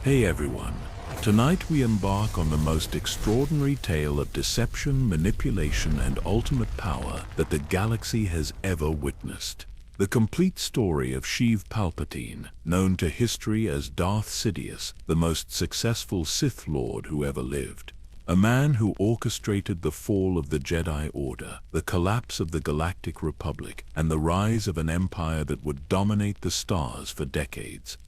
Hey everyone, tonight we embark on the most extraordinary tale of deception, manipulation, and ultimate power that the galaxy has ever witnessed. The complete story of Sheev Palpatine, known to history as Darth Sidious, the most successful Sith Lord who ever lived. A man who orchestrated the fall of the Jedi Order, the collapse of the Galactic Republic, and the rise of an empire that would dominate the stars for decades.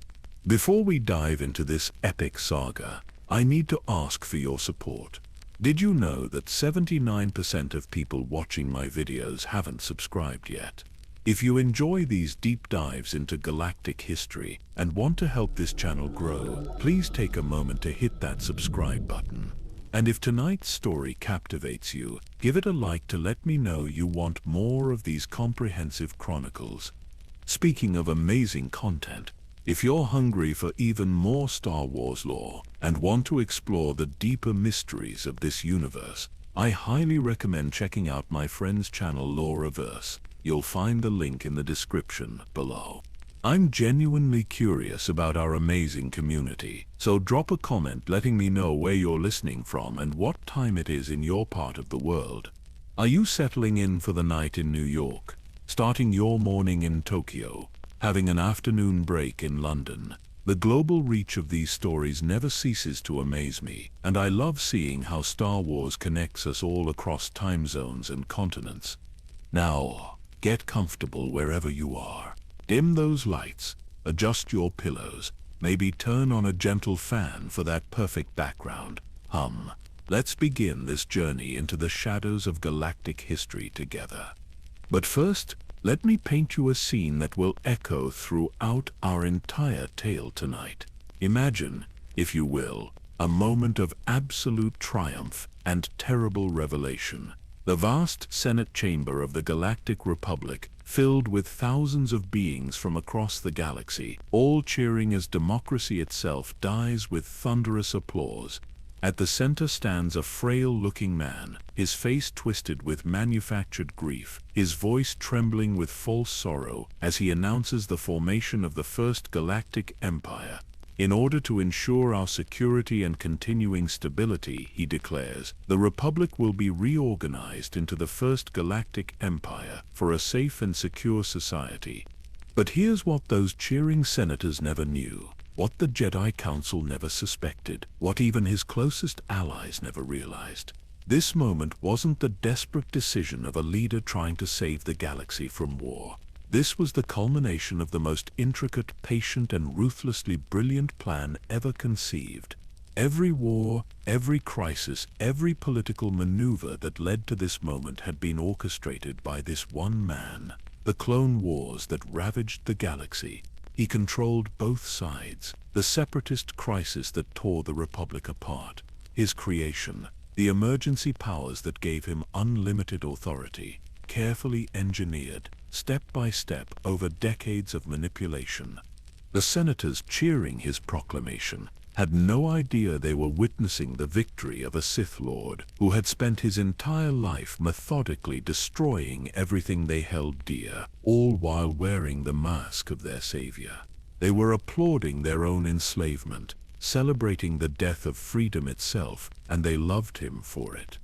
Before we dive into this epic saga, I need to ask for your support. Did you know that 79% of people watching my videos haven't subscribed yet? If you enjoy these deep dives into galactic history and want to help this channel grow, please take a moment to hit that subscribe button. And if tonight's story captivates you, give it a like to let me know you want more of these comprehensive chronicles. Speaking of amazing content, if you're hungry for even more Star Wars lore and want to explore the deeper mysteries of this universe, I highly recommend checking out my friend's channel Loreverse. You'll find the link in the description below. I'm genuinely curious about our amazing community, so drop a comment letting me know where you're listening from and what time it is in your part of the world. Are you settling in for the night in New York, starting your morning in Tokyo, having an afternoon break in London? The global reach of these stories never ceases to amaze me, and I love seeing how Star Wars connects us all across time zones and continents. Now, get comfortable wherever you are. Dim those lights, adjust your pillows, maybe turn on a gentle fan for that perfect background hum. Let's begin this journey into the shadows of galactic history together. But first, let me paint you a scene that will echo throughout our entire tale tonight. Imagine, if you will, a moment of absolute triumph and terrible revelation. The vast Senate chamber of the Galactic Republic, filled with thousands of beings from across the galaxy, all cheering as democracy itself dies with thunderous applause. At the center stands a frail-looking man, his face twisted with manufactured grief, his voice trembling with false sorrow as he announces the formation of the First Galactic Empire. In order to ensure our security and continuing stability, he declares, the Republic will be reorganized into the First Galactic Empire for a safe and secure society. But here's what those cheering senators never knew. What the Jedi Council never suspected, what even his closest allies never realized. This moment wasn't the desperate decision of a leader trying to save the galaxy from war. This was the culmination of the most intricate, patient, and ruthlessly brilliant plan ever conceived. Every war, every crisis, every political maneuver that led to this moment had been orchestrated by this one man. The clone wars that ravaged the galaxy. He controlled both sides, the separatist crisis that tore the Republic apart, his creation, the emergency powers that gave him unlimited authority, carefully engineered, step by step over decades of manipulation. The senators cheering his proclamation had no idea they were witnessing the victory of a Sith Lord who had spent his entire life methodically destroying everything they held dear, all while wearing the mask of their savior. They were applauding their own enslavement, celebrating the death of freedom itself, and they loved him for it.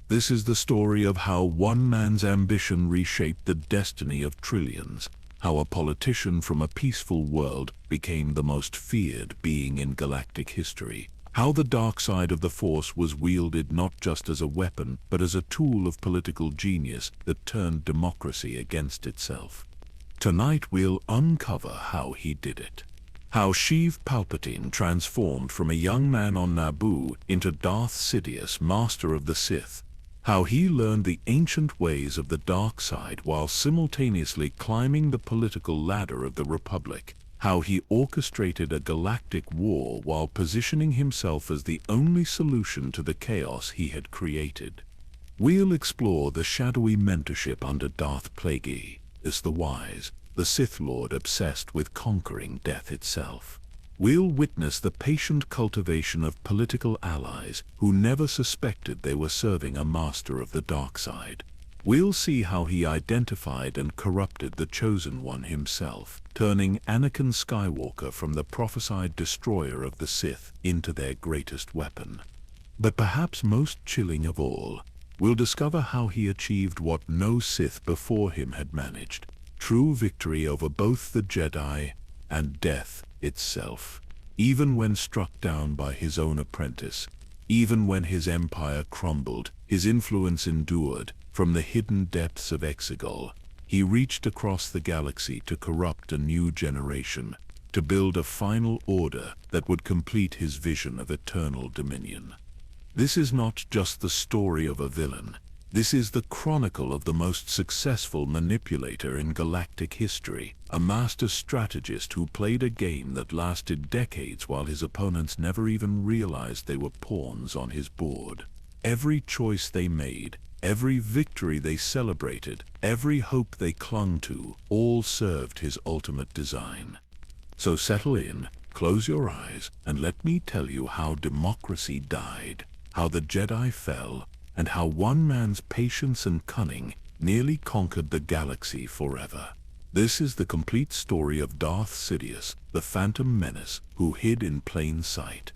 This is the story of how one man's ambition reshaped the destiny of trillions. How a politician from a peaceful world became the most feared being in galactic history. How the dark side of the Force was wielded not just as a weapon, but as a tool of political genius that turned democracy against itself. Tonight we'll uncover how he did it. How Sheev Palpatine transformed from a young man on Naboo into Darth Sidious, master of the Sith. How he learned the ancient ways of the dark side while simultaneously climbing the political ladder of the Republic. How he orchestrated a galactic war while positioning himself as the only solution to the chaos he had created. We'll explore the shadowy mentorship under Darth Plagueis the Wise, the Sith Lord obsessed with conquering death itself. We'll witness the patient cultivation of political allies who never suspected they were serving a master of the dark side. We'll see how he identified and corrupted the Chosen One himself, turning Anakin Skywalker from the prophesied destroyer of the Sith into their greatest weapon. But perhaps most chilling of all, we'll discover how he achieved what no Sith before him had managed: true victory over both the Jedi and death itself. Even when struck down by his own apprentice, even when his empire crumbled, his influence endured. From the hidden depths of Exegol, he reached across the galaxy to corrupt a new generation, to build a final order that would complete his vision of eternal dominion. This is not just the story of a villain. This is the chronicle of the most successful manipulator in galactic history, a master strategist who played a game that lasted decades while his opponents never even realized they were pawns on his board. Every choice they made, every victory they celebrated, every hope they clung to, all served his ultimate design. So settle in, close your eyes, and let me tell you how democracy died, how the Jedi fell, and how one man's patience and cunning nearly conquered the galaxy forever. This is the complete story of Darth Sidious, the Phantom Menace, who hid in plain sight.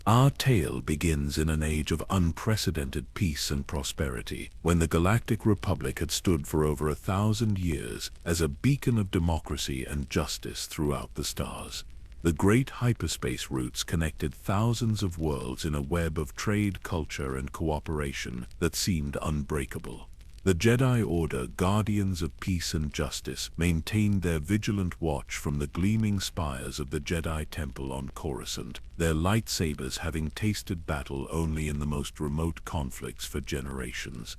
Our tale begins in an age of unprecedented peace and prosperity, when the Galactic Republic had stood for over 1,000 years as a beacon of democracy and justice throughout the stars. The great hyperspace routes connected thousands of worlds in a web of trade, culture, and cooperation that seemed unbreakable. The Jedi Order, guardians of peace and justice, maintained their vigilant watch from the gleaming spires of the Jedi Temple on Coruscant, their lightsabers having tasted battle only in the most remote conflicts for generations.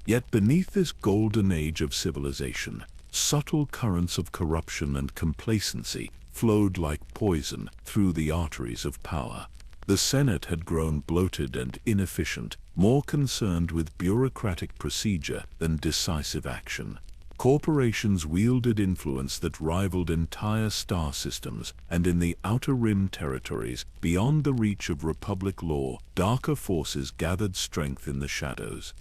Yet beneath this golden age of civilization, subtle currents of corruption and complacency flowed like poison through the arteries of power. The Senate had grown bloated and inefficient, more concerned with bureaucratic procedure than decisive action. Corporations wielded influence that rivaled entire star systems, and in the Outer Rim territories, beyond the reach of Republic law, darker forces gathered strength in the shadows.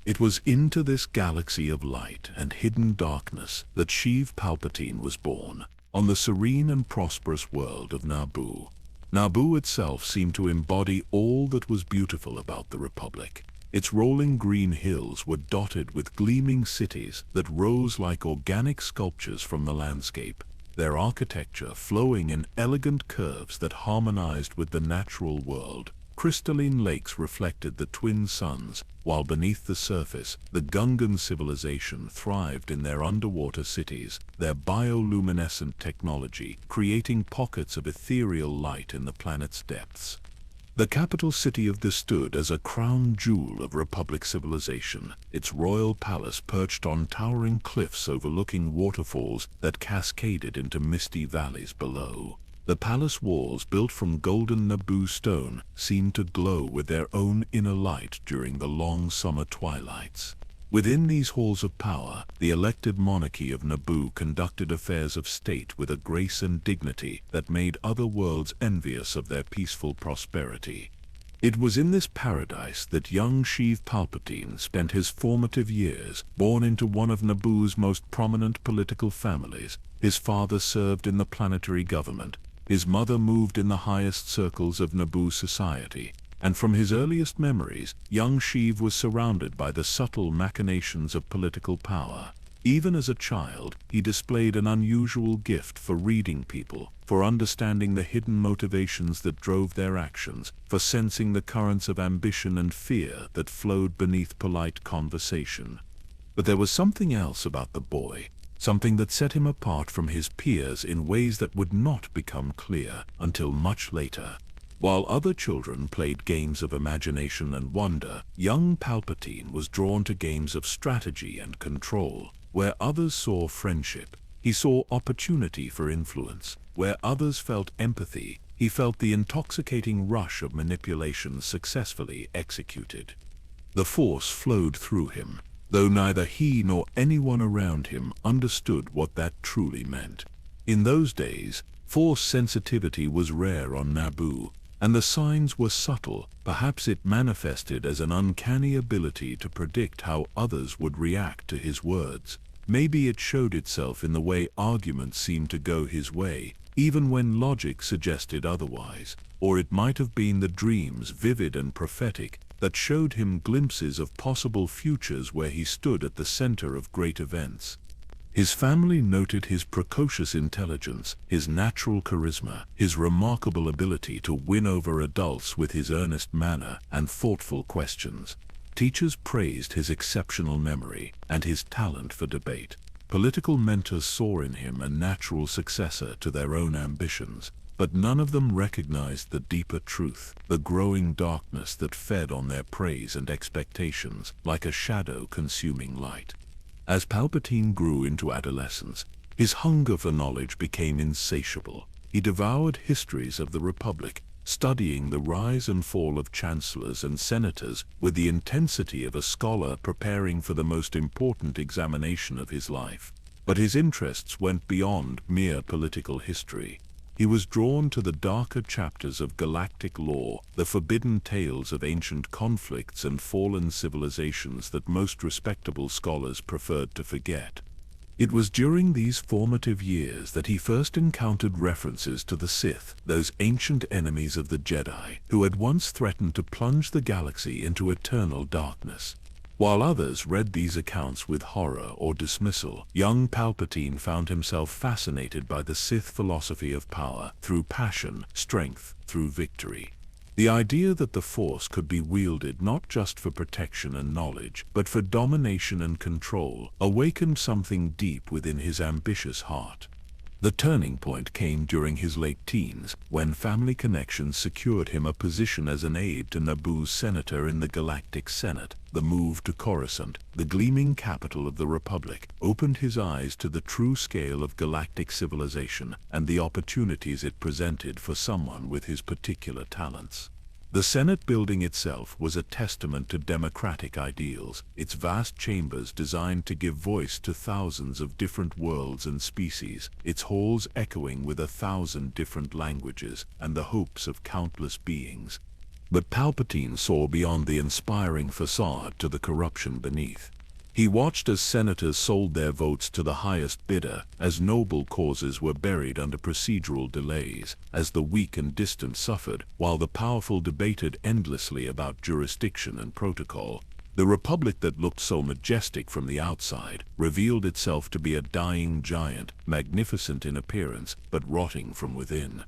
It was into this galaxy of light and hidden darkness that Sheev Palpatine was born, on the serene and prosperous world of Naboo. Naboo itself seemed to embody all that was beautiful about the Republic. Its rolling green hills were dotted with gleaming cities that rose like organic sculptures from the landscape, their architecture flowing in elegant curves that harmonized with the natural world. Crystalline lakes reflected the twin suns, while beneath the surface, the Gungan civilization thrived in their underwater cities, their bioluminescent technology creating pockets of ethereal light in the planet's depths. The capital city of this stood as a crown jewel of Republic civilization, its royal palace perched on towering cliffs overlooking waterfalls that cascaded into misty valleys below. The palace walls, built from golden Naboo stone, seemed to glow with their own inner light during the long summer twilights. Within these halls of power, the elected monarchy of Naboo conducted affairs of state with a grace and dignity that made other worlds envious of their peaceful prosperity. It was in this paradise that young Sheev Palpatine spent his formative years, born into one of Naboo's most prominent political families. His father served in the planetary government. His mother moved in the highest circles of Naboo society, and from his earliest memories, young Sheev was surrounded by the subtle machinations of political power. Even as a child, he displayed an unusual gift for reading people, for understanding the hidden motivations that drove their actions, for sensing the currents of ambition and fear that flowed beneath polite conversation. But there was something else about the boy, something that set him apart from his peers in ways that would not become clear until much later. While other children played games of imagination and wonder, young Palpatine was drawn to games of strategy and control. Where others saw friendship, he saw opportunity for influence. Where others felt empathy, he felt the intoxicating rush of manipulation successfully executed. The Force flowed through him, though neither he nor anyone around him understood what that truly meant. In those days, Force sensitivity was rare on Naboo. And the signs were subtle. Perhaps it manifested as an uncanny ability to predict how others would react to his words. Maybe it showed itself in the way arguments seemed to go his way, even when logic suggested otherwise. Or it might have been the dreams, vivid and prophetic, that showed him glimpses of possible futures where he stood at the center of great events. His family noted his precocious intelligence, his natural charisma, his remarkable ability to win over adults with his earnest manner and thoughtful questions. Teachers praised his exceptional memory and his talent for debate. Political mentors saw in him a natural successor to their own ambitions, but none of them recognized the deeper truth, the growing darkness that fed on their praise and expectations, like a shadow consuming light. As Palpatine grew into adolescence, his hunger for knowledge became insatiable. He devoured histories of the Republic, studying the rise and fall of chancellors and senators with the intensity of a scholar preparing for the most important examination of his life. But his interests went beyond mere political history. He was drawn to the darker chapters of galactic lore, the forbidden tales of ancient conflicts and fallen civilizations that most respectable scholars preferred to forget. It was during these formative years that he first encountered references to the Sith, those ancient enemies of the Jedi, who had once threatened to plunge the galaxy into eternal darkness. While others read these accounts with horror or dismissal, young Palpatine found himself fascinated by the Sith philosophy of power, through passion, strength, through victory. The idea that the Force could be wielded not just for protection and knowledge, but for domination and control, awakened something deep within his ambitious heart. The turning point came during his late teens, when family connections secured him a position as an aide to Naboo's senator in the Galactic Senate. The move to Coruscant, the gleaming capital of the Republic, opened his eyes to the true scale of galactic civilization and the opportunities it presented for someone with his particular talents. The Senate building itself was a testament to democratic ideals, its vast chambers designed to give voice to thousands of different worlds and species, its halls echoing with 1,000 different languages and the hopes of countless beings. But Palpatine saw beyond the inspiring facade to the corruption beneath. He watched as senators sold their votes to the highest bidder, as noble causes were buried under procedural delays, as the weak and distant suffered, while the powerful debated endlessly about jurisdiction and protocol. The Republic that looked so majestic from the outside revealed itself to be a dying giant, magnificent in appearance, but rotting from within.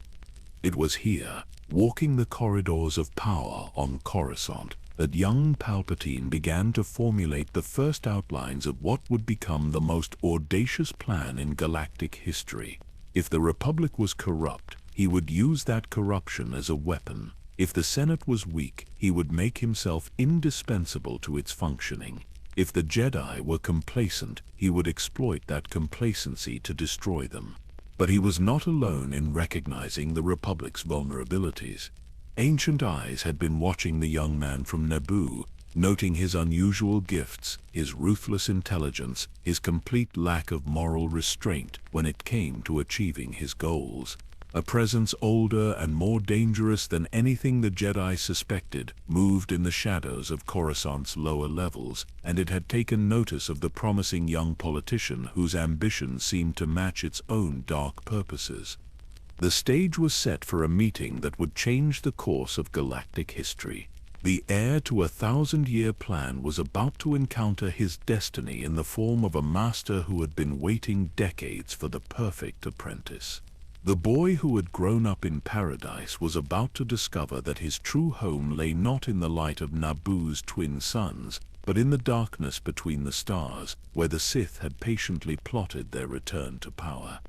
It was here, walking the corridors of power on Coruscant, that young Palpatine began to formulate the first outlines of what would become the most audacious plan in galactic history. If the Republic was corrupt, he would use that corruption as a weapon. If the Senate was weak, he would make himself indispensable to its functioning. If the Jedi were complacent, he would exploit that complacency to destroy them. But he was not alone in recognizing the Republic's vulnerabilities. Ancient eyes had been watching the young man from Naboo, noting his unusual gifts, his ruthless intelligence, his complete lack of moral restraint when it came to achieving his goals. A presence older and more dangerous than anything the Jedi suspected moved in the shadows of Coruscant's lower levels, and it had taken notice of the promising young politician whose ambitions seemed to match its own dark purposes. The stage was set for a meeting that would change the course of galactic history. The heir to a 1,000-year plan was about to encounter his destiny in the form of a master who had been waiting decades for the perfect apprentice. The boy who had grown up in paradise was about to discover that his true home lay not in the light of Naboo's twin suns, but in the darkness between the stars, where the Sith had patiently plotted their return to power.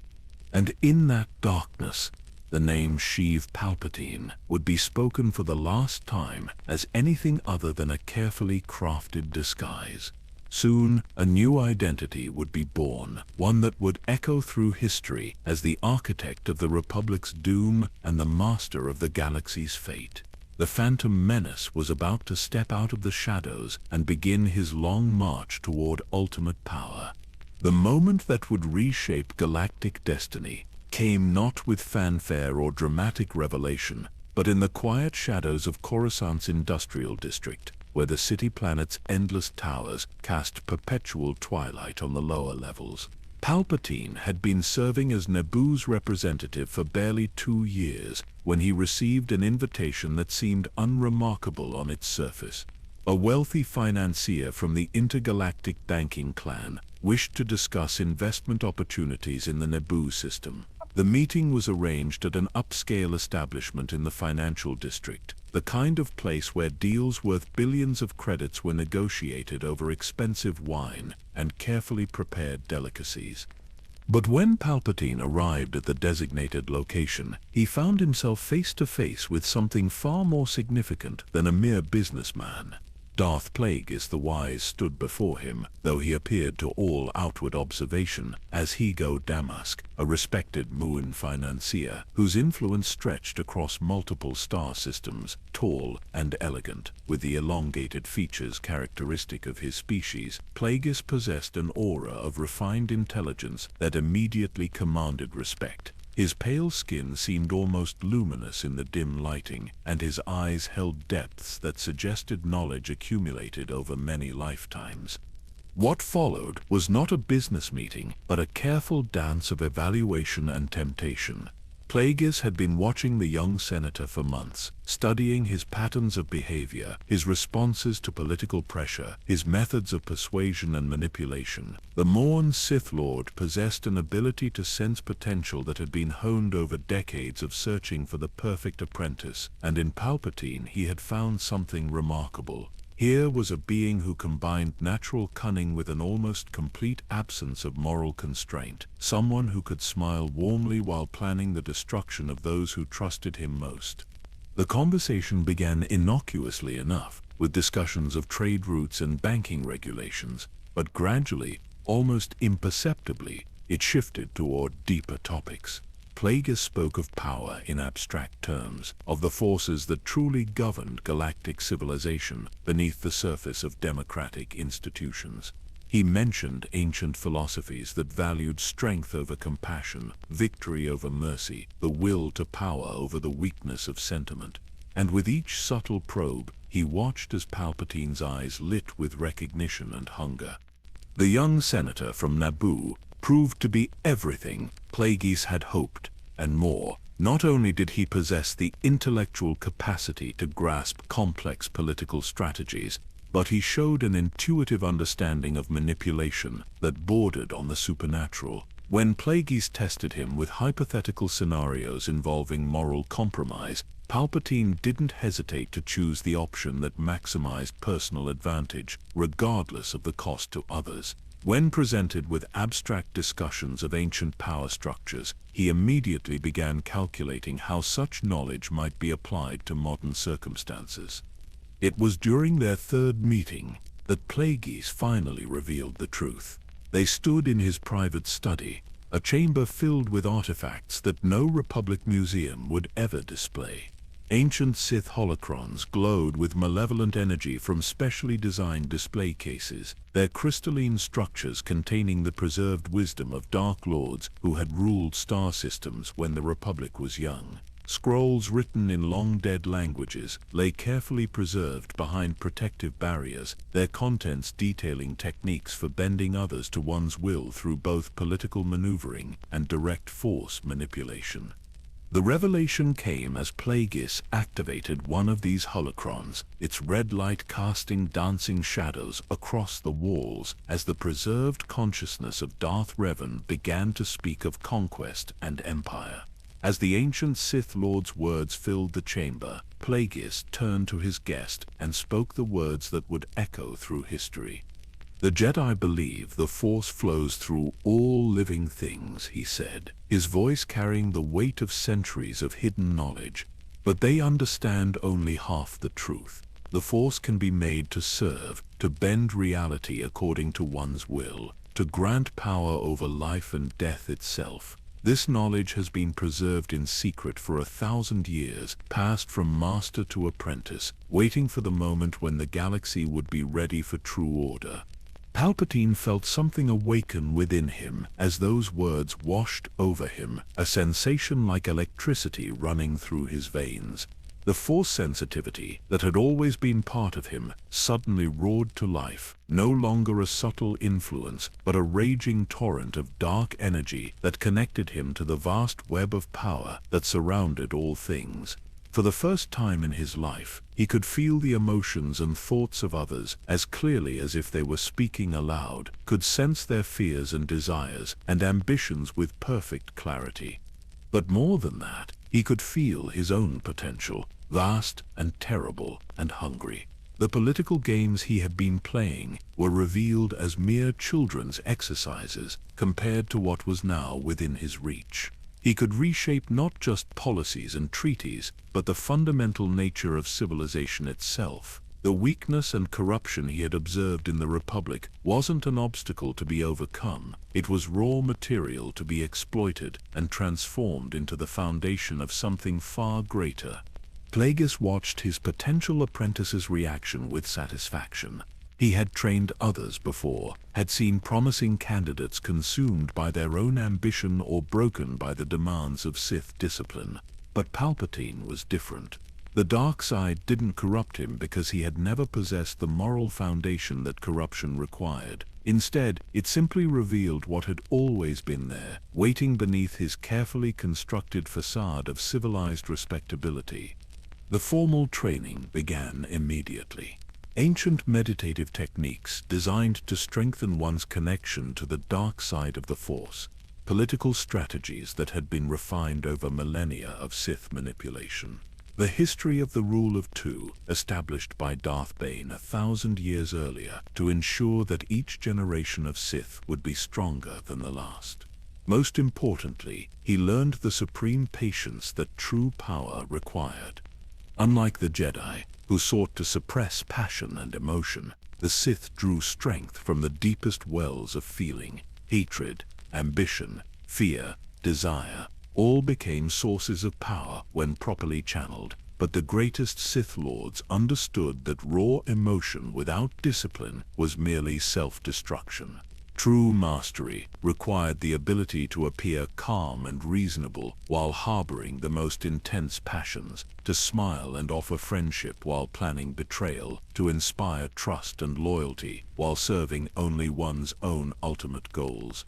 And in that darkness, the name Sheev Palpatine would be spoken for the last time as anything other than a carefully crafted disguise. Soon, a new identity would be born, one that would echo through history as the architect of the Republic's doom and the master of the galaxy's fate. The Phantom Menace was about to step out of the shadows and begin his long march toward ultimate power. The moment that would reshape galactic destiny came not with fanfare or dramatic revelation, but in the quiet shadows of Coruscant's industrial district, where the city planet's endless towers cast perpetual twilight on the lower levels. Palpatine had been serving as Naboo's representative for barely 2 years when he received an invitation that seemed unremarkable on its surface. A wealthy financier from the intergalactic banking clan wished to discuss investment opportunities in the Naboo system. The meeting was arranged at an upscale establishment in the financial district, the kind of place where deals worth billions of credits were negotiated over expensive wine and carefully prepared delicacies. But when Palpatine arrived at the designated location, he found himself face to face with something far more significant than a mere businessman. Darth Plagueis the Wise stood before him, though he appeared to all outward observation as Higo Damask, a respected Muun financier whose influence stretched across multiple star systems, tall and elegant, with the elongated features characteristic of his species. Plagueis possessed an aura of refined intelligence that immediately commanded respect. His pale skin seemed almost luminous in the dim lighting, and his eyes held depths that suggested knowledge accumulated over many lifetimes. What followed was not a business meeting, but a careful dance of evaluation and temptation. Plagueis had been watching the young senator for months, studying his patterns of behavior, his responses to political pressure, his methods of persuasion and manipulation. The Morn Sith Lord possessed an ability to sense potential that had been honed over decades of searching for the perfect apprentice, and in Palpatine he had found something remarkable. Here was a being who combined natural cunning with an almost complete absence of moral constraint, someone who could smile warmly while planning the destruction of those who trusted him most. The conversation began innocuously enough, with discussions of trade routes and banking regulations, but gradually, almost imperceptibly, it shifted toward deeper topics. Plagueis spoke of power in abstract terms, of the forces that truly governed galactic civilization beneath the surface of democratic institutions. He mentioned ancient philosophies that valued strength over compassion, victory over mercy, the will to power over the weakness of sentiment. And with each subtle probe, he watched as Palpatine's eyes lit with recognition and hunger. The young senator from Naboo proved to be everything Plagueis had hoped, and more. Not only did he possess the intellectual capacity to grasp complex political strategies, but he showed an intuitive understanding of manipulation that bordered on the supernatural. When Plagueis tested him with hypothetical scenarios involving moral compromise, Palpatine didn't hesitate to choose the option that maximized personal advantage, regardless of the cost to others. When presented with abstract discussions of ancient power structures, he immediately began calculating how such knowledge might be applied to modern circumstances. It was during their third meeting that Plagueis finally revealed the truth. They stood in his private study, a chamber filled with artifacts that no Republic museum would ever display. Ancient Sith holocrons glowed with malevolent energy from specially designed display cases, their crystalline structures containing the preserved wisdom of Dark Lords who had ruled star systems when the Republic was young. Scrolls written in long-dead languages lay carefully preserved behind protective barriers, their contents detailing techniques for bending others to one's will through both political maneuvering and direct force manipulation. The revelation came as Plagueis activated one of these holocrons, its red light casting dancing shadows across the walls as the preserved consciousness of Darth Revan began to speak of conquest and empire. As the ancient Sith Lord's words filled the chamber, Plagueis turned to his guest and spoke the words that would echo through history. "The Jedi believe the Force flows through all living things," he said, his voice carrying the weight of centuries of hidden knowledge. "But they understand only half the truth. The Force can be made to serve, to bend reality according to one's will, to grant power over life and death itself. This knowledge has been preserved in secret for 1,000 years, passed from master to apprentice, waiting for the moment when the galaxy would be ready for true order." Palpatine felt something awaken within him as those words washed over him, a sensation like electricity running through his veins. The Force sensitivity that had always been part of him suddenly roared to life, no longer a subtle influence, but a raging torrent of dark energy that connected him to the vast web of power that surrounded all things. For the first time in his life, he could feel the emotions and thoughts of others as clearly as if they were speaking aloud, could sense their fears and desires and ambitions with perfect clarity. But more than that, he could feel his own potential, vast and terrible and hungry. The political games he had been playing were revealed as mere children's exercises compared to what was now within his reach. He could reshape not just policies and treaties, but the fundamental nature of civilization itself. The weakness and corruption he had observed in the Republic wasn't an obstacle to be overcome. It was raw material to be exploited and transformed into the foundation of something far greater. Plagueis watched his potential apprentice's reaction with satisfaction. He had trained others before, had seen promising candidates consumed by their own ambition or broken by the demands of Sith discipline. But Palpatine was different. The dark side didn't corrupt him because he had never possessed the moral foundation that corruption required. Instead, it simply revealed what had always been there, waiting beneath his carefully constructed facade of civilized respectability. The formal training began immediately. Ancient meditative techniques designed to strengthen one's connection to the dark side of the Force. Political strategies that had been refined over millennia of Sith manipulation. The history of the Rule of Two, established by Darth Bane 1,000 years earlier to ensure that each generation of Sith would be stronger than the last. Most importantly, he learned the supreme patience that true power required. Unlike the Jedi, who sought to suppress passion and emotion, the Sith drew strength from the deepest wells of feeling. Hatred, ambition, fear, desire, all became sources of power when properly channeled. But the greatest Sith Lords understood that raw emotion without discipline was merely self-destruction. True mastery required the ability to appear calm and reasonable while harboring the most intense passions, to smile and offer friendship while planning betrayal, to inspire trust and loyalty while serving only one's own ultimate goals.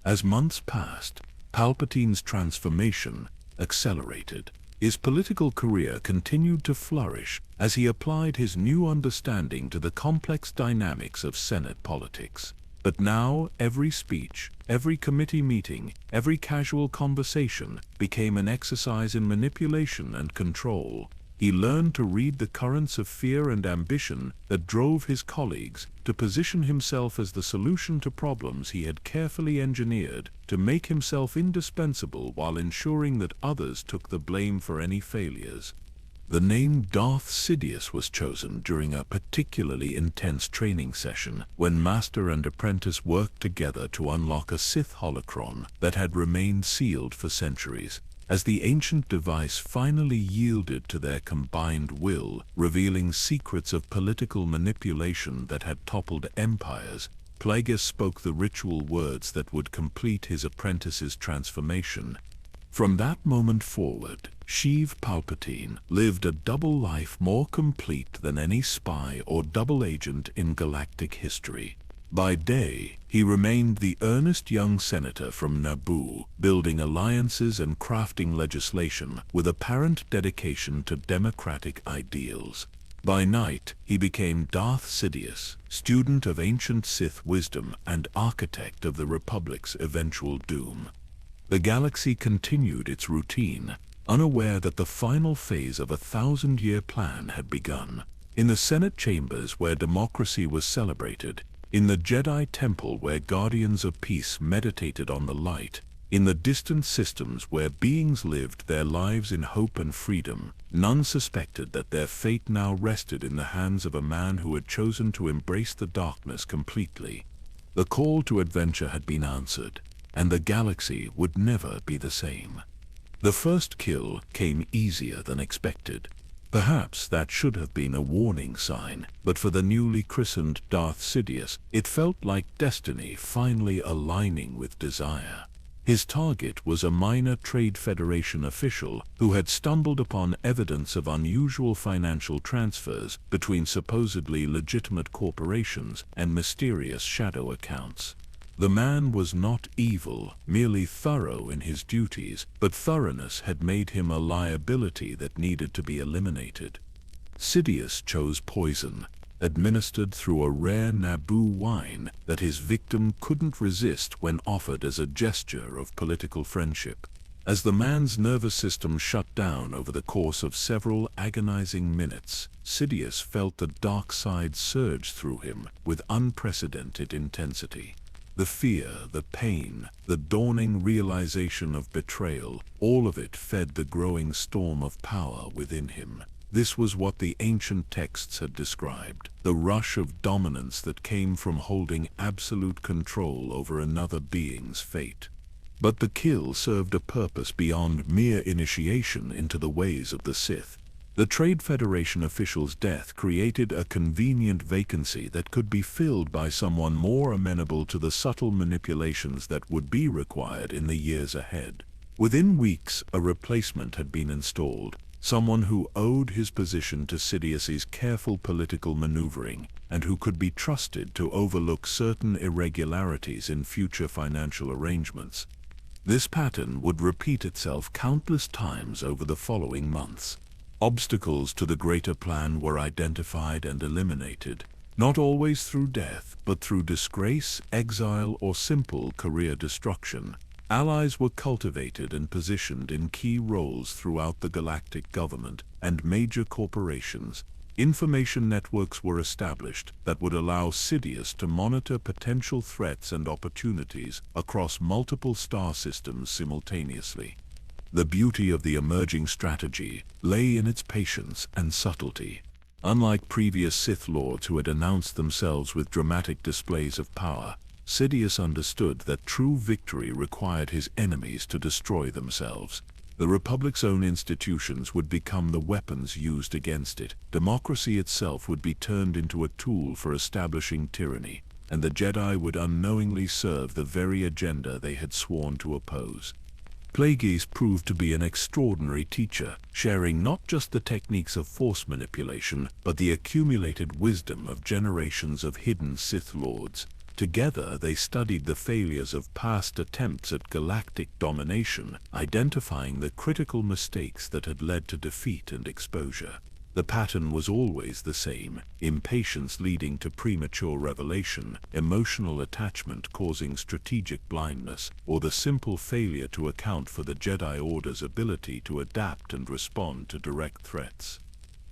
As months passed, Palpatine's transformation accelerated. His political career continued to flourish as he applied his new understanding to the complex dynamics of Senate politics. But now every speech, every committee meeting, every casual conversation became an exercise in manipulation and control. He learned to read the currents of fear and ambition that drove his colleagues, to position himself as the solution to problems he had carefully engineered, to make himself indispensable while ensuring that others took the blame for any failures. The name Darth Sidious was chosen during a particularly intense training session when master and apprentice worked together to unlock a Sith holocron that had remained sealed for centuries. As the ancient device finally yielded to their combined will, revealing secrets of political manipulation that had toppled empires, Plagueis spoke the ritual words that would complete his apprentice's transformation. From that moment forward, Sheev Palpatine lived a double life more complete than any spy or double agent in galactic history. By day, he remained the earnest young senator from Naboo, building alliances and crafting legislation with apparent dedication to democratic ideals. By night, he became Darth Sidious, student of ancient Sith wisdom and architect of the Republic's eventual doom. The galaxy continued its routine, unaware that the final phase of a 1,000-year plan had begun. In the Senate chambers where democracy was celebrated, in the Jedi Temple where guardians of peace meditated on the light, in the distant systems where beings lived their lives in hope and freedom, none suspected that their fate now rested in the hands of a man who had chosen to embrace the darkness completely. The call to adventure had been answered, and the galaxy would never be the same. The first kill came easier than expected. Perhaps that should have been a warning sign, but for the newly christened Darth Sidious, it felt like destiny finally aligning with desire. His target was a minor Trade Federation official who had stumbled upon evidence of unusual financial transfers between supposedly legitimate corporations and mysterious shadow accounts. The man was not evil, merely thorough in his duties, but thoroughness had made him a liability that needed to be eliminated. Sidious chose poison, administered through a rare Naboo wine that his victim couldn't resist when offered as a gesture of political friendship. As the man's nervous system shut down over the course of several agonizing minutes, Sidious felt the dark side surge through him with unprecedented intensity. The fear, the pain, the dawning realization of betrayal, all of it fed the growing storm of power within him. This was what the ancient texts had described, the rush of dominance that came from holding absolute control over another being's fate. But the kill served a purpose beyond mere initiation into the ways of the Sith. The Trade Federation official's death created a convenient vacancy that could be filled by someone more amenable to the subtle manipulations that would be required in the years ahead. Within weeks, a replacement had been installed, someone who owed his position to Sidious's careful political maneuvering and who could be trusted to overlook certain irregularities in future financial arrangements. This pattern would repeat itself countless times over the following months. Obstacles to the greater plan were identified and eliminated, not always through death, but through disgrace, exile, or simple career destruction. Allies were cultivated and positioned in key roles throughout the galactic government and major corporations. Information networks were established that would allow Sidious to monitor potential threats and opportunities across multiple star systems simultaneously. The beauty of the emerging strategy lay in its patience and subtlety. Unlike previous Sith Lords who had announced themselves with dramatic displays of power, Sidious understood that true victory required his enemies to destroy themselves. The Republic's own institutions would become the weapons used against it. Democracy itself would be turned into a tool for establishing tyranny, and the Jedi would unknowingly serve the very agenda they had sworn to oppose. Plagueis proved to be an extraordinary teacher, sharing not just the techniques of force manipulation, but the accumulated wisdom of generations of hidden Sith Lords. Together they studied the failures of past attempts at galactic domination, identifying the critical mistakes that had led to defeat and exposure. The pattern was always the same: impatience leading to premature revelation, emotional attachment causing strategic blindness, or the simple failure to account for the Jedi Order's ability to adapt and respond to direct threats.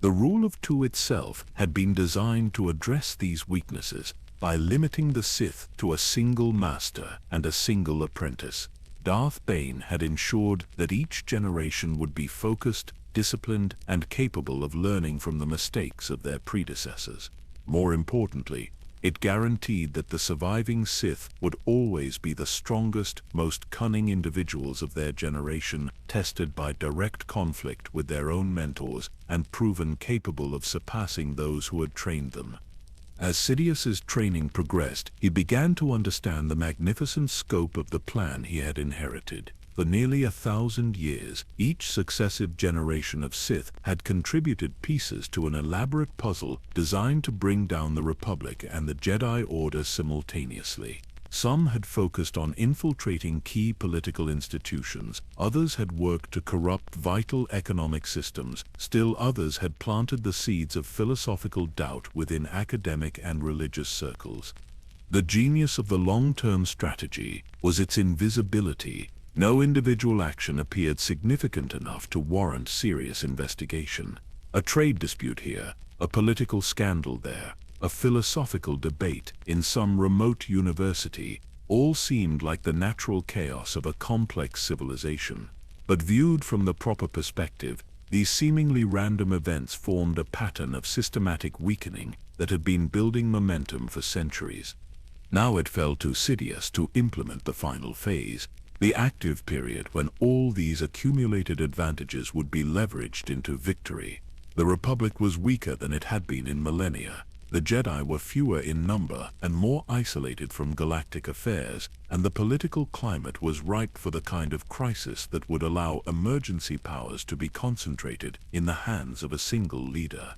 The Rule of Two itself had been designed to address these weaknesses by limiting the Sith to a single master and a single apprentice. Darth Bane had ensured that each generation would be focused, disciplined, and capable of learning from the mistakes of their predecessors. More importantly, it guaranteed that the surviving Sith would always be the strongest, most cunning individuals of their generation, tested by direct conflict with their own mentors and proven capable of surpassing those who had trained them. As Sidious's training progressed, he began to understand the magnificent scope of the plan he had inherited. For nearly 1,000 years, each successive generation of Sith had contributed pieces to an elaborate puzzle designed to bring down the Republic and the Jedi Order simultaneously. Some had focused on infiltrating key political institutions, others had worked to corrupt vital economic systems, still others had planted the seeds of philosophical doubt within academic and religious circles. The genius of the long-term strategy was its invisibility. No individual action appeared significant enough to warrant serious investigation. A trade dispute here, a political scandal there, a philosophical debate in some remote university, all seemed like the natural chaos of a complex civilization. But viewed from the proper perspective, these seemingly random events formed a pattern of systematic weakening that had been building momentum for centuries. Now it fell to Sidious to implement the final phase, the active period when all these accumulated advantages would be leveraged into victory. The Republic was weaker than it had been in millennia. The Jedi were fewer in number and more isolated from galactic affairs, and the political climate was ripe for the kind of crisis that would allow emergency powers to be concentrated in the hands of a single leader.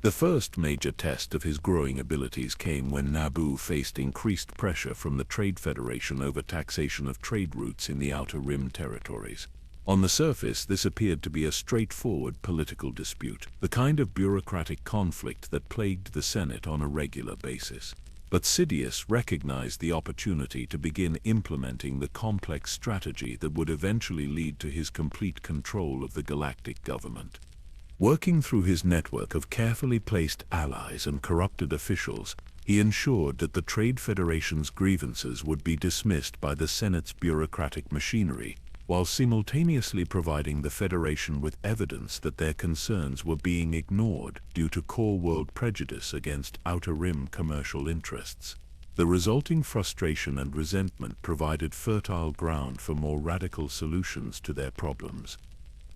The first major test of his growing abilities came when Naboo faced increased pressure from the Trade Federation over taxation of trade routes in the Outer Rim territories. On the surface, this appeared to be a straightforward political dispute, the kind of bureaucratic conflict that plagued the Senate on a regular basis. But Sidious recognized the opportunity to begin implementing the complex strategy that would eventually lead to his complete control of the galactic government. Working through his network of carefully placed allies and corrupted officials, he ensured that the Trade Federation's grievances would be dismissed by the Senate's bureaucratic machinery, while simultaneously providing the Federation with evidence that their concerns were being ignored due to core world prejudice against Outer Rim commercial interests. The resulting frustration and resentment provided fertile ground for more radical solutions to their problems.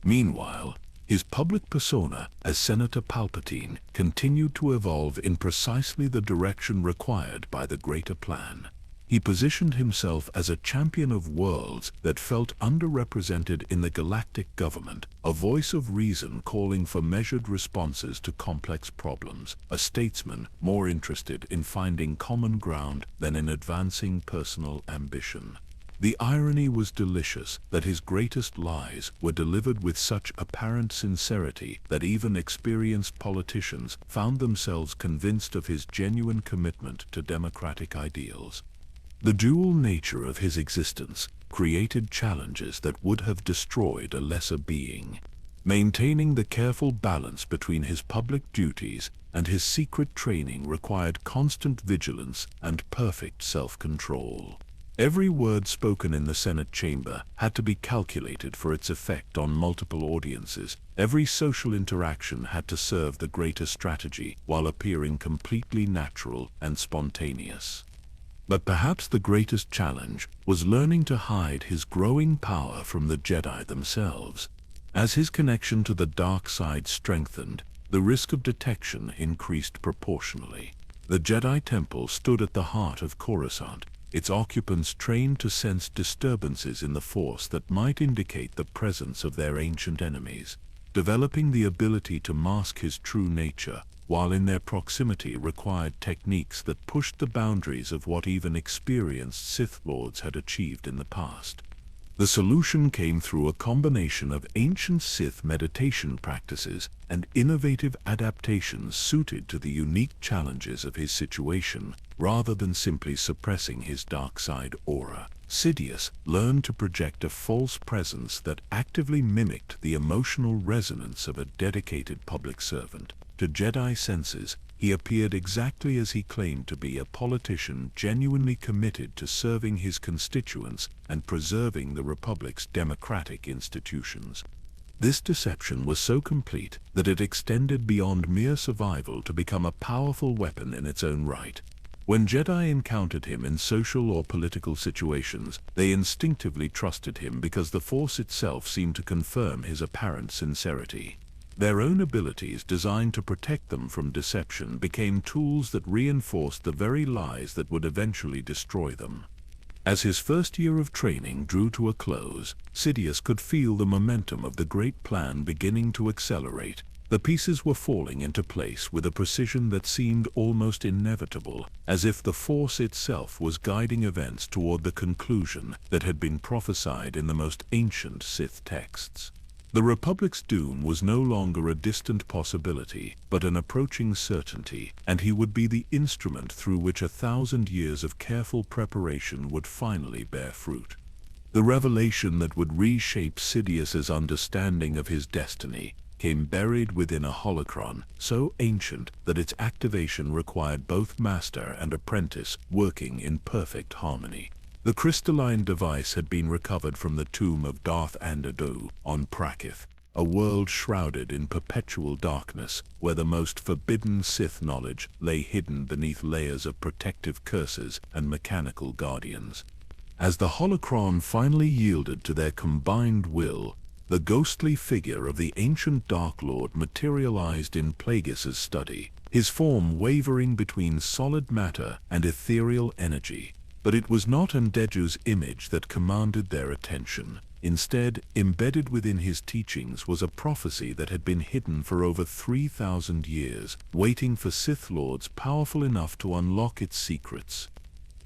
Meanwhile, his public persona as Senator Palpatine continued to evolve in precisely the direction required by the greater plan. He positioned himself as a champion of worlds that felt underrepresented in the galactic government, a voice of reason calling for measured responses to complex problems, a statesman more interested in finding common ground than in advancing personal ambition. The irony was delicious that his greatest lies were delivered with such apparent sincerity that even experienced politicians found themselves convinced of his genuine commitment to democratic ideals. The dual nature of his existence created challenges that would have destroyed a lesser being. Maintaining the careful balance between his public duties and his secret training required constant vigilance and perfect self-control. Every word spoken in the Senate chamber had to be calculated for its effect on multiple audiences. Every social interaction had to serve the greater strategy while appearing completely natural and spontaneous. But perhaps the greatest challenge was learning to hide his growing power from the Jedi themselves. As his connection to the dark side strengthened, the risk of detection increased proportionally. The Jedi Temple stood at the heart of Coruscant, its occupants trained to sense disturbances in the Force that might indicate the presence of their ancient enemies. Developing the ability to mask his true nature, while in their proximity required techniques that pushed the boundaries of what even experienced Sith Lords had achieved in the past. The solution came through a combination of ancient Sith meditation practices and innovative adaptations suited to the unique challenges of his situation, rather than simply suppressing his dark side aura. Sidious learned to project a false presence that actively mimicked the emotional resonance of a dedicated public servant. To Jedi senses, he appeared exactly as he claimed to be, a politician genuinely committed to serving his constituents and preserving the Republic's democratic institutions. This deception was so complete that it extended beyond mere survival to become a powerful weapon in its own right. When Jedi encountered him in social or political situations, they instinctively trusted him because the Force itself seemed to confirm his apparent sincerity. Their own abilities, designed to protect them from deception, became tools that reinforced the very lies that would eventually destroy them. As his first year of training drew to a close, Sidious could feel the momentum of the great plan beginning to accelerate. The pieces were falling into place with a precision that seemed almost inevitable, as if the Force itself was guiding events toward the conclusion that had been prophesied in the most ancient Sith texts. The Republic's doom was no longer a distant possibility, but an approaching certainty, and he would be the instrument through which 1,000 years of careful preparation would finally bear fruit. The revelation that would reshape Sidious's understanding of his destiny came buried within a holocron so ancient that its activation required both master and apprentice working in perfect harmony. The crystalline device had been recovered from the tomb of Darth Sidious on Prakith, a world shrouded in perpetual darkness where the most forbidden Sith knowledge lay hidden beneath layers of protective curses and mechanical guardians. As the holocron finally yielded to their combined will, The ghostly figure of the ancient Dark Lord materialized in Plagueis's study, his form wavering between solid matter and ethereal energy. But it was not Ndeju's image that commanded their attention. Instead, embedded within his teachings was a prophecy that had been hidden for over 3,000 years, waiting for Sith Lords powerful enough to unlock its secrets.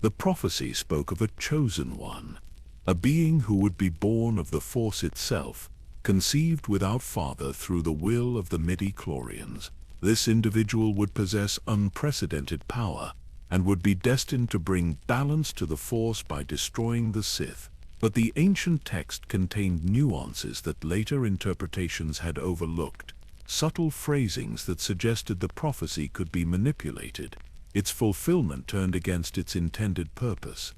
The prophecy spoke of a chosen one, a being who would be born of the Force itself, conceived without father through the will of the midi-chlorians. This individual would possess unprecedented power, and would be destined to bring balance to the Force by destroying the Sith. But the ancient text contained nuances that later interpretations had overlooked, subtle phrasings that suggested the prophecy could be manipulated. Its fulfillment turned against its intended purpose.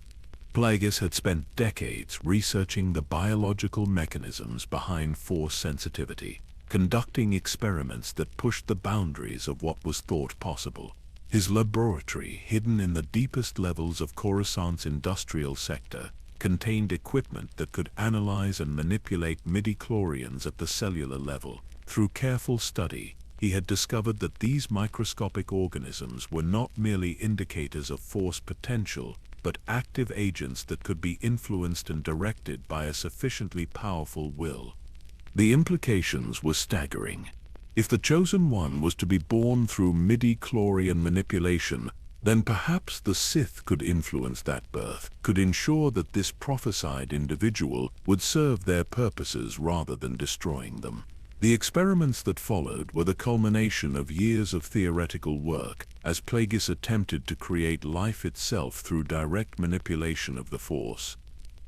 Plagueis had spent decades researching the biological mechanisms behind Force sensitivity, conducting experiments that pushed the boundaries of what was thought possible. His laboratory, hidden in the deepest levels of Coruscant's industrial sector, contained equipment that could analyze and manipulate midi-chlorians at the cellular level. Through careful study, he had discovered that these microscopic organisms were not merely indicators of Force potential, but active agents that could be influenced and directed by a sufficiently powerful will. The implications were staggering. If the Chosen One was to be born through midi-chlorian manipulation, then perhaps the Sith could influence that birth, could ensure that this prophesied individual would serve their purposes rather than destroying them. The experiments that followed were the culmination of years of theoretical work, as Plagueis attempted to create life itself through direct manipulation of the Force.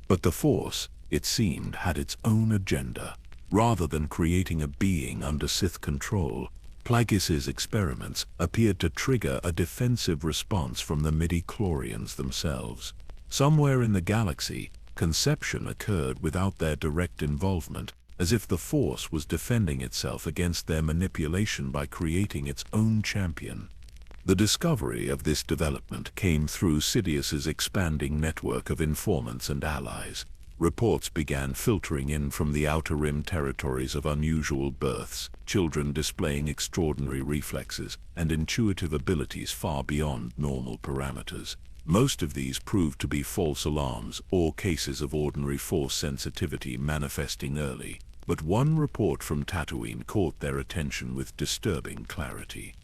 But the Force, it seemed, had its own agenda. Rather than creating a being under Sith control, Plagueis's experiments appeared to trigger a defensive response from the midi-chlorians themselves. Somewhere in the galaxy, conception occurred without their direct involvement, as if the Force was defending itself against their manipulation by creating its own champion. The discovery of this development came through Sidious's expanding network of informants and allies. Reports began filtering in from the Outer Rim territories of unusual births, children displaying extraordinary reflexes and intuitive abilities far beyond normal parameters. Most of these proved to be false alarms or cases of ordinary Force sensitivity manifesting early. But one report from Tatooine caught their attention with disturbing clarity.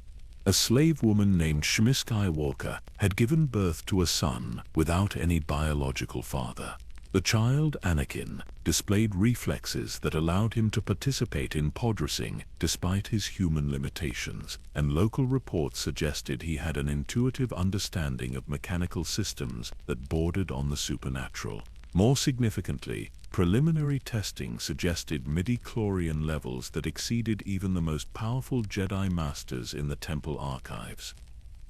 A slave woman named Shmi Skywalker had given birth to a son without any biological father. The child, Anakin, displayed reflexes that allowed him to participate in pod racing despite his human limitations, and local reports suggested he had an intuitive understanding of mechanical systems that bordered on the supernatural. More significantly, preliminary testing suggested midi-chlorian levels that exceeded even the most powerful Jedi Masters in the Temple archives.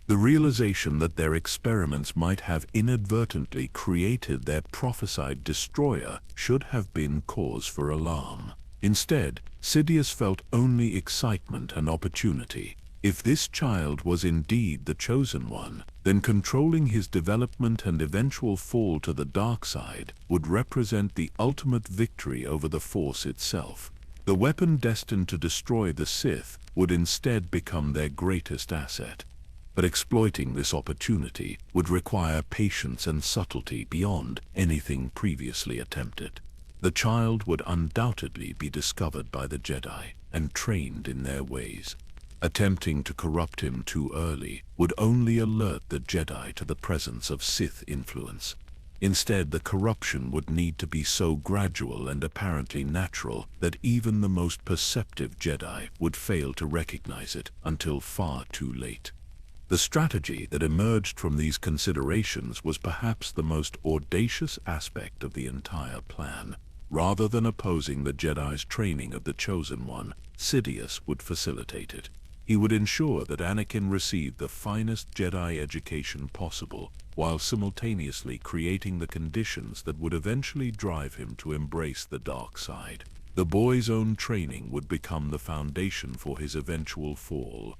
The realization that their experiments might have inadvertently created their prophesied destroyer should have been cause for alarm. Instead, Sidious felt only excitement and opportunity. If this child was indeed the Chosen One, then controlling his development and eventual fall to the dark side would represent the ultimate victory over the Force itself. The weapon destined to destroy the Sith would instead become their greatest asset. But exploiting this opportunity would require patience and subtlety beyond anything previously attempted. The child would undoubtedly be discovered by the Jedi and trained in their ways. Attempting to corrupt him too early would only alert the Jedi to the presence of Sith influence. Instead, the corruption would need to be so gradual and apparently natural that even the most perceptive Jedi would fail to recognize it until far too late. The strategy that emerged from these considerations was perhaps the most audacious aspect of the entire plan. Rather than opposing the Jedi's training of the Chosen One, Sidious would facilitate it. He would ensure that Anakin received the finest Jedi education possible, while simultaneously creating the conditions that would eventually drive him to embrace the dark side. The boy's own training would become the foundation for his eventual fall.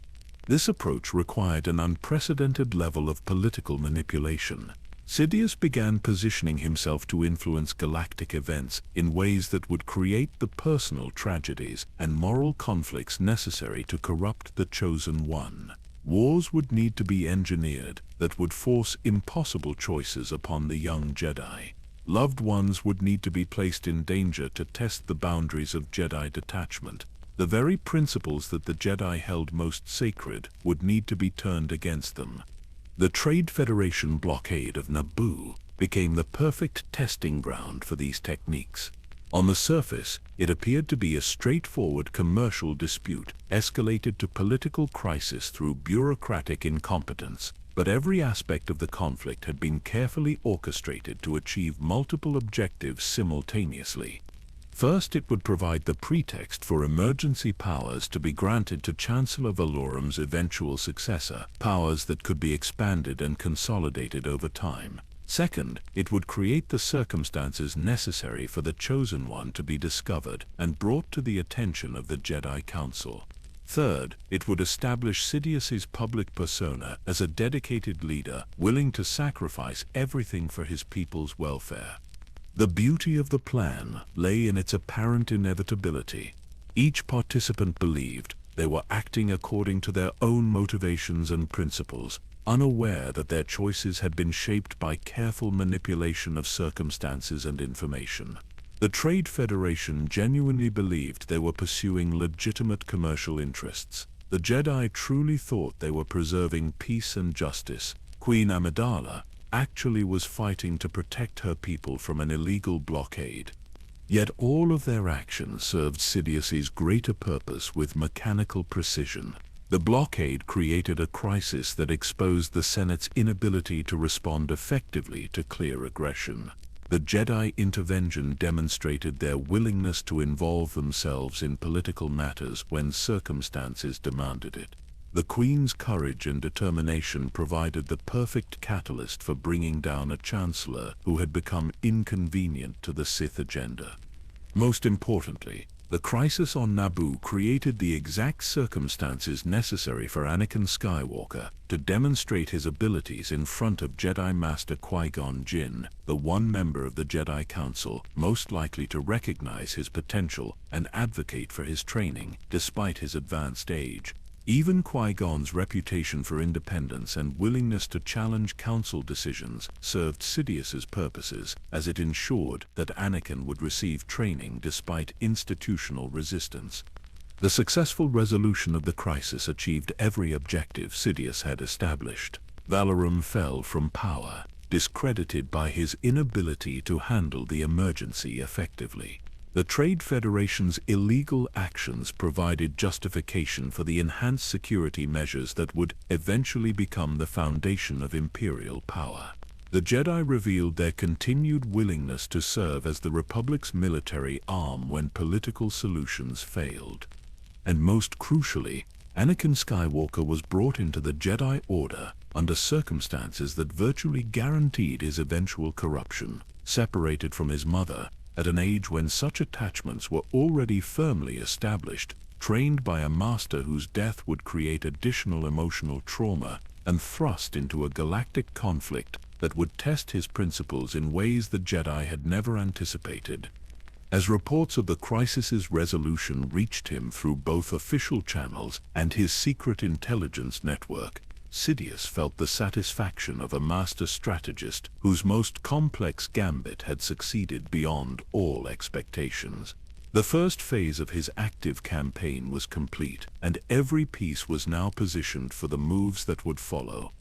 This approach required an unprecedented level of political manipulation. Sidious began positioning himself to influence galactic events in ways that would create the personal tragedies and moral conflicts necessary to corrupt the Chosen One. Wars would need to be engineered that would force impossible choices upon the young Jedi. Loved ones would need to be placed in danger to test the boundaries of Jedi detachment. The very principles that the Jedi held most sacred would need to be turned against them. The Trade Federation blockade of Naboo became the perfect testing ground for these techniques. On the surface, it appeared to be a straightforward commercial dispute, escalated to political crisis through bureaucratic incompetence. But every aspect of the conflict had been carefully orchestrated to achieve multiple objectives simultaneously. First, it would provide the pretext for emergency powers to be granted to Chancellor Valorum's eventual successor, powers that could be expanded and consolidated over time. Second, it would create the circumstances necessary for the Chosen One to be discovered and brought to the attention of the Jedi Council. Third, it would establish Sidious's public persona as a dedicated leader willing to sacrifice everything for his people's welfare. The beauty of the plan lay in its apparent inevitability. Each participant believed they were acting according to their own motivations and principles, unaware that their choices had been shaped by careful manipulation of circumstances and information. The Trade Federation genuinely believed they were pursuing legitimate commercial interests. The Jedi truly thought they were preserving peace and justice. Queen Amidala actually was fighting to protect her people from an illegal blockade. Yet all of their actions served Sidious's greater purpose with mechanical precision. The blockade created a crisis that exposed the Senate's inability to respond effectively to clear aggression. The Jedi intervention demonstrated their willingness to involve themselves in political matters when circumstances demanded it. The Queen's courage and determination provided the perfect catalyst for bringing down a chancellor who had become inconvenient to the Sith agenda. Most importantly, the crisis on Naboo created the exact circumstances necessary for Anakin Skywalker to demonstrate his abilities in front of Jedi Master Qui-Gon Jinn, the one member of the Jedi Council most likely to recognize his potential and advocate for his training despite his advanced age. Even Qui-Gon's reputation for independence and willingness to challenge council decisions served Sidious's purposes, as it ensured that Anakin would receive training despite institutional resistance. The successful resolution of the crisis achieved every objective Sidious had established. Valorum fell from power, discredited by his inability to handle the emergency effectively. The Trade Federation's illegal actions provided justification for the enhanced security measures that would eventually become the foundation of imperial power. The Jedi revealed their continued willingness to serve as the Republic's military arm when political solutions failed. And most crucially, Anakin Skywalker was brought into the Jedi Order under circumstances that virtually guaranteed his eventual corruption, separated from his mother, at an age when such attachments were already firmly established, trained by a master whose death would create additional emotional trauma, and thrust into a galactic conflict that would test his principles in ways the Jedi had never anticipated. As reports of the crisis's resolution reached him through both official channels and his secret intelligence network, Sidious felt the satisfaction of a master strategist whose most complex gambit had succeeded beyond all expectations. The first phase of his active campaign was complete, and every piece was now positioned for the moves that would follow.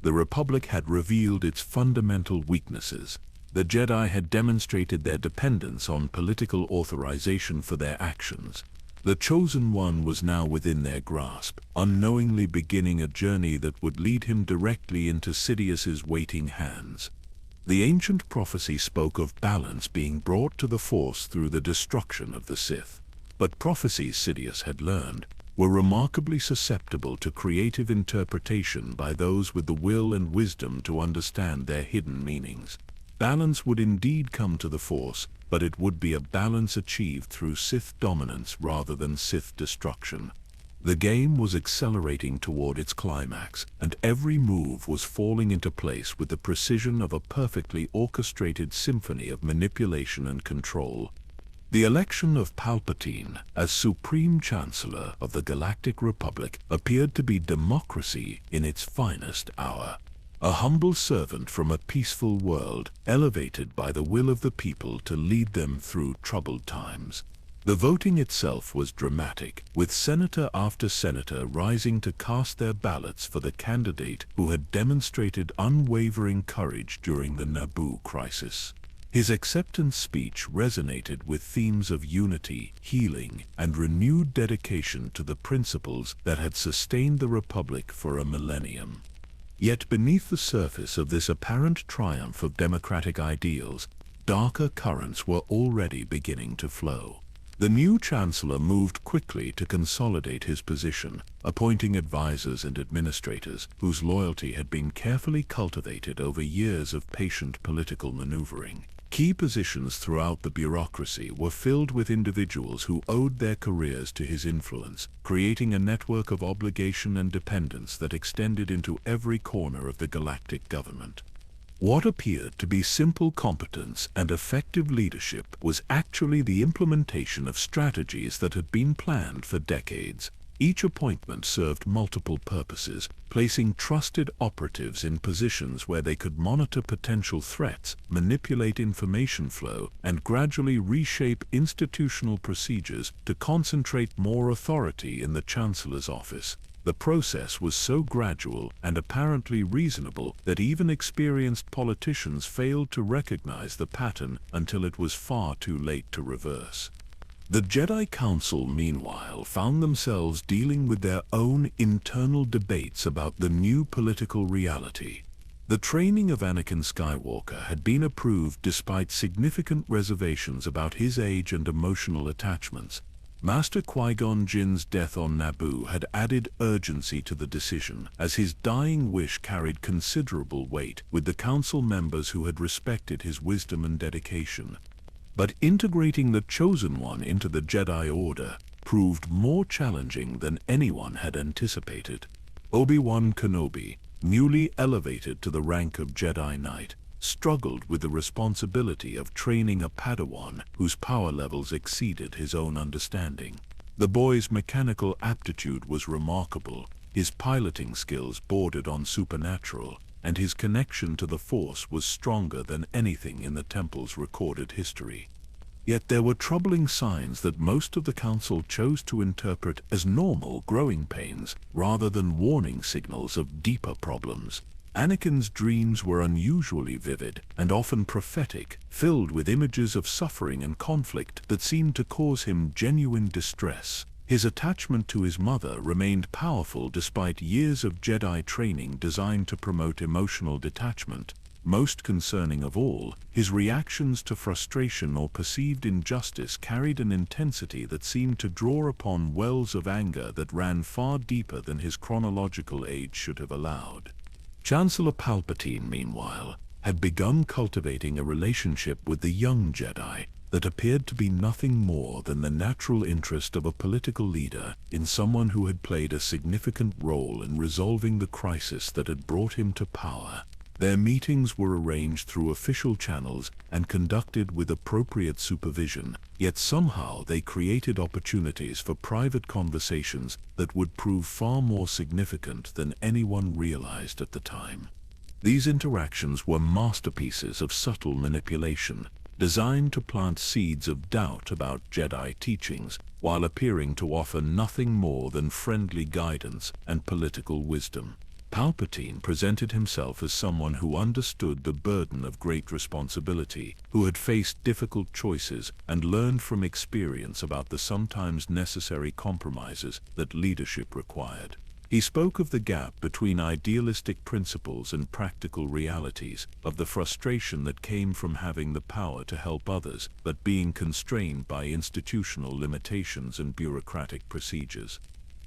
The Republic had revealed its fundamental weaknesses. The Jedi had demonstrated their dependence on political authorization for their actions. The Chosen One was now within their grasp, unknowingly beginning a journey that would lead him directly into Sidious's waiting hands. The ancient prophecy spoke of balance being brought to the Force through the destruction of the Sith. But prophecies Sidious had learned were remarkably susceptible to creative interpretation by those with the will and wisdom to understand their hidden meanings. Balance would indeed come to the Force, but it would be a balance achieved through Sith dominance rather than Sith destruction. The game was accelerating toward its climax, and every move was falling into place with the precision of a perfectly orchestrated symphony of manipulation and control. The election of Palpatine as Supreme Chancellor of the Galactic Republic appeared to be democracy in its finest hour. A humble servant from a peaceful world, elevated by the will of the people to lead them through troubled times. The voting itself was dramatic, with senator after senator rising to cast their ballots for the candidate who had demonstrated unwavering courage during the Naboo crisis. His acceptance speech resonated with themes of unity, healing, and renewed dedication to the principles that had sustained the Republic for a millennium. Yet beneath the surface of this apparent triumph of democratic ideals, darker currents were already beginning to flow. The new chancellor moved quickly to consolidate his position, appointing advisors and administrators whose loyalty had been carefully cultivated over years of patient political maneuvering. Key positions throughout the bureaucracy were filled with individuals who owed their careers to his influence, creating a network of obligation and dependence that extended into every corner of the galactic government. What appeared to be simple competence and effective leadership was actually the implementation of strategies that had been planned for decades. Each appointment served multiple purposes, placing trusted operatives in positions where they could monitor potential threats, manipulate information flow, and gradually reshape institutional procedures to concentrate more authority in the Chancellor's office. The process was so gradual and apparently reasonable that even experienced politicians failed to recognize the pattern until it was far too late to reverse. The Jedi Council, meanwhile, found themselves dealing with their own internal debates about the new political reality. The training of Anakin Skywalker had been approved despite significant reservations about his age and emotional attachments. Master Qui-Gon Jinn's death on Naboo had added urgency to the decision, as his dying wish carried considerable weight with the council members who had respected his wisdom and dedication. But integrating the Chosen One into the Jedi Order proved more challenging than anyone had anticipated. Obi-Wan Kenobi, newly elevated to the rank of Jedi Knight, struggled with the responsibility of training a Padawan whose power levels exceeded his own understanding. The boy's mechanical aptitude was remarkable, his piloting skills bordered on supernatural, and his connection to the Force was stronger than anything in the Temple's recorded history. Yet there were troubling signs that most of the Council chose to interpret as normal growing pains rather than warning signals of deeper problems. Anakin's dreams were unusually vivid and often prophetic, filled with images of suffering and conflict that seemed to cause him genuine distress. His attachment to his mother remained powerful despite years of Jedi training designed to promote emotional detachment. Most concerning of all, his reactions to frustration or perceived injustice carried an intensity that seemed to draw upon wells of anger that ran far deeper than his chronological age should have allowed. Chancellor Palpatine, meanwhile, had begun cultivating a relationship with the young Jedi that appeared to be nothing more than the natural interest of a political leader in someone who had played a significant role in resolving the crisis that had brought him to power. Their meetings were arranged through official channels and conducted with appropriate supervision, yet somehow they created opportunities for private conversations that would prove far more significant than anyone realized at the time. These interactions were masterpieces of subtle manipulation, designed to plant seeds of doubt about Jedi teachings, while appearing to offer nothing more than friendly guidance and political wisdom. Palpatine presented himself as someone who understood the burden of great responsibility, who had faced difficult choices and learned from experience about the sometimes necessary compromises that leadership required. He spoke of the gap between idealistic principles and practical realities, of the frustration that came from having the power to help others, but being constrained by institutional limitations and bureaucratic procedures.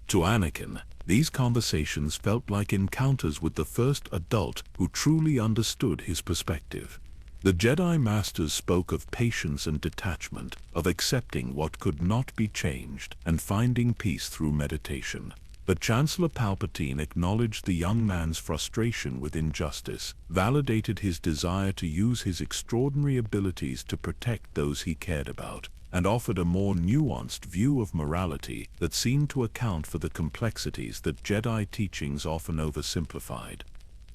To Anakin, these conversations felt like encounters with the first adult who truly understood his perspective. The Jedi Masters spoke of patience and detachment, of accepting what could not be changed, and finding peace through meditation. But Chancellor Palpatine acknowledged the young man's frustration with injustice, validated his desire to use his extraordinary abilities to protect those he cared about, and offered a more nuanced view of morality that seemed to account for the complexities that Jedi teachings often oversimplified.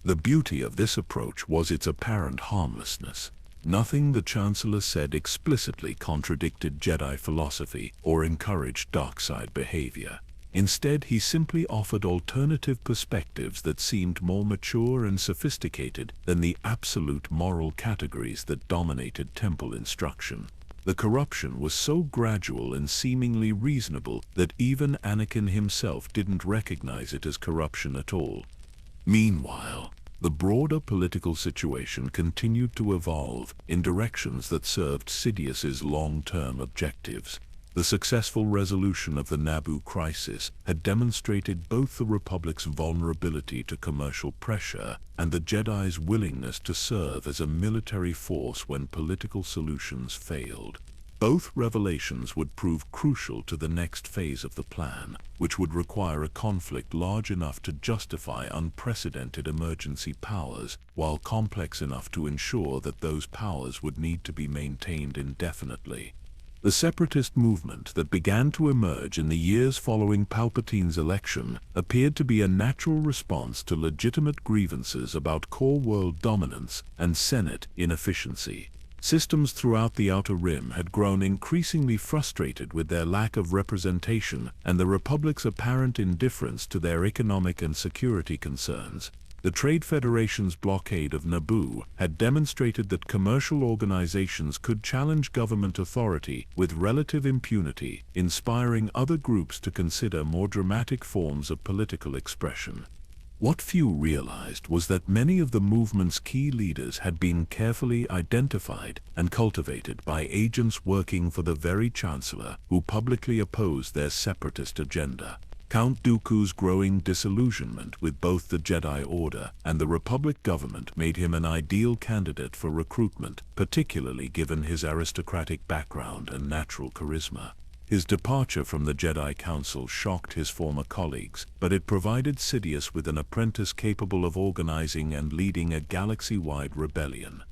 The beauty of this approach was its apparent harmlessness. Nothing the Chancellor said explicitly contradicted Jedi philosophy or encouraged dark side behavior. Instead, he simply offered alternative perspectives that seemed more mature and sophisticated than the absolute moral categories that dominated temple instruction. The corruption was so gradual and seemingly reasonable that even Anakin himself didn't recognize it as corruption at all. Meanwhile, the broader political situation continued to evolve in directions that served Sidious's long-term objectives. The successful resolution of the Naboo crisis had demonstrated both the Republic's vulnerability to commercial pressure and the Jedi's willingness to serve as a military force when political solutions failed. Both revelations would prove crucial to the next phase of the plan, which would require a conflict large enough to justify unprecedented emergency powers, while complex enough to ensure that those powers would need to be maintained indefinitely. The separatist movement that began to emerge in the years following Palpatine's election appeared to be a natural response to legitimate grievances about core world dominance and Senate inefficiency. Systems throughout the Outer Rim had grown increasingly frustrated with their lack of representation and the Republic's apparent indifference to their economic and security concerns. The Trade Federation's blockade of Naboo had demonstrated that commercial organizations could challenge government authority with relative impunity, inspiring other groups to consider more dramatic forms of political expression. What few realized was that many of the movement's key leaders had been carefully identified and cultivated by agents working for the very Chancellor who publicly opposed their separatist agenda. Count Dooku's growing disillusionment with both the Jedi Order and the Republic government made him an ideal candidate for recruitment, particularly given his aristocratic background and natural charisma. His departure from the Jedi Council shocked his former colleagues, but it provided Sidious with an apprentice capable of organizing and leading a galaxy-wide rebellion.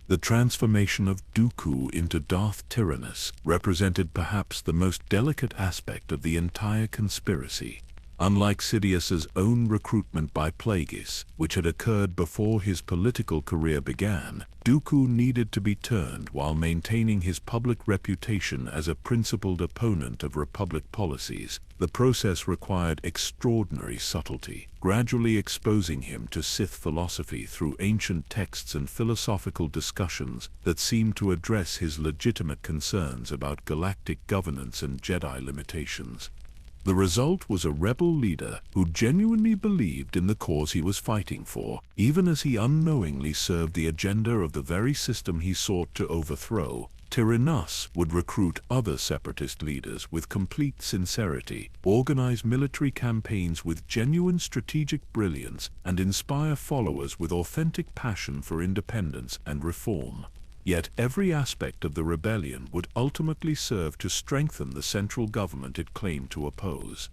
The transformation of Dooku into Darth Tyrannus represented perhaps the most delicate aspect of the entire conspiracy. Unlike Sidious's own recruitment by Plagueis, which had occurred before his political career began, Dooku needed to be turned while maintaining his public reputation as a principled opponent of Republic policies. The process required extraordinary subtlety, gradually exposing him to Sith philosophy through ancient texts and philosophical discussions that seemed to address his legitimate concerns about galactic governance and Jedi limitations. The result was a rebel leader who genuinely believed in the cause he was fighting for, even as he unknowingly served the agenda of the very system he sought to overthrow. Tyrannus would recruit other separatist leaders with complete sincerity, organize military campaigns with genuine strategic brilliance, and inspire followers with authentic passion for independence and reform. Yet every aspect of the rebellion would ultimately serve to strengthen the central government it claimed to oppose.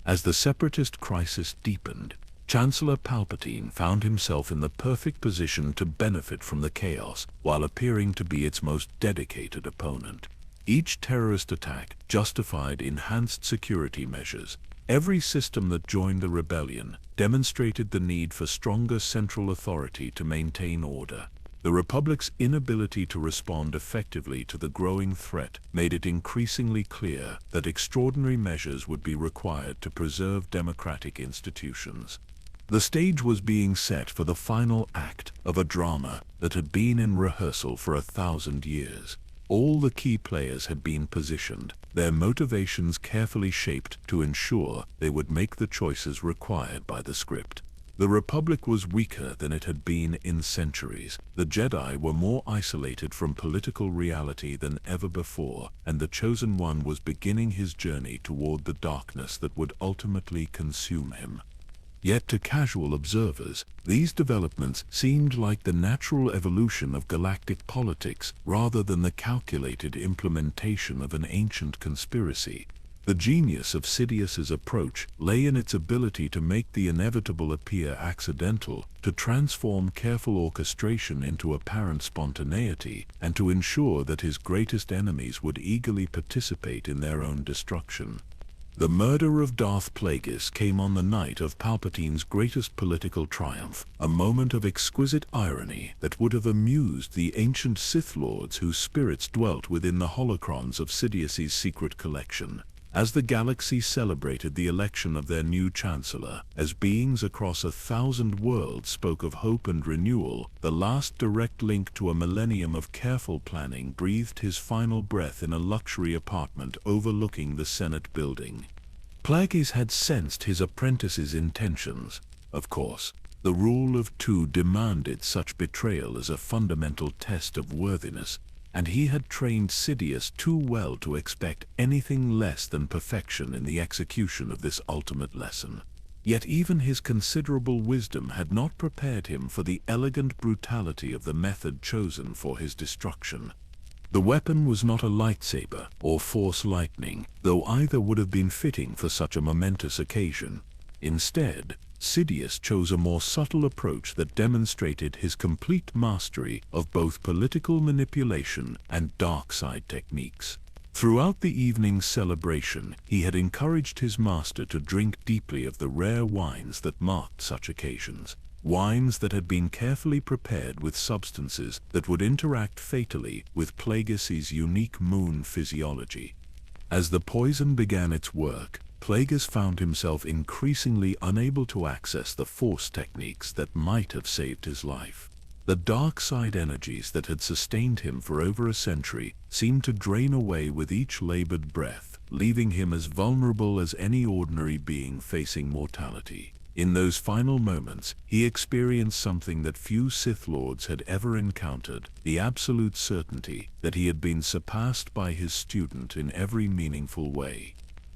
As the separatist crisis deepened, Chancellor Palpatine found himself in the perfect position to benefit from the chaos while appearing to be its most dedicated opponent. Each terrorist attack justified enhanced security measures. Every system that joined the rebellion demonstrated the need for stronger central authority to maintain order. The Republic's inability to respond effectively to the growing threat made it increasingly clear that extraordinary measures would be required to preserve democratic institutions. The stage was being set for the final act of a drama that had been in rehearsal for 1,000 years. All the key players had been positioned, their motivations carefully shaped to ensure they would make the choices required by the script. The Republic was weaker than it had been in centuries. The Jedi were more isolated from political reality than ever before, and the Chosen One was beginning his journey toward the darkness that would ultimately consume him. Yet to casual observers, these developments seemed like the natural evolution of galactic politics rather than the calculated implementation of an ancient conspiracy. The genius of Sidious's approach lay in its ability to make the inevitable appear accidental, to transform careful orchestration into apparent spontaneity, and to ensure that his greatest enemies would eagerly participate in their own destruction. The murder of Darth Plagueis came on the night of Palpatine's greatest political triumph, a moment of exquisite irony that would have amused the ancient Sith Lords whose spirits dwelt within the holocrons of Sidious's secret collection. As the galaxy celebrated the election of their new Chancellor, as beings across 1,000 worlds spoke of hope and renewal, the last direct link to a millennium of careful planning breathed his final breath in a luxury apartment overlooking the Senate building. Plagueis had sensed his apprentice's intentions. Of course, the rule of two demanded such betrayal as a fundamental test of worthiness, and he had trained Sidious too well to expect anything less than perfection in the execution of this ultimate lesson. Yet even his considerable wisdom had not prepared him for the elegant brutality of the method chosen for his destruction. The weapon was not a lightsaber or force lightning, though either would have been fitting for such a momentous occasion. Instead, Sidious chose a more subtle approach that demonstrated his complete mastery of both political manipulation and dark side techniques. Throughout the evening's celebration, he had encouraged his master to drink deeply of the rare wines that marked such occasions. Wines that had been carefully prepared with substances that would interact fatally with Plagueis's unique moon physiology. As the poison began its work, Plagueis found himself increasingly unable to access the force techniques that might have saved his life. The dark side energies that had sustained him for over a century seemed to drain away with each labored breath, leaving him as vulnerable as any ordinary being facing mortality. In those final moments, he experienced something that few Sith Lords had ever encountered, the absolute certainty that he had been surpassed by his student in every meaningful way.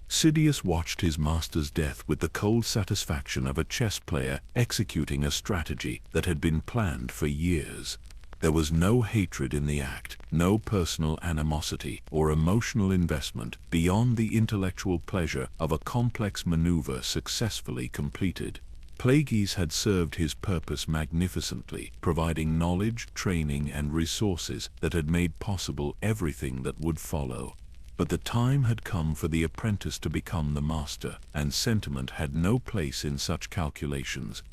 Sidious watched his master's death with the cold satisfaction of a chess player executing a strategy that had been planned for years. There was no hatred in the act, no personal animosity or emotional investment beyond the intellectual pleasure of a complex maneuver successfully completed. Plagueis had served his purpose magnificently, providing knowledge, training, and resources that had made possible everything that would follow. But the time had come for the apprentice to become the master, and sentiment had no place in such calculations.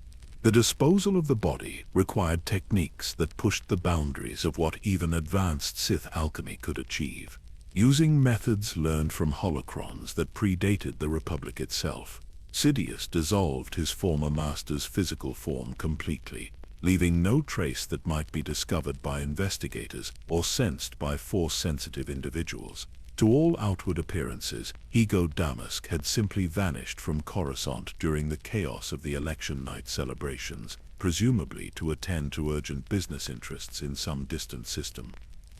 The disposal of the body required techniques that pushed the boundaries of what even advanced Sith alchemy could achieve. Using methods learned from holocrons that predated the Republic itself, Sidious dissolved his former master's physical form completely, leaving no trace that might be discovered by investigators or sensed by force-sensitive individuals. To all outward appearances, Ego Damask had simply vanished from Coruscant during the chaos of the election night celebrations, presumably to attend to urgent business interests in some distant system.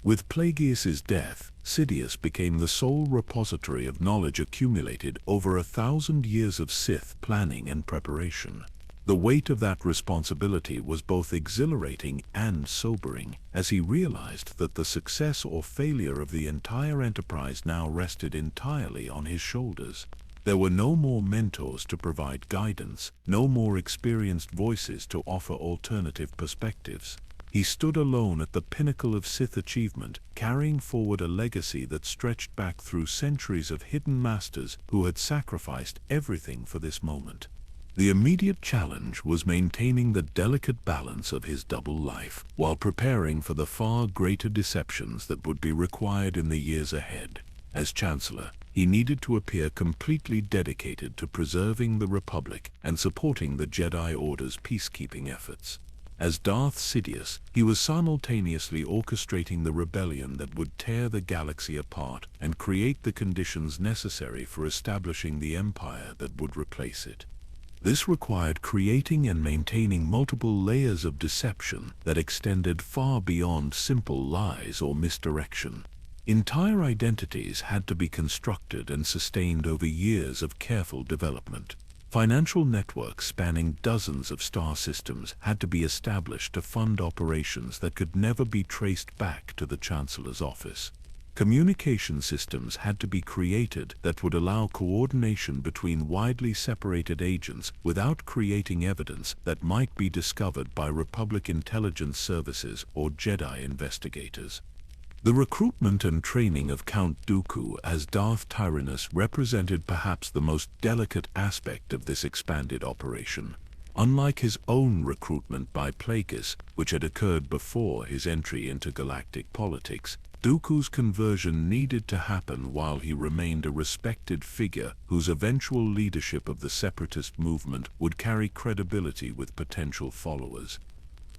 With Plagueis's death, Sidious became the sole repository of knowledge accumulated over 1,000 years of Sith planning and preparation. The weight of that responsibility was both exhilarating and sobering, as he realized that the success or failure of the entire enterprise now rested entirely on his shoulders. There were no more mentors to provide guidance, no more experienced voices to offer alternative perspectives. He stood alone at the pinnacle of Sith achievement, carrying forward a legacy that stretched back through centuries of hidden masters who had sacrificed everything for this moment. The immediate challenge was maintaining the delicate balance of his double life, while preparing for the far greater deceptions that would be required in the years ahead. As Chancellor, he needed to appear completely dedicated to preserving the Republic and supporting the Jedi Order's peacekeeping efforts. As Darth Sidious, he was simultaneously orchestrating the rebellion that would tear the galaxy apart and create the conditions necessary for establishing the empire that would replace it. This required creating and maintaining multiple layers of deception that extended far beyond simple lies or misdirection. Entire identities had to be constructed and sustained over years of careful development. Financial networks spanning dozens of star systems had to be established to fund operations that could never be traced back to the Chancellor's office. Communication systems had to be created that would allow coordination between widely separated agents without creating evidence that might be discovered by Republic intelligence services or Jedi investigators. The recruitment and training of Count Dooku as Darth Tyrannus represented perhaps the most delicate aspect of this expanded operation. Unlike his own recruitment by Plagueis, which had occurred before his entry into galactic politics, Dooku's conversion needed to happen while he remained a respected figure whose eventual leadership of the separatist movement would carry credibility with potential followers.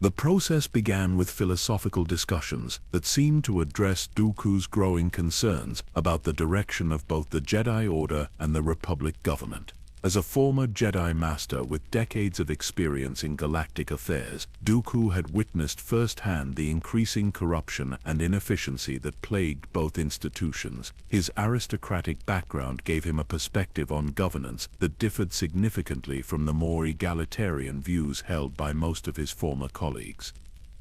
The process began with philosophical discussions that seemed to address Dooku's growing concerns about the direction of both the Jedi Order and the Republic government. As a former Jedi Master with decades of experience in galactic affairs, Dooku had witnessed firsthand the increasing corruption and inefficiency that plagued both institutions. His aristocratic background gave him a perspective on governance that differed significantly from the more egalitarian views held by most of his former colleagues.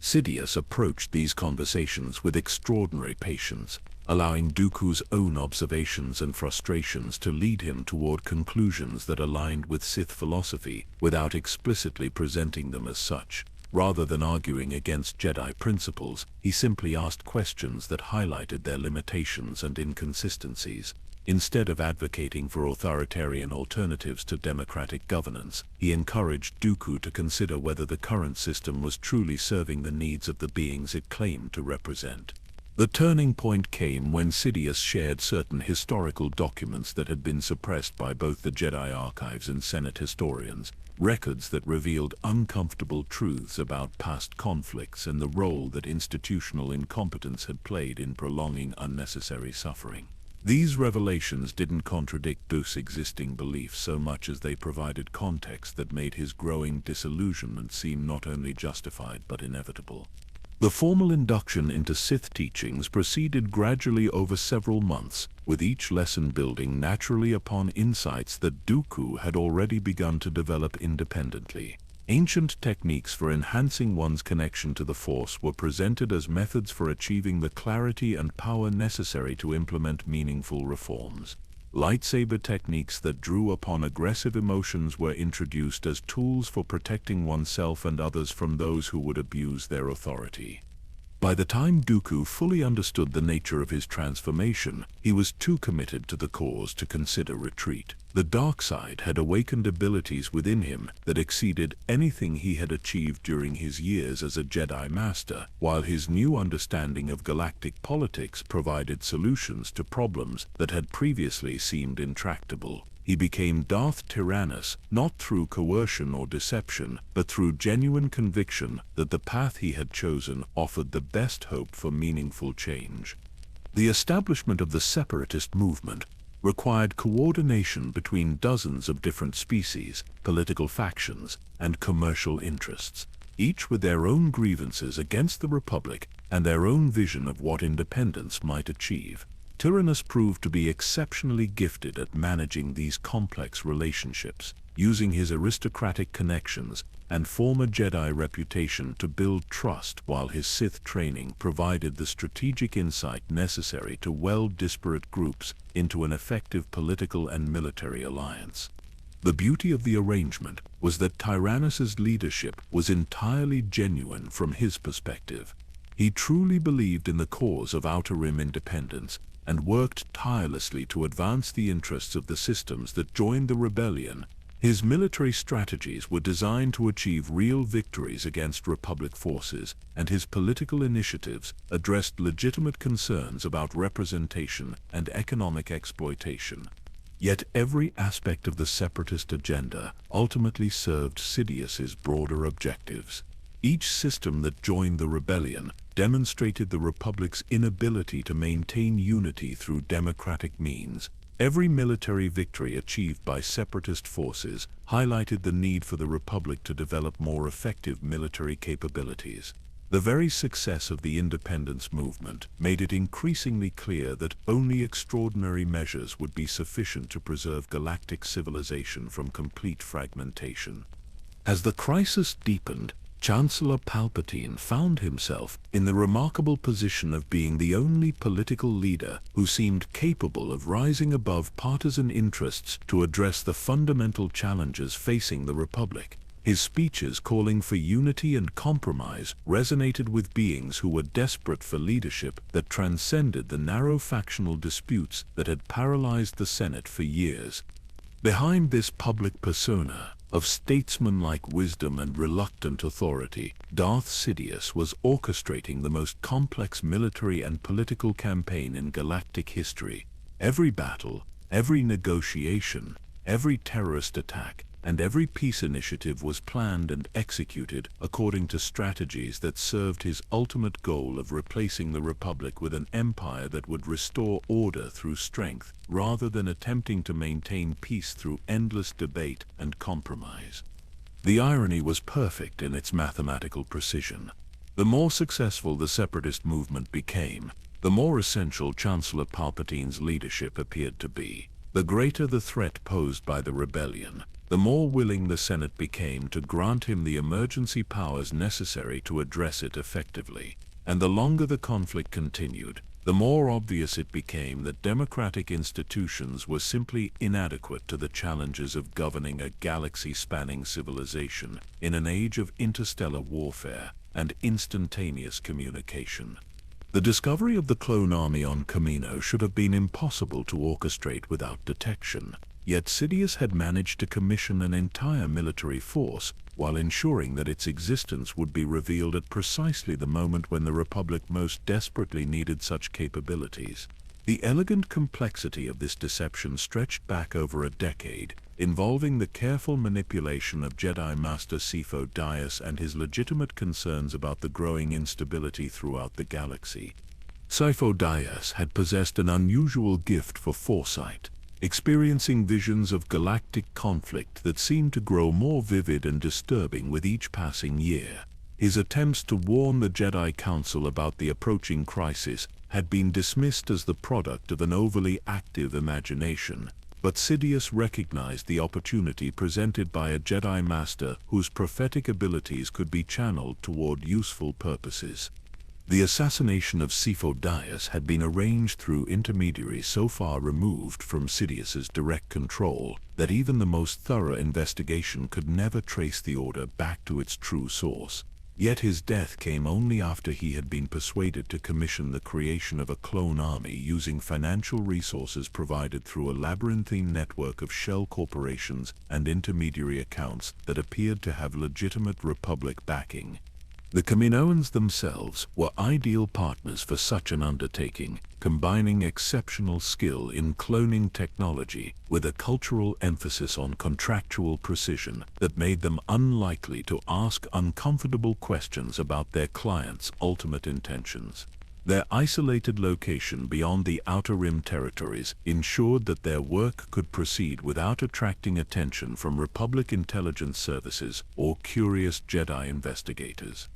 Sidious approached these conversations with extraordinary patience, allowing Dooku's own observations and frustrations to lead him toward conclusions that aligned with Sith philosophy without explicitly presenting them as such. Rather than arguing against Jedi principles, he simply asked questions that highlighted their limitations and inconsistencies. Instead of advocating for authoritarian alternatives to democratic governance, he encouraged Dooku to consider whether the current system was truly serving the needs of the beings it claimed to represent. The turning point came when Sidious shared certain historical documents that had been suppressed by both the Jedi archives and Senate historians, records that revealed uncomfortable truths about past conflicts and the role that institutional incompetence had played in prolonging unnecessary suffering. These revelations didn't contradict Dooku's existing beliefs so much as they provided context that made his growing disillusionment seem not only justified but inevitable. The formal induction into Sith teachings proceeded gradually over several months, with each lesson building naturally upon insights that Dooku had already begun to develop independently. Ancient techniques for enhancing one's connection to the Force were presented as methods for achieving the clarity and power necessary to implement meaningful reforms. Lightsaber techniques that drew upon aggressive emotions were introduced as tools for protecting oneself and others from those who would abuse their authority. By the time Dooku fully understood the nature of his transformation, he was too committed to the cause to consider retreat. The dark side had awakened abilities within him that exceeded anything he had achieved during his years as a Jedi Master, while his new understanding of galactic politics provided solutions to problems that had previously seemed intractable. He became Darth Tyrannus not through coercion or deception, but through genuine conviction that the path he had chosen offered the best hope for meaningful change. The establishment of the separatist movement required coordination between dozens of different species, political factions, and commercial interests, each with their own grievances against the Republic and their own vision of what independence might achieve. Tyrannus proved to be exceptionally gifted at managing these complex relationships, using his aristocratic connections and former Jedi reputation to build trust, while his Sith training provided the strategic insight necessary to weld disparate groups into an effective political and military alliance. The beauty of the arrangement was that Tyrannus's leadership was entirely genuine from his perspective. He truly believed in the cause of Outer Rim independence and worked tirelessly to advance the interests of the systems that joined the rebellion. His military strategies were designed to achieve real victories against Republic forces, and his political initiatives addressed legitimate concerns about representation and economic exploitation. Yet every aspect of the separatist agenda ultimately served Sidious's broader objectives. Each system that joined the rebellion demonstrated the Republic's inability to maintain unity through democratic means. Every military victory achieved by separatist forces highlighted the need for the Republic to develop more effective military capabilities. The very success of the independence movement made it increasingly clear that only extraordinary measures would be sufficient to preserve galactic civilization from complete fragmentation. As the crisis deepened, Chancellor Palpatine found himself in the remarkable position of being the only political leader who seemed capable of rising above partisan interests to address the fundamental challenges facing the Republic. His speeches calling for unity and compromise resonated with beings who were desperate for leadership that transcended the narrow factional disputes that had paralyzed the Senate for years. Behind this public persona of statesman-like wisdom and reluctant authority, Darth Sidious was orchestrating the most complex military and political campaign in galactic history. Every battle, every negotiation, every terrorist attack, and every peace initiative was planned and executed according to strategies that served his ultimate goal of replacing the Republic with an empire that would restore order through strength, rather than attempting to maintain peace through endless debate and compromise. The irony was perfect in its mathematical precision. The more successful the separatist movement became, the more essential Chancellor Palpatine's leadership appeared to be. The greater the threat posed by the rebellion, the more willing the Senate became to grant him the emergency powers necessary to address it effectively. And the longer the conflict continued, the more obvious it became that democratic institutions were simply inadequate to the challenges of governing a galaxy-spanning civilization in an age of interstellar warfare and instantaneous communication. The discovery of the clone army on Kamino should have been impossible to orchestrate without detection. Yet Sidious had managed to commission an entire military force while ensuring that its existence would be revealed at precisely the moment when the Republic most desperately needed such capabilities. The elegant complexity of this deception stretched back over a decade, involving the careful manipulation of Jedi Master Sheev Palpatine and his legitimate concerns about the growing instability throughout the galaxy. Sheev Palpatine had possessed an unusual gift for foresight, experiencing visions of galactic conflict that seemed to grow more vivid and disturbing with each passing year. His attempts to warn the Jedi Council about the approaching crisis had been dismissed as the product of an overly active imagination, but Sidious recognized the opportunity presented by a Jedi Master whose prophetic abilities could be channeled toward useful purposes. The assassination of Sheev Palpatine had been arranged through intermediaries so far removed from Sidious's direct control that even the most thorough investigation could never trace the order back to its true source. Yet his death came only after he had been persuaded to commission the creation of a clone army using financial resources provided through a labyrinthine network of shell corporations and intermediary accounts that appeared to have legitimate Republic backing. The Kaminoans themselves were ideal partners for such an undertaking, combining exceptional skill in cloning technology with a cultural emphasis on contractual precision that made them unlikely to ask uncomfortable questions about their clients' ultimate intentions. Their isolated location beyond the Outer Rim territories ensured that their work could proceed without attracting attention from Republic intelligence services or curious Jedi investigators.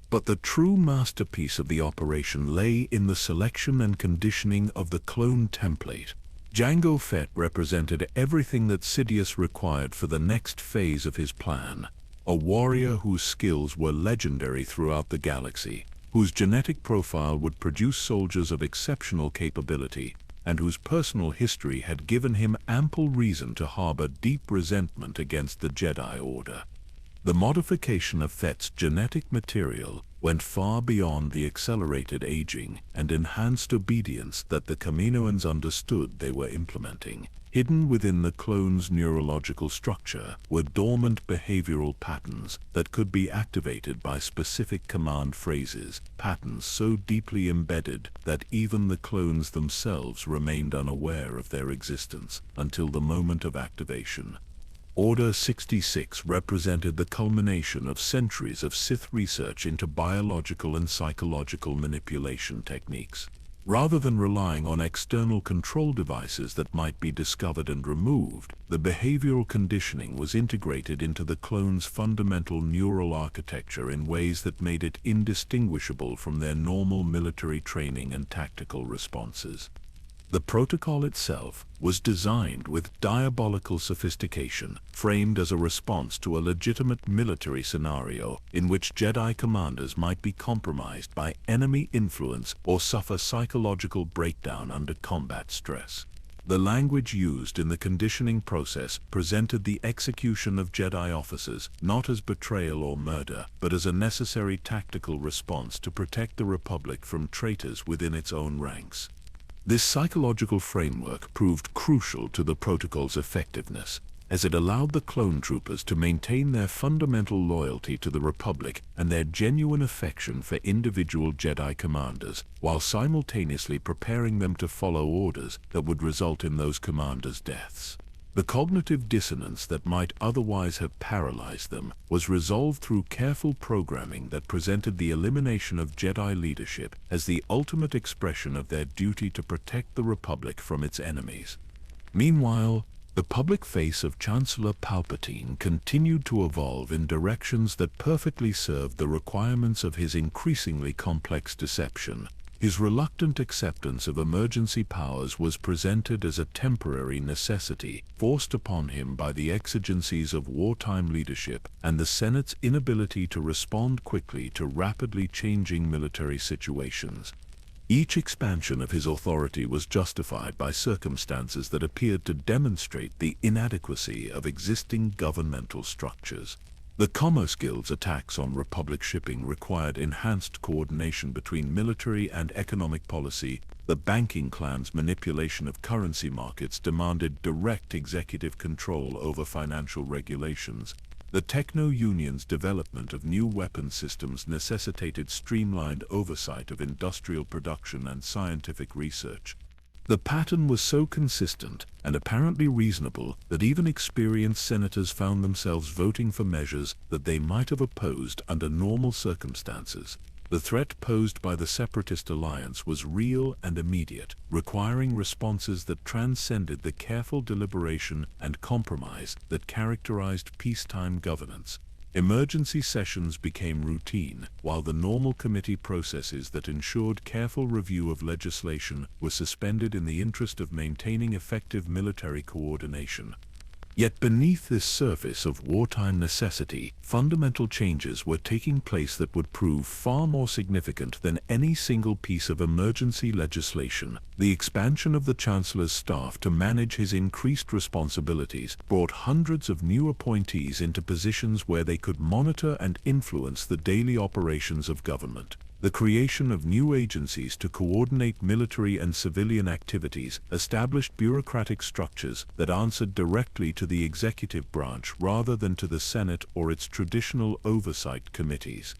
But the true masterpiece of the operation lay in the selection and conditioning of the clone template. Jango Fett represented everything that Sidious required for the next phase of his plan. A warrior whose skills were legendary throughout the galaxy, whose genetic profile would produce soldiers of exceptional capability, and whose personal history had given him ample reason to harbor deep resentment against the Jedi Order. The modification of Fett's genetic material went far beyond the accelerated aging and enhanced obedience that the Kaminoans understood they were implementing. Hidden within the clone's neurological structure were dormant behavioral patterns that could be activated by specific command phrases, patterns so deeply embedded that even the clones themselves remained unaware of their existence until the moment of activation. Order 66 represented the culmination of centuries of Sith research into biological and psychological manipulation techniques. Rather than relying on external control devices that might be discovered and removed, the behavioral conditioning was integrated into the clones' fundamental neural architecture in ways that made it indistinguishable from their normal military training and tactical responses. The protocol itself was designed with diabolical sophistication, framed as a response to a legitimate military scenario in which Jedi commanders might be compromised by enemy influence or suffer psychological breakdown under combat stress. The language used in the conditioning process presented the execution of Jedi officers not as betrayal or murder, but as a necessary tactical response to protect the Republic from traitors within its own ranks. This psychological framework proved crucial to the protocol's effectiveness, as it allowed the clone troopers to maintain their fundamental loyalty to the Republic and their genuine affection for individual Jedi commanders, while simultaneously preparing them to follow orders that would result in those commanders' deaths. The cognitive dissonance that might otherwise have paralyzed them was resolved through careful programming that presented the elimination of Jedi leadership as the ultimate expression of their duty to protect the Republic from its enemies. Meanwhile, the public face of Chancellor Palpatine continued to evolve in directions that perfectly served the requirements of his increasingly complex deception. His reluctant acceptance of emergency powers was presented as a temporary necessity forced upon him by the exigencies of wartime leadership and the Senate's inability to respond quickly to rapidly changing military situations. Each expansion of his authority was justified by circumstances that appeared to demonstrate the inadequacy of existing governmental structures. The Commerce Guild's attacks on Republic shipping required enhanced coordination between military and economic policy. The banking clan's manipulation of currency markets demanded direct executive control over financial regulations. The Techno-Union's development of new weapon systems necessitated streamlined oversight of industrial production and scientific research. The pattern was so consistent and apparently reasonable that even experienced senators found themselves voting for measures that they might have opposed under normal circumstances. The threat posed by the Separatist alliance was real and immediate, requiring responses that transcended the careful deliberation and compromise that characterized peacetime governance. Emergency sessions became routine, while the normal committee processes that ensured careful review of legislation were suspended in the interest of maintaining effective military coordination. Yet beneath this surface of wartime necessity, fundamental changes were taking place that would prove far more significant than any single piece of emergency legislation. The expansion of the Chancellor's staff to manage his increased responsibilities brought hundreds of new appointees into positions where they could monitor and influence the daily operations of government. The creation of new agencies to coordinate military and civilian activities established bureaucratic structures that answered directly to the executive branch rather than to the Senate or its traditional oversight committees.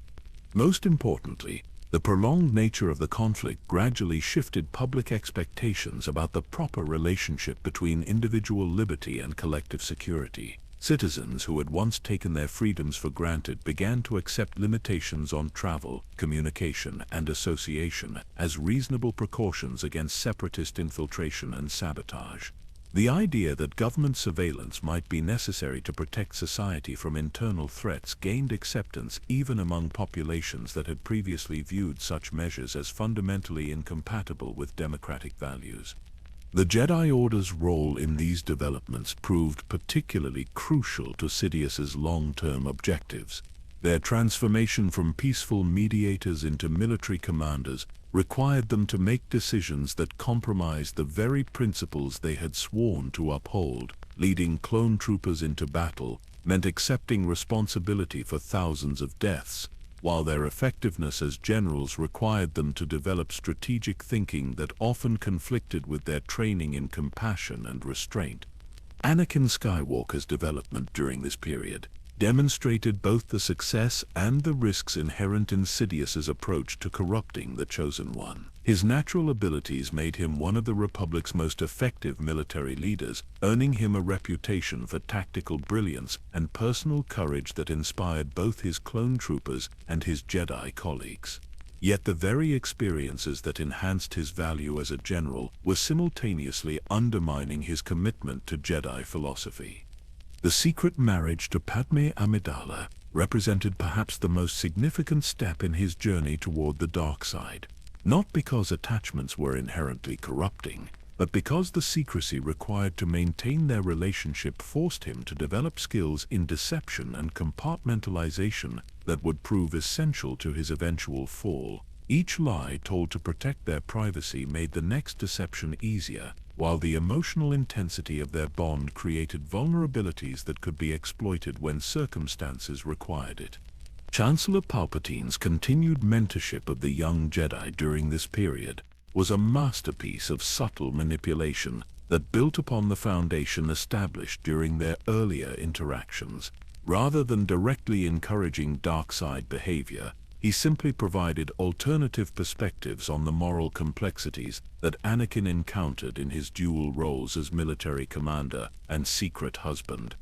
Most importantly, the prolonged nature of the conflict gradually shifted public expectations about the proper relationship between individual liberty and collective security. Citizens who had once taken their freedoms for granted began to accept limitations on travel, communication, and association as reasonable precautions against separatist infiltration and sabotage. The idea that government surveillance might be necessary to protect society from internal threats gained acceptance even among populations that had previously viewed such measures as fundamentally incompatible with democratic values. The Jedi Order's role in these developments proved particularly crucial to Sidious's long-term objectives. Their transformation from peaceful mediators into military commanders required them to make decisions that compromised the very principles they had sworn to uphold. Leading clone troopers into battle meant accepting responsibility for thousands of deaths, while their effectiveness as generals required them to develop strategic thinking that often conflicted with their training in compassion and restraint. Anakin Skywalker's development during this period demonstrated both the success and the risks inherent in Sidious's approach to corrupting the Chosen One. His natural abilities made him one of the Republic's most effective military leaders, earning him a reputation for tactical brilliance and personal courage that inspired both his clone troopers and his Jedi colleagues. Yet the very experiences that enhanced his value as a general were simultaneously undermining his commitment to Jedi philosophy. The secret marriage to Padme Amidala represented perhaps the most significant step in his journey toward the dark side, not because attachments were inherently corrupting, but because the secrecy required to maintain their relationship forced him to develop skills in deception and compartmentalization that would prove essential to his eventual fall. Each lie told to protect their privacy made the next deception easier, while the emotional intensity of their bond created vulnerabilities that could be exploited when circumstances required it. Chancellor Palpatine's continued mentorship of the young Jedi during this period was a masterpiece of subtle manipulation that built upon the foundation established during their earlier interactions. Rather than directly encouraging dark side behavior, he simply provided alternative perspectives on the moral complexities that Anakin encountered in his dual roles as military commander and secret husband.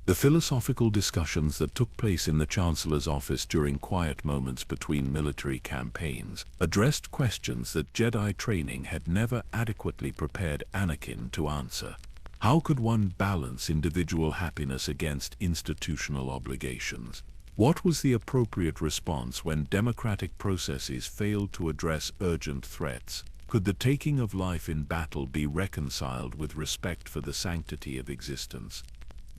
The philosophical discussions that took place in the Chancellor's office during quiet moments between military campaigns addressed questions that Jedi training had never adequately prepared Anakin to answer. How could one balance individual happiness against institutional obligations? What was the appropriate response when democratic processes failed to address urgent threats? Could the taking of life in battle be reconciled with respect for the sanctity of existence?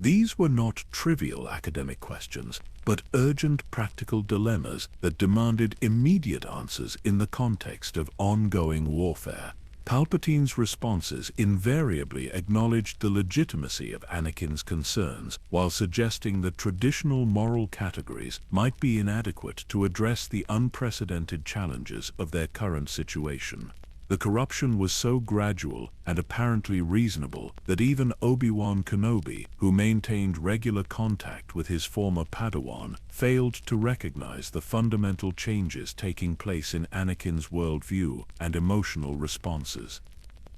These were not trivial academic questions, but urgent practical dilemmas that demanded immediate answers in the context of ongoing warfare. Palpatine's responses invariably acknowledged the legitimacy of Anakin's concerns, while suggesting that traditional moral categories might be inadequate to address the unprecedented challenges of their current situation. The corruption was so gradual and apparently reasonable that even Obi-Wan Kenobi, who maintained regular contact with his former Padawan, failed to recognize the fundamental changes taking place in Anakin's worldview and emotional responses.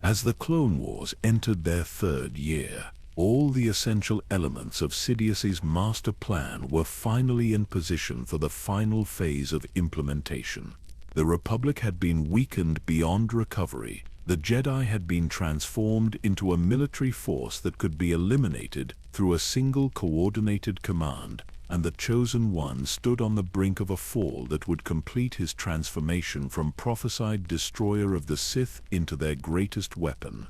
As the Clone Wars entered their third year, all the essential elements of Sidious's master plan were finally in position for the final phase of implementation. The Republic had been weakened beyond recovery. The Jedi had been transformed into a military force that could be eliminated through a single coordinated command, and the Chosen One stood on the brink of a fall that would complete his transformation from prophesied destroyer of the Sith into their greatest weapon.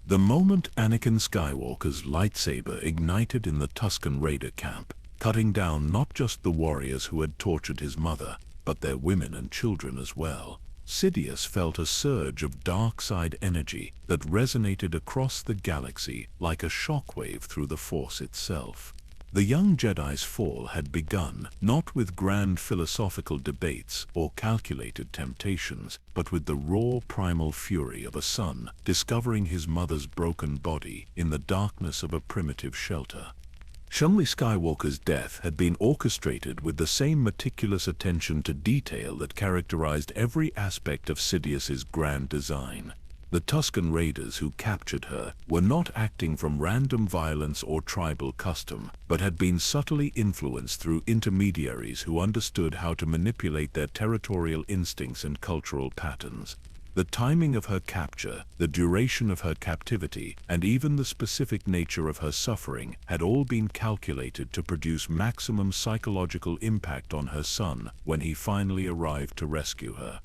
The moment Anakin Skywalker's lightsaber ignited in the Tusken Raider camp, cutting down not just the warriors who had tortured his mother, but their women and children as well, Sidious felt a surge of dark side energy that resonated across the galaxy like a shockwave through the Force itself. The young Jedi's fall had begun not with grand philosophical debates or calculated temptations, but with the raw primal fury of a son discovering his mother's broken body in the darkness of a primitive shelter. Shunli Skywalker's death had been orchestrated with the same meticulous attention to detail that characterized every aspect of Sidious's grand design. The Tusken Raiders who captured her were not acting from random violence or tribal custom, but had been subtly influenced through intermediaries who understood how to manipulate their territorial instincts and cultural patterns. The timing of her capture, the duration of her captivity, and even the specific nature of her suffering had all been calculated to produce maximum psychological impact on her son when he finally arrived to rescue her.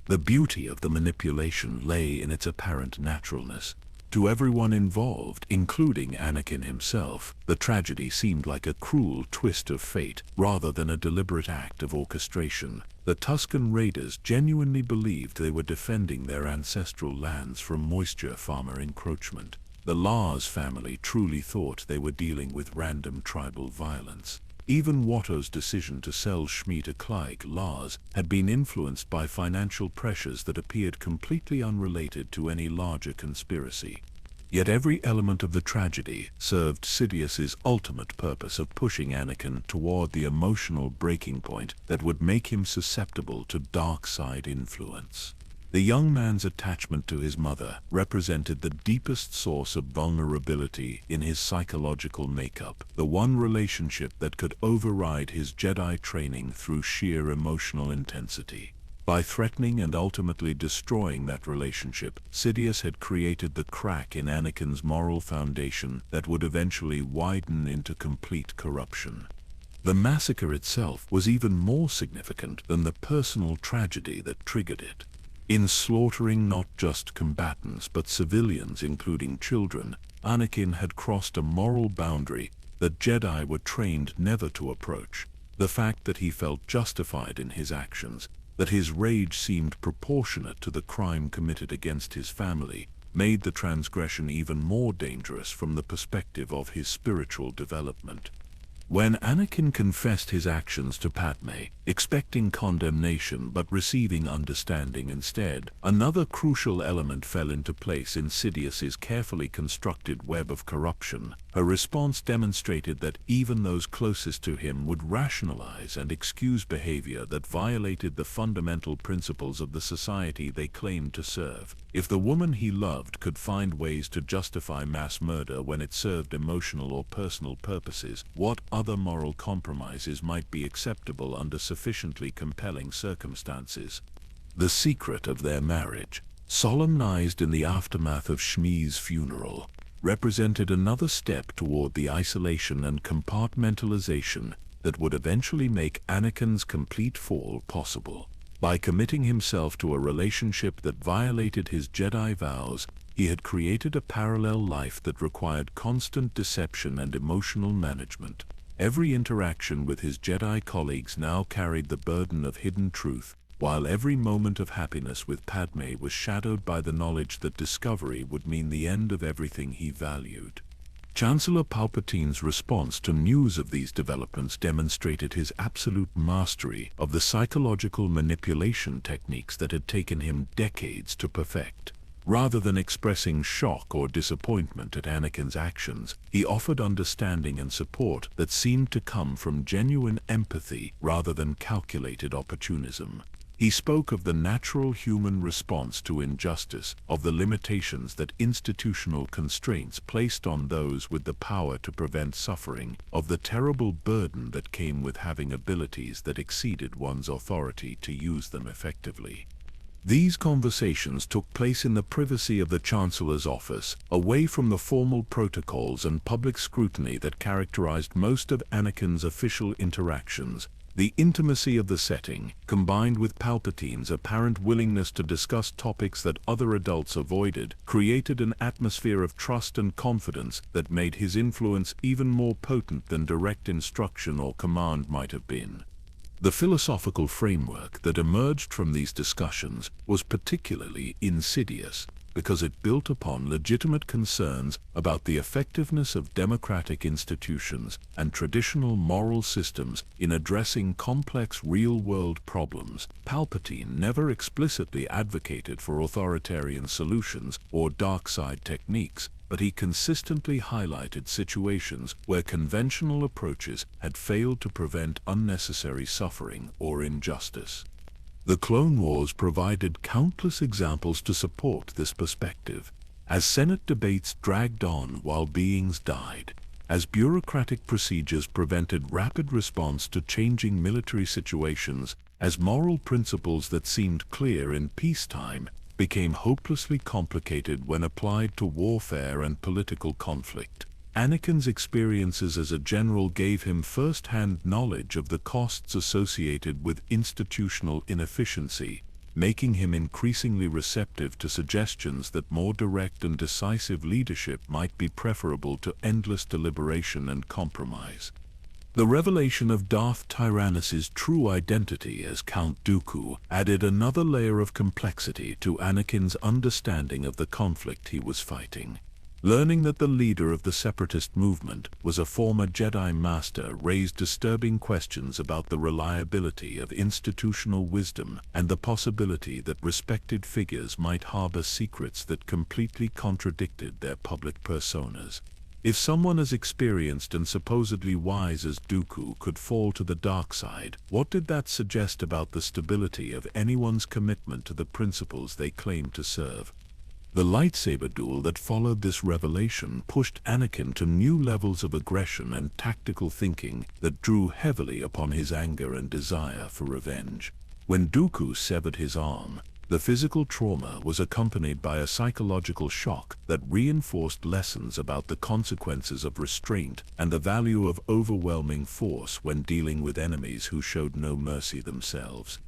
The beauty of the manipulation lay in its apparent naturalness. To everyone involved, including Anakin himself, the tragedy seemed like a cruel twist of fate rather than a deliberate act of orchestration. The Tusken Raiders genuinely believed they were defending their ancestral lands from moisture farmer encroachment. The Lars family truly thought they were dealing with random tribal violence. Even Watto's decision to sell Shmi to Clive Lars had been influenced by financial pressures that appeared completely unrelated to any larger conspiracy. Yet every element of the tragedy served Sidious's ultimate purpose of pushing Anakin toward the emotional breaking point that would make him susceptible to dark side influence. The young man's attachment to his mother represented the deepest source of vulnerability in his psychological makeup, the one relationship that could override his Jedi training through sheer emotional intensity. By threatening and ultimately destroying that relationship, Sidious had created the crack in Anakin's moral foundation that would eventually widen into complete corruption. The massacre itself was even more significant than the personal tragedy that triggered it. In slaughtering not just combatants but civilians, including children, Anakin had crossed a moral boundary that Jedi were trained never to approach. The fact that he felt justified in his actions, that his rage seemed proportionate to the crime committed against his family, made the transgression even more dangerous from the perspective of his spiritual development. When Anakin confessed his actions to Padme, expecting condemnation but receiving understanding instead, another crucial element fell into place in Sidious's carefully constructed web of corruption. Her response demonstrated that even those closest to him would rationalize and excuse behavior that violated the fundamental principles of the society they claimed to serve. If the woman he loved could find ways to justify mass murder when it served emotional or personal purposes, what other moral compromises might be acceptable under sufficiently compelling circumstances? The secret of their marriage, solemnized in the aftermath of Shmi's funeral, represented another step toward the isolation and compartmentalization that would eventually make Anakin's complete fall possible. By committing himself to a relationship that violated his Jedi vows, he had created a parallel life that required constant deception and emotional management. Every interaction with his Jedi colleagues now carried the burden of hidden truth, while every moment of happiness with Padme was shadowed by the knowledge that discovery would mean the end of everything he valued. Chancellor Palpatine's response to news of these developments demonstrated his absolute mastery of the psychological manipulation techniques that had taken him decades to perfect. Rather than expressing shock or disappointment at Anakin's actions, he offered understanding and support that seemed to come from genuine empathy rather than calculated opportunism. He spoke of the natural human response to injustice, of the limitations that institutional constraints placed on those with the power to prevent suffering, of the terrible burden that came with having abilities that exceeded one's authority to use them effectively. These conversations took place in the privacy of the Chancellor's office, away from the formal protocols and public scrutiny that characterized most of Anakin's official interactions. The intimacy of the setting, combined with Palpatine's apparent willingness to discuss topics that other adults avoided, created an atmosphere of trust and confidence that made his influence even more potent than direct instruction or command might have been. The philosophical framework that emerged from these discussions was particularly insidious because it built upon legitimate concerns about the effectiveness of democratic institutions and traditional moral systems in addressing complex real-world problems. Palpatine never explicitly advocated for authoritarian solutions or dark side techniques, but he consistently highlighted situations where conventional approaches had failed to prevent unnecessary suffering or injustice. The Clone Wars provided countless examples to support this perspective. As Senate debates dragged on while beings died, as bureaucratic procedures prevented rapid response to changing military situations, as moral principles that seemed clear in peacetime became hopelessly complicated when applied to warfare and political conflict. Anakin's experiences as a general gave him first-hand knowledge of the costs associated with institutional inefficiency, making him increasingly receptive to suggestions that more direct and decisive leadership might be preferable to endless deliberation and compromise. The revelation of Darth Tyrannus's true identity as Count Dooku added another layer of complexity to Anakin's understanding of the conflict he was fighting. Learning that the leader of the separatist movement was a former Jedi Master raised disturbing questions about the reliability of institutional wisdom and the possibility that respected figures might harbor secrets that completely contradicted their public personas. If someone as experienced and supposedly wise as Dooku could fall to the dark side, what did that suggest about the stability of anyone's commitment to the principles they claimed to serve? The lightsaber duel that followed this revelation pushed Anakin to new levels of aggression and tactical thinking that drew heavily upon his anger and desire for revenge. When Dooku severed his arm, the physical trauma was accompanied by a psychological shock that reinforced lessons about the consequences of restraint and the value of overwhelming force when dealing with enemies who showed no mercy themselves.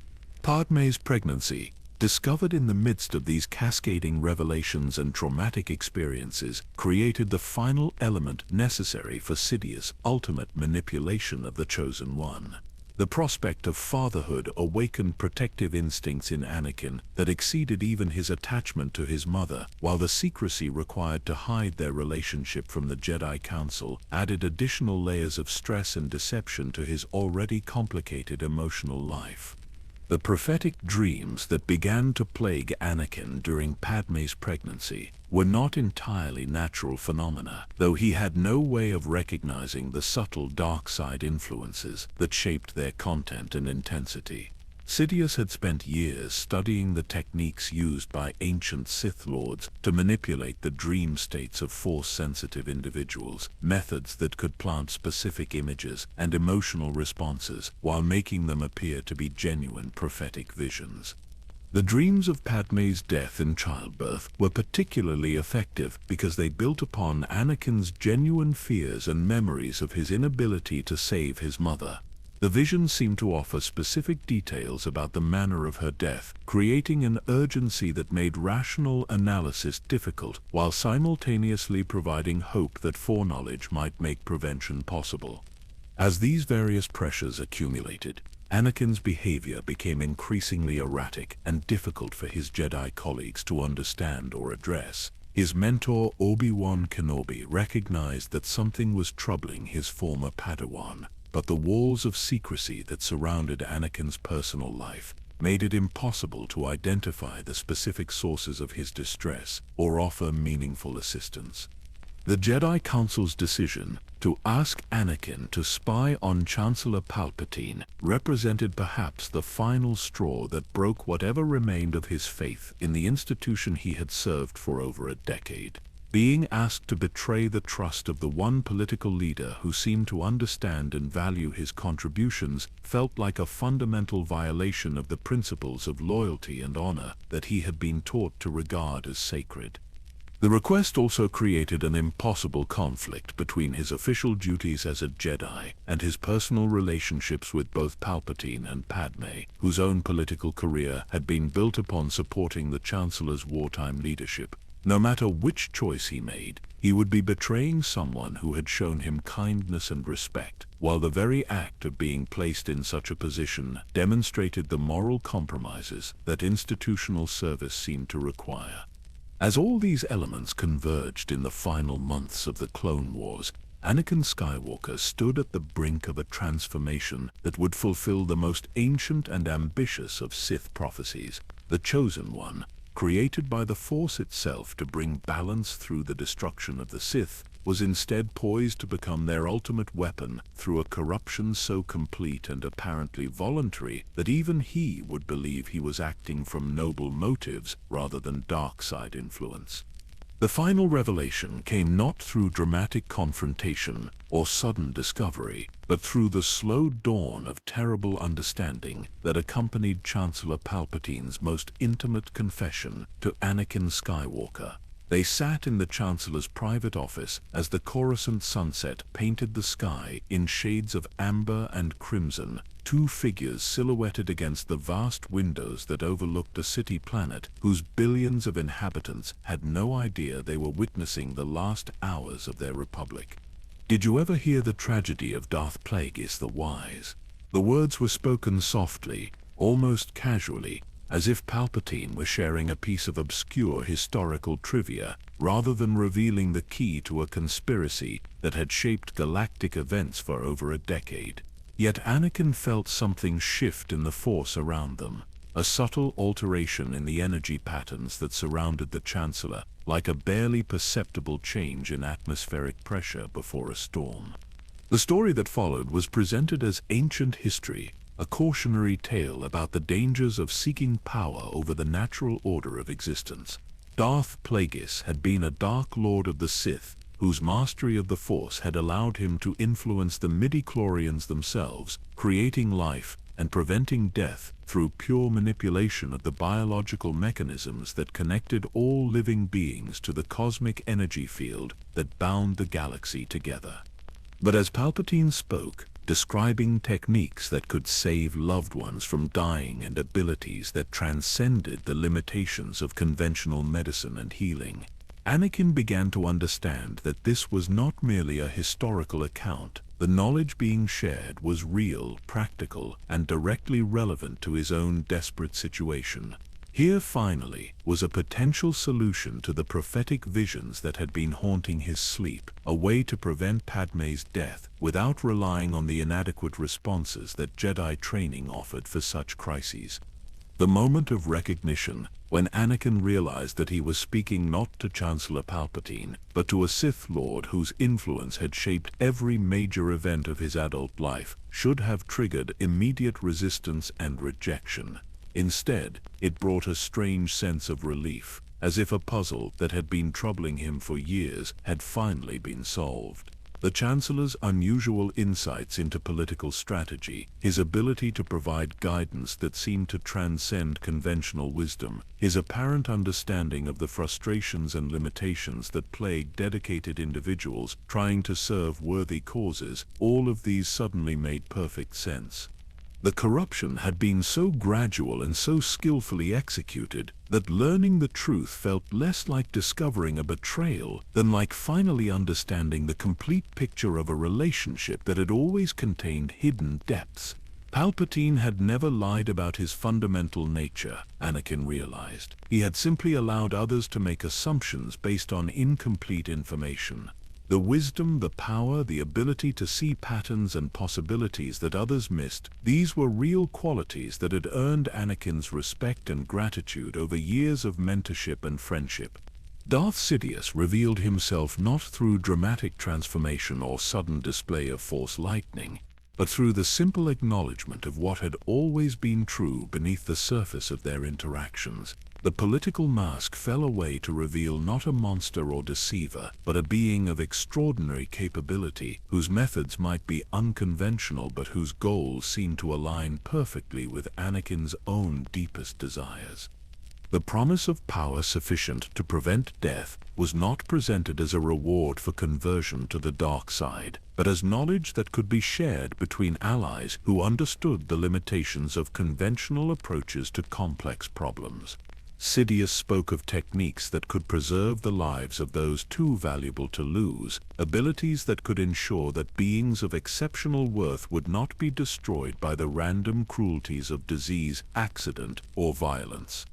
Padmé's pregnancy, discovered in the midst of these cascading revelations and traumatic experiences, created the final element necessary for Sidious' ultimate manipulation of the Chosen One. The prospect of fatherhood awakened protective instincts in Anakin that exceeded even his attachment to his mother, while the secrecy required to hide their relationship from the Jedi Council added additional layers of stress and deception to his already complicated emotional life. The prophetic dreams that began to plague Anakin during Padmé's pregnancy were not entirely natural phenomena, though he had no way of recognizing the subtle dark side influences that shaped their content and intensity. Sidious had spent years studying the techniques used by ancient Sith Lords to manipulate the dream states of Force-sensitive individuals, methods that could plant specific images and emotional responses while making them appear to be genuine prophetic visions. The dreams of Padmé's death and childbirth were particularly effective because they built upon Anakin's genuine fears and memories of his inability to save his mother. The visions seemed to offer specific details about the manner of her death, creating an urgency that made rational analysis difficult while simultaneously providing hope that foreknowledge might make prevention possible. As these various pressures accumulated, Anakin's behavior became increasingly erratic and difficult for his Jedi colleagues to understand or address. His mentor Obi-Wan Kenobi recognized that something was troubling his former Padawan, but the walls of secrecy that surrounded Anakin's personal life made it impossible to identify the specific sources of his distress or offer meaningful assistance. The Jedi Council's decision to ask Anakin to spy on Chancellor Palpatine represented perhaps the final straw that broke whatever remained of his faith in the institution he had served for over a decade. Being asked to betray the trust of the one political leader who seemed to understand and value his contributions felt like a fundamental violation of the principles of loyalty and honor that he had been taught to regard as sacred. The request also created an impossible conflict between his official duties as a Jedi and his personal relationships with both Palpatine and Padmé, whose own political career had been built upon supporting the Chancellor's wartime leadership. No matter which choice he made, he would be betraying someone who had shown him kindness and respect, while the very act of being placed in such a position demonstrated the moral compromises that institutional service seemed to require. As all these elements converged in the final months of the Clone Wars, Anakin Skywalker stood at the brink of a transformation that would fulfill the most ancient and ambitious of Sith prophecies. The Chosen One, created by the Force itself to bring balance through the destruction of the Sith, was instead poised to become their ultimate weapon through a corruption so complete and apparently voluntary that even he would believe he was acting from noble motives rather than dark side influence. The final revelation came not through dramatic confrontation or sudden discovery, but through the slow dawn of terrible understanding that accompanied Chancellor Palpatine's most intimate confession to Anakin Skywalker. They sat in the Chancellor's private office as the Coruscant sunset painted the sky in shades of amber and crimson, two figures silhouetted against the vast windows that overlooked a city planet whose billions of inhabitants had no idea they were witnessing the last hours of their republic. "Did you ever hear the tragedy of Darth Plagueis the Wise?" The words were spoken softly, almost casually, as if Palpatine were sharing a piece of obscure historical trivia, rather than revealing the key to a conspiracy that had shaped galactic events for over a decade. Yet Anakin felt something shift in the Force around them, a subtle alteration in the energy patterns that surrounded the Chancellor, like a barely perceptible change in atmospheric pressure before a storm. The story that followed was presented as ancient history, a cautionary tale about the dangers of seeking power over the natural order of existence. Darth Plagueis had been a Dark Lord of the Sith, whose mastery of the Force had allowed him to influence the midi-chlorians themselves, creating life, and preventing death through pure manipulation of the biological mechanisms that connected all living beings to the cosmic energy field that bound the galaxy together. But as Palpatine spoke, describing techniques that could save loved ones from dying and abilities that transcended the limitations of conventional medicine and healing, Anakin began to understand that this was not merely a historical account. The knowledge being shared was real, practical, and directly relevant to his own desperate situation. Here, finally, was a potential solution to the prophetic visions that had been haunting his sleep, a way to prevent Padmé's death without relying on the inadequate responses that Jedi training offered for such crises. The moment of recognition, when Anakin realized that he was speaking not to Chancellor Palpatine, but to a Sith Lord whose influence had shaped every major event of his adult life, should have triggered immediate resistance and rejection. Instead, it brought a strange sense of relief, as if a puzzle that had been troubling him for years had finally been solved. The Chancellor's unusual insights into political strategy, his ability to provide guidance that seemed to transcend conventional wisdom, his apparent understanding of the frustrations and limitations that plague dedicated individuals trying to serve worthy causes, all of these suddenly made perfect sense. The corruption had been so gradual and so skillfully executed that learning the truth felt less like discovering a betrayal than like finally understanding the complete picture of a relationship that had always contained hidden depths. Palpatine had never lied about his fundamental nature, Anakin realized. He had simply allowed others to make assumptions based on incomplete information. The wisdom, the power, the ability to see patterns and possibilities that others missed, these were real qualities that had earned Anakin's respect and gratitude over years of mentorship and friendship. Darth Sidious revealed himself not through dramatic transformation or sudden display of Force lightning, but through the simple acknowledgement of what had always been true beneath the surface of their interactions. The political mask fell away to reveal not a monster or deceiver, but a being of extraordinary capability, whose methods might be unconventional but whose goals seemed to align perfectly with Anakin's own deepest desires. The promise of power sufficient to prevent death was not presented as a reward for conversion to the dark side, but as knowledge that could be shared between allies who understood the limitations of conventional approaches to complex problems. Sidious spoke of techniques that could preserve the lives of those too valuable to lose, abilities that could ensure that beings of exceptional worth would not be destroyed by the random cruelties of disease, accident, or violence.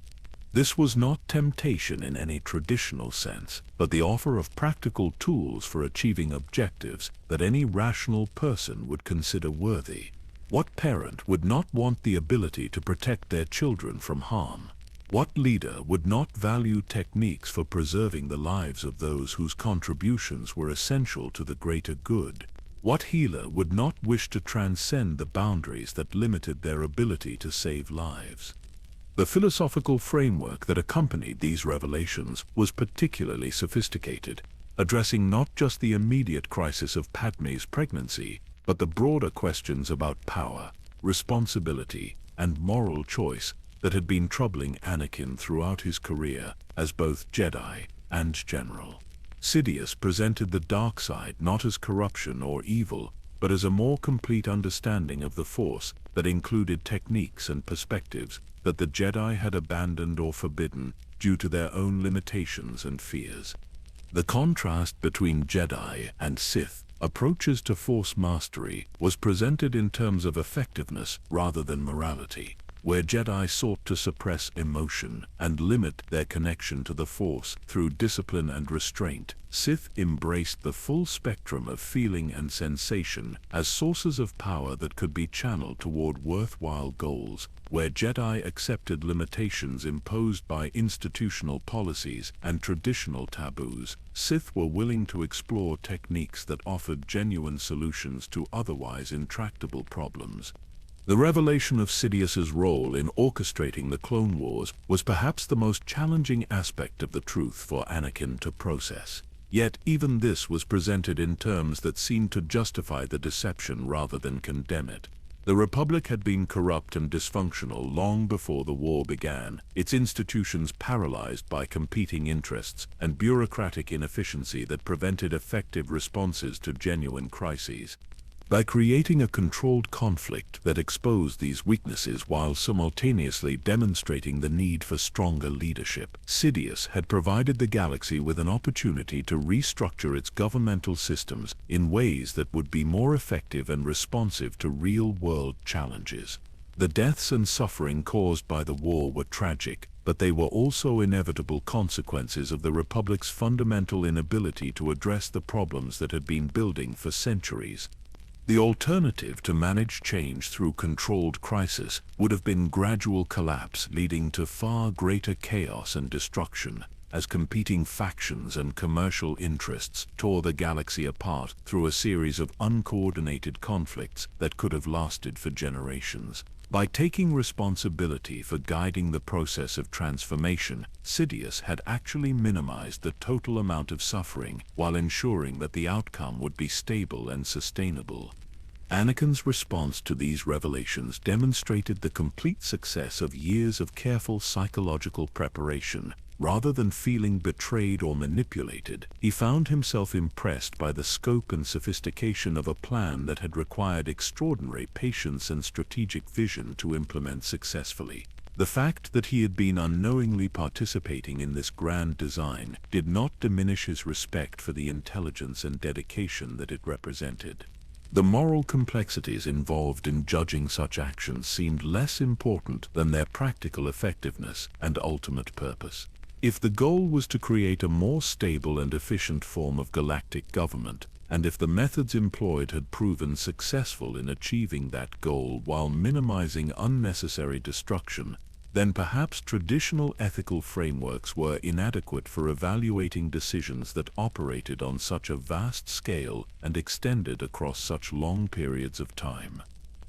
This was not temptation in any traditional sense, but the offer of practical tools for achieving objectives that any rational person would consider worthy. What parent would not want the ability to protect their children from harm? What leader would not value techniques for preserving the lives of those whose contributions were essential to the greater good? What healer would not wish to transcend the boundaries that limited their ability to save lives? The philosophical framework that accompanied these revelations was particularly sophisticated, addressing not just the immediate crisis of Padmé's pregnancy, but the broader questions about power, responsibility, and moral choice that had been troubling Anakin throughout his career as both Jedi and General. Sidious presented the dark side not as corruption or evil, but as a more complete understanding of the Force that included techniques and perspectives that the Jedi had abandoned or forbidden due to their own limitations and fears. The contrast between Jedi and Sith approaches to Force mastery was presented in terms of effectiveness rather than morality. Where Jedi sought to suppress emotion and limit their connection to the Force through discipline and restraint, Sith embraced the full spectrum of feeling and sensation as sources of power that could be channeled toward worthwhile goals. Where Jedi accepted limitations imposed by institutional policies and traditional taboos, Sith were willing to explore techniques that offered genuine solutions to otherwise intractable problems. The revelation of Sidious's role in orchestrating the Clone Wars was perhaps the most challenging aspect of the truth for Anakin to process. Yet even this was presented in terms that seemed to justify the deception rather than condemn it. The Republic had been corrupt and dysfunctional long before the war began, its institutions paralyzed by competing interests and bureaucratic inefficiency that prevented effective responses to genuine crises. By creating a controlled conflict that exposed these weaknesses while simultaneously demonstrating the need for stronger leadership, Sidious had provided the galaxy with an opportunity to restructure its governmental systems in ways that would be more effective and responsive to real-world challenges. The deaths and suffering caused by the war were tragic, but they were also inevitable consequences of the Republic's fundamental inability to address the problems that had been building for centuries. The alternative to manage change through controlled crisis would have been gradual collapse, leading to far greater chaos and destruction, as competing factions and commercial interests tore the galaxy apart through a series of uncoordinated conflicts that could have lasted for generations. By taking responsibility for guiding the process of transformation, Sidious had actually minimized the total amount of suffering while ensuring that the outcome would be stable and sustainable. Anakin's response to these revelations demonstrated the complete success of years of careful psychological preparation. Rather than feeling betrayed or manipulated, he found himself impressed by the scope and sophistication of a plan that had required extraordinary patience and strategic vision to implement successfully. The fact that he had been unknowingly participating in this grand design did not diminish his respect for the intelligence and dedication that it represented. The moral complexities involved in judging such actions seemed less important than their practical effectiveness and ultimate purpose. If the goal was to create a more stable and efficient form of galactic government, and if the methods employed had proven successful in achieving that goal while minimizing unnecessary destruction, then perhaps traditional ethical frameworks were inadequate for evaluating decisions that operated on such a vast scale and extended across such long periods of time.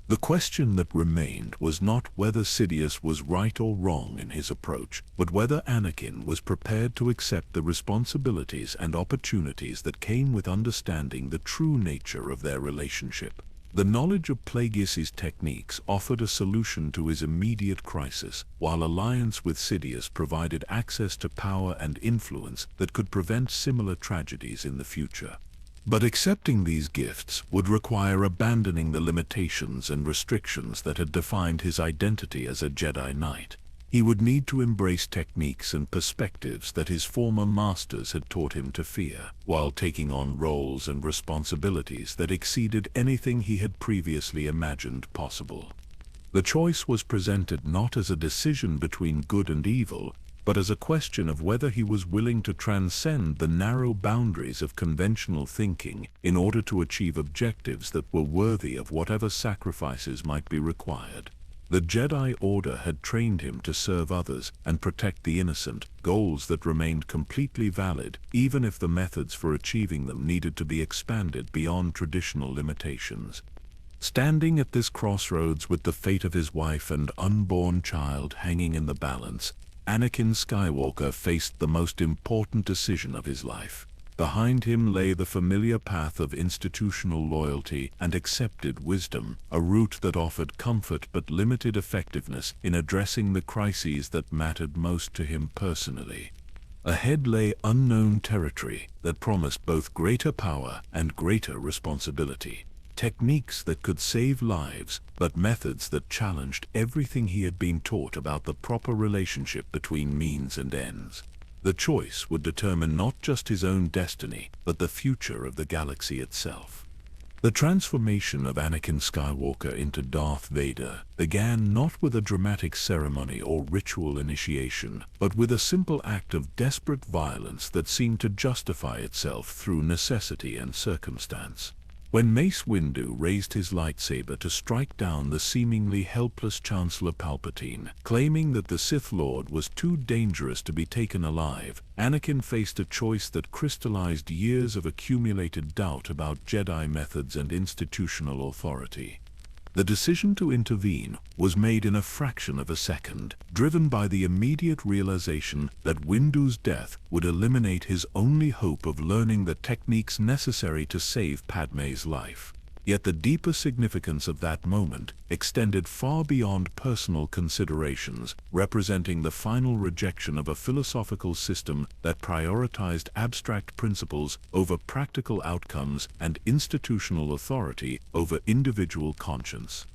The question that remained was not whether Sidious was right or wrong in his approach, but whether Anakin was prepared to accept the responsibilities and opportunities that came with understanding the true nature of their relationship. The knowledge of Plagueis's techniques offered a solution to his immediate crisis, while alliance with Sidious provided access to power and influence that could prevent similar tragedies in the future. But accepting these gifts would require abandoning the limitations and restrictions that had defined his identity as a Jedi Knight. He would need to embrace techniques and perspectives that his former masters had taught him to fear, while taking on roles and responsibilities that exceeded anything he had previously imagined possible. The choice was presented not as a decision between good and evil, but as a question of whether he was willing to transcend the narrow boundaries of conventional thinking in order to achieve objectives that were worthy of whatever sacrifices might be required. The Jedi Order had trained him to serve others and protect the innocent, goals that remained completely valid, even if the methods for achieving them needed to be expanded beyond traditional limitations. Standing at this crossroads with the fate of his wife and unborn child hanging in the balance, Anakin Skywalker faced the most important decision of his life. Behind him lay the familiar path of institutional loyalty and accepted wisdom, a route that offered comfort but limited effectiveness in addressing the crises that mattered most to him personally. Ahead lay unknown territory that promised both greater power and greater responsibility. Techniques that could save lives, but methods that challenged everything he had been taught about the proper relationship between means and ends. The choice would determine not just his own destiny, but the future of the galaxy itself. The transformation of Anakin Skywalker into Darth Vader began not with a dramatic ceremony or ritual initiation, but with a simple act of desperate violence that seemed to justify itself through necessity and circumstance. When Mace Windu raised his lightsaber to strike down the seemingly helpless Chancellor Palpatine, claiming that the Sith Lord was too dangerous to be taken alive, Anakin faced a choice that crystallized years of accumulated doubt about Jedi methods and institutional authority. The decision to intervene was made in a fraction of a second, driven by the immediate realization that Windu's death would eliminate his only hope of learning the techniques necessary to save Padmé's life. Yet the deeper significance of that moment extended far beyond personal considerations, representing the final rejection of a philosophical system that prioritized abstract principles over practical outcomes and institutional authority over individual conscience.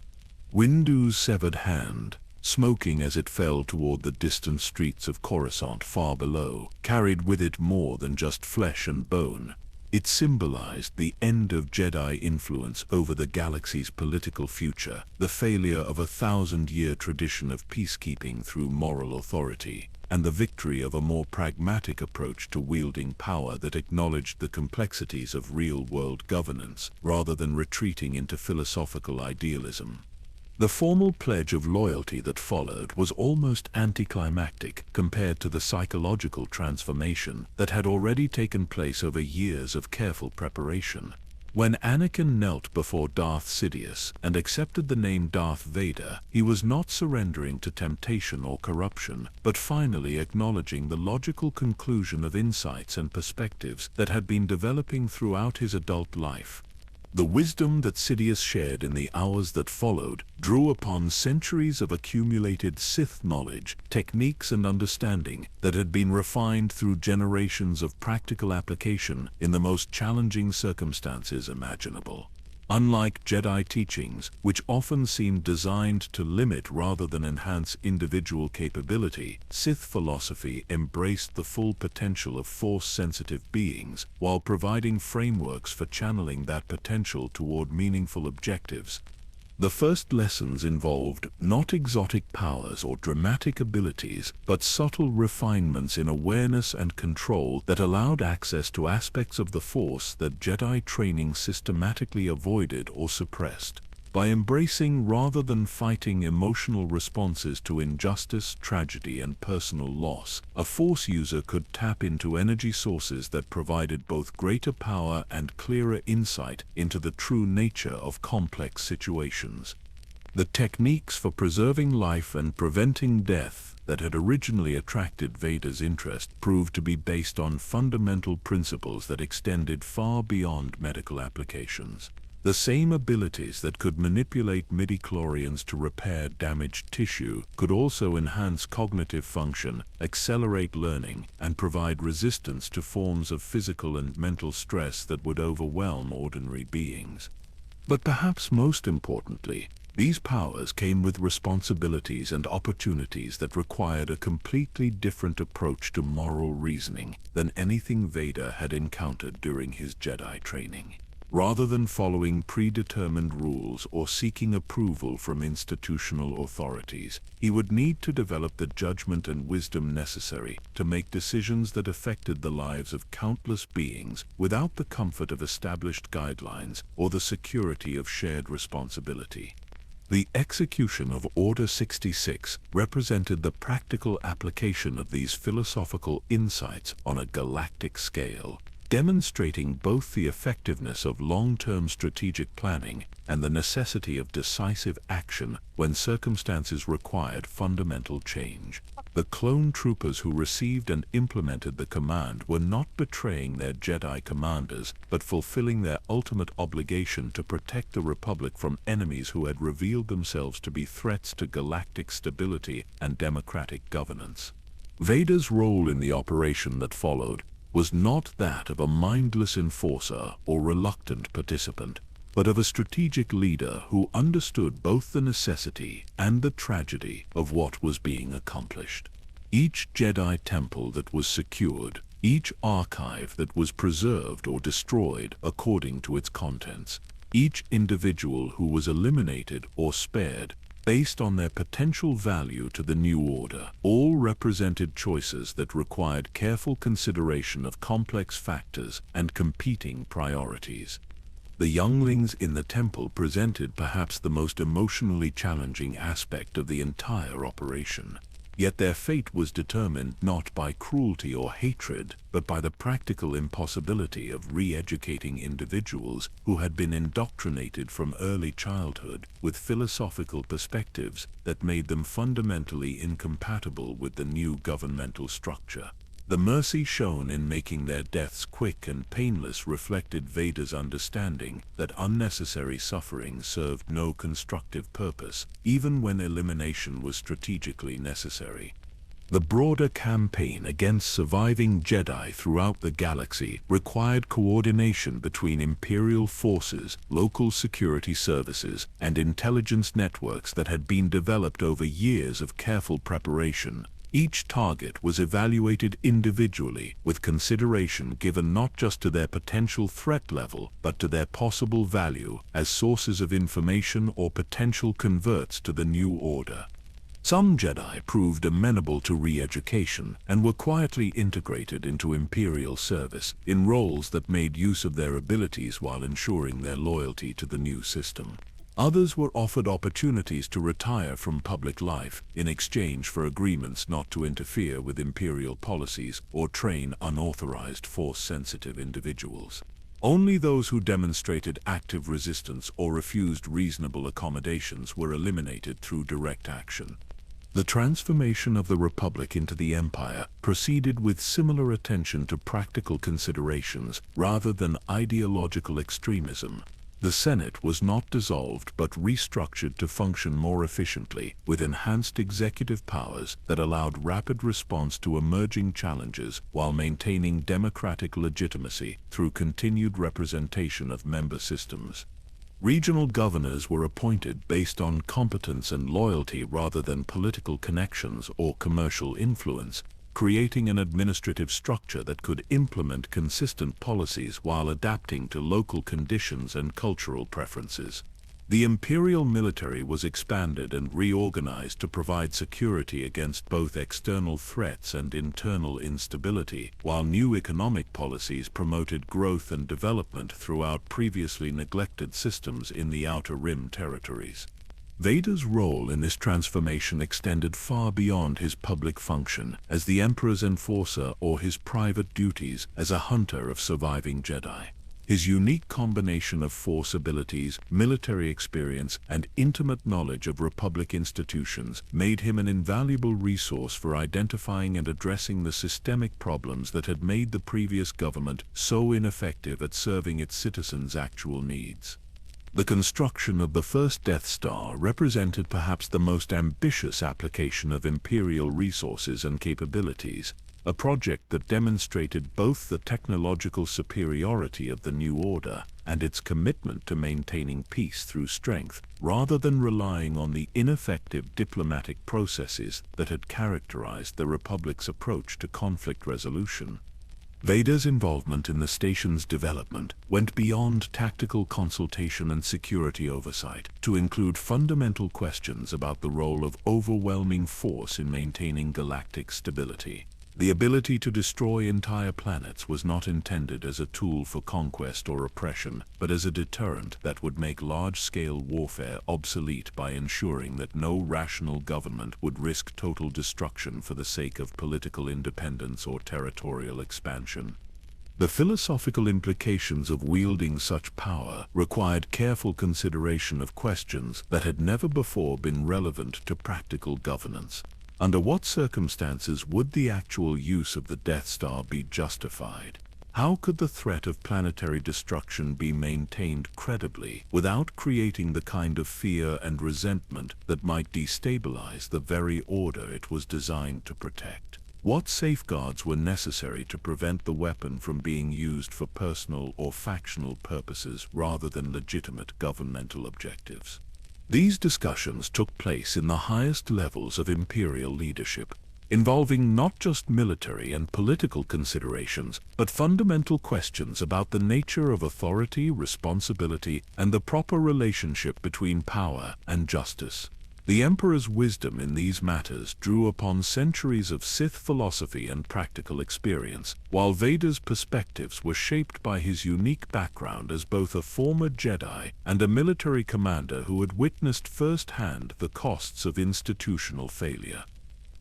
Windu's severed hand, smoking as it fell toward the distant streets of Coruscant far below, carried with it more than just flesh and bone. It symbolized the end of Jedi influence over the galaxy's political future, the failure of a 1,000-year tradition of peacekeeping through moral authority, and the victory of a more pragmatic approach to wielding power that acknowledged the complexities of real-world governance rather than retreating into philosophical idealism. The formal pledge of loyalty that followed was almost anticlimactic compared to the psychological transformation that had already taken place over years of careful preparation. When Anakin knelt before Darth Sidious and accepted the name Darth Vader, he was not surrendering to temptation or corruption, but finally acknowledging the logical conclusion of insights and perspectives that had been developing throughout his adult life. The wisdom that Sidious shared in the hours that followed drew upon centuries of accumulated Sith knowledge, techniques and understanding that had been refined through generations of practical application in the most challenging circumstances imaginable. Unlike Jedi teachings, which often seemed designed to limit rather than enhance individual capability, Sith philosophy embraced the full potential of Force-sensitive beings while providing frameworks for channeling that potential toward meaningful objectives. The first lessons involved not exotic powers or dramatic abilities, but subtle refinements in awareness and control that allowed access to aspects of the Force that Jedi training systematically avoided or suppressed. By embracing rather than fighting emotional responses to injustice, tragedy, and personal loss, a Force user could tap into energy sources that provided both greater power and clearer insight into the true nature of complex situations. The techniques for preserving life and preventing death that had originally attracted Vader's interest proved to be based on fundamental principles that extended far beyond medical applications. The same abilities that could manipulate midichlorians to repair damaged tissue could also enhance cognitive function, accelerate learning, and provide resistance to forms of physical and mental stress that would overwhelm ordinary beings. But perhaps most importantly, these powers came with responsibilities and opportunities that required a completely different approach to moral reasoning than anything Vader had encountered during his Jedi training. Rather than following predetermined rules or seeking approval from institutional authorities, he would need to develop the judgment and wisdom necessary to make decisions that affected the lives of countless beings without the comfort of established guidelines or the security of shared responsibility. The execution of Order 66 represented the practical application of these philosophical insights on a galactic scale, demonstrating both the effectiveness of long-term strategic planning and the necessity of decisive action when circumstances required fundamental change. The clone troopers who received and implemented the command were not betraying their Jedi commanders, but fulfilling their ultimate obligation to protect the Republic from enemies who had revealed themselves to be threats to galactic stability and democratic governance. Vader's role in the operation that followed was not that of a mindless enforcer or reluctant participant, but of a strategic leader who understood both the necessity and the tragedy of what was being accomplished. Each Jedi temple that was secured, each archive that was preserved or destroyed according to its contents, each individual who was eliminated or spared based on their potential value to the new order, all represented choices that required careful consideration of complex factors and competing priorities. The younglings in the temple presented perhaps the most emotionally challenging aspect of the entire operation. Yet their fate was determined not by cruelty or hatred, but by the practical impossibility of re-educating individuals who had been indoctrinated from early childhood with philosophical perspectives that made them fundamentally incompatible with the new governmental structure. The mercy shown in making their deaths quick and painless reflected Vader's understanding that unnecessary suffering served no constructive purpose, even when elimination was strategically necessary. The broader campaign against surviving Jedi throughout the galaxy required coordination between Imperial forces, local security services, and intelligence networks that had been developed over years of careful preparation. Each target was evaluated individually, with consideration given not just to their potential threat level, but to their possible value as sources of information or potential converts to the new order. Some Jedi proved amenable to re-education and were quietly integrated into Imperial service in roles that made use of their abilities while ensuring their loyalty to the new system. Others were offered opportunities to retire from public life in exchange for agreements not to interfere with Imperial policies or train unauthorized Force-sensitive individuals. Only those who demonstrated active resistance or refused reasonable accommodations were eliminated through direct action. The transformation of the Republic into the Empire proceeded with similar attention to practical considerations rather than ideological extremism. The Senate was not dissolved but restructured to function more efficiently, with enhanced executive powers that allowed rapid response to emerging challenges while maintaining democratic legitimacy through continued representation of member systems. Regional governors were appointed based on competence and loyalty rather than political connections or commercial influence, creating an administrative structure that could implement consistent policies while adapting to local conditions and cultural preferences. The Imperial military was expanded and reorganized to provide security against both external threats and internal instability, while new economic policies promoted growth and development throughout previously neglected systems in the Outer Rim territories. Vader's role in this transformation extended far beyond his public function as the Emperor's enforcer or his private duties as a hunter of surviving Jedi. His unique combination of Force abilities, military experience, and intimate knowledge of Republic institutions made him an invaluable resource for identifying and addressing the systemic problems that had made the previous government so ineffective at serving its citizens' actual needs. The construction of the first Death Star represented perhaps the most ambitious application of Imperial resources and capabilities, a project that demonstrated both the technological superiority of the new order and its commitment to maintaining peace through strength, rather than relying on the ineffective diplomatic processes that had characterized the Republic's approach to conflict resolution. Vader's involvement in the station's development went beyond tactical consultation and security oversight to include fundamental questions about the role of overwhelming force in maintaining galactic stability. The ability to destroy entire planets was not intended as a tool for conquest or oppression, but as a deterrent that would make large-scale warfare obsolete by ensuring that no rational government would risk total destruction for the sake of political independence or territorial expansion. The philosophical implications of wielding such power required careful consideration of questions that had never before been relevant to practical governance. Under what circumstances would the actual use of the Death Star be justified? How could the threat of planetary destruction be maintained credibly without creating the kind of fear and resentment that might destabilize the very order it was designed to protect? What safeguards were necessary to prevent the weapon from being used for personal or factional purposes rather than legitimate governmental objectives? These discussions took place in the highest levels of Imperial leadership, involving not just military and political considerations, but fundamental questions about the nature of authority, responsibility, and the proper relationship between power and justice. The Emperor's wisdom in these matters drew upon centuries of Sith philosophy and practical experience, while Vader's perspectives were shaped by his unique background as both a former Jedi and a military commander who had witnessed firsthand the costs of institutional failure.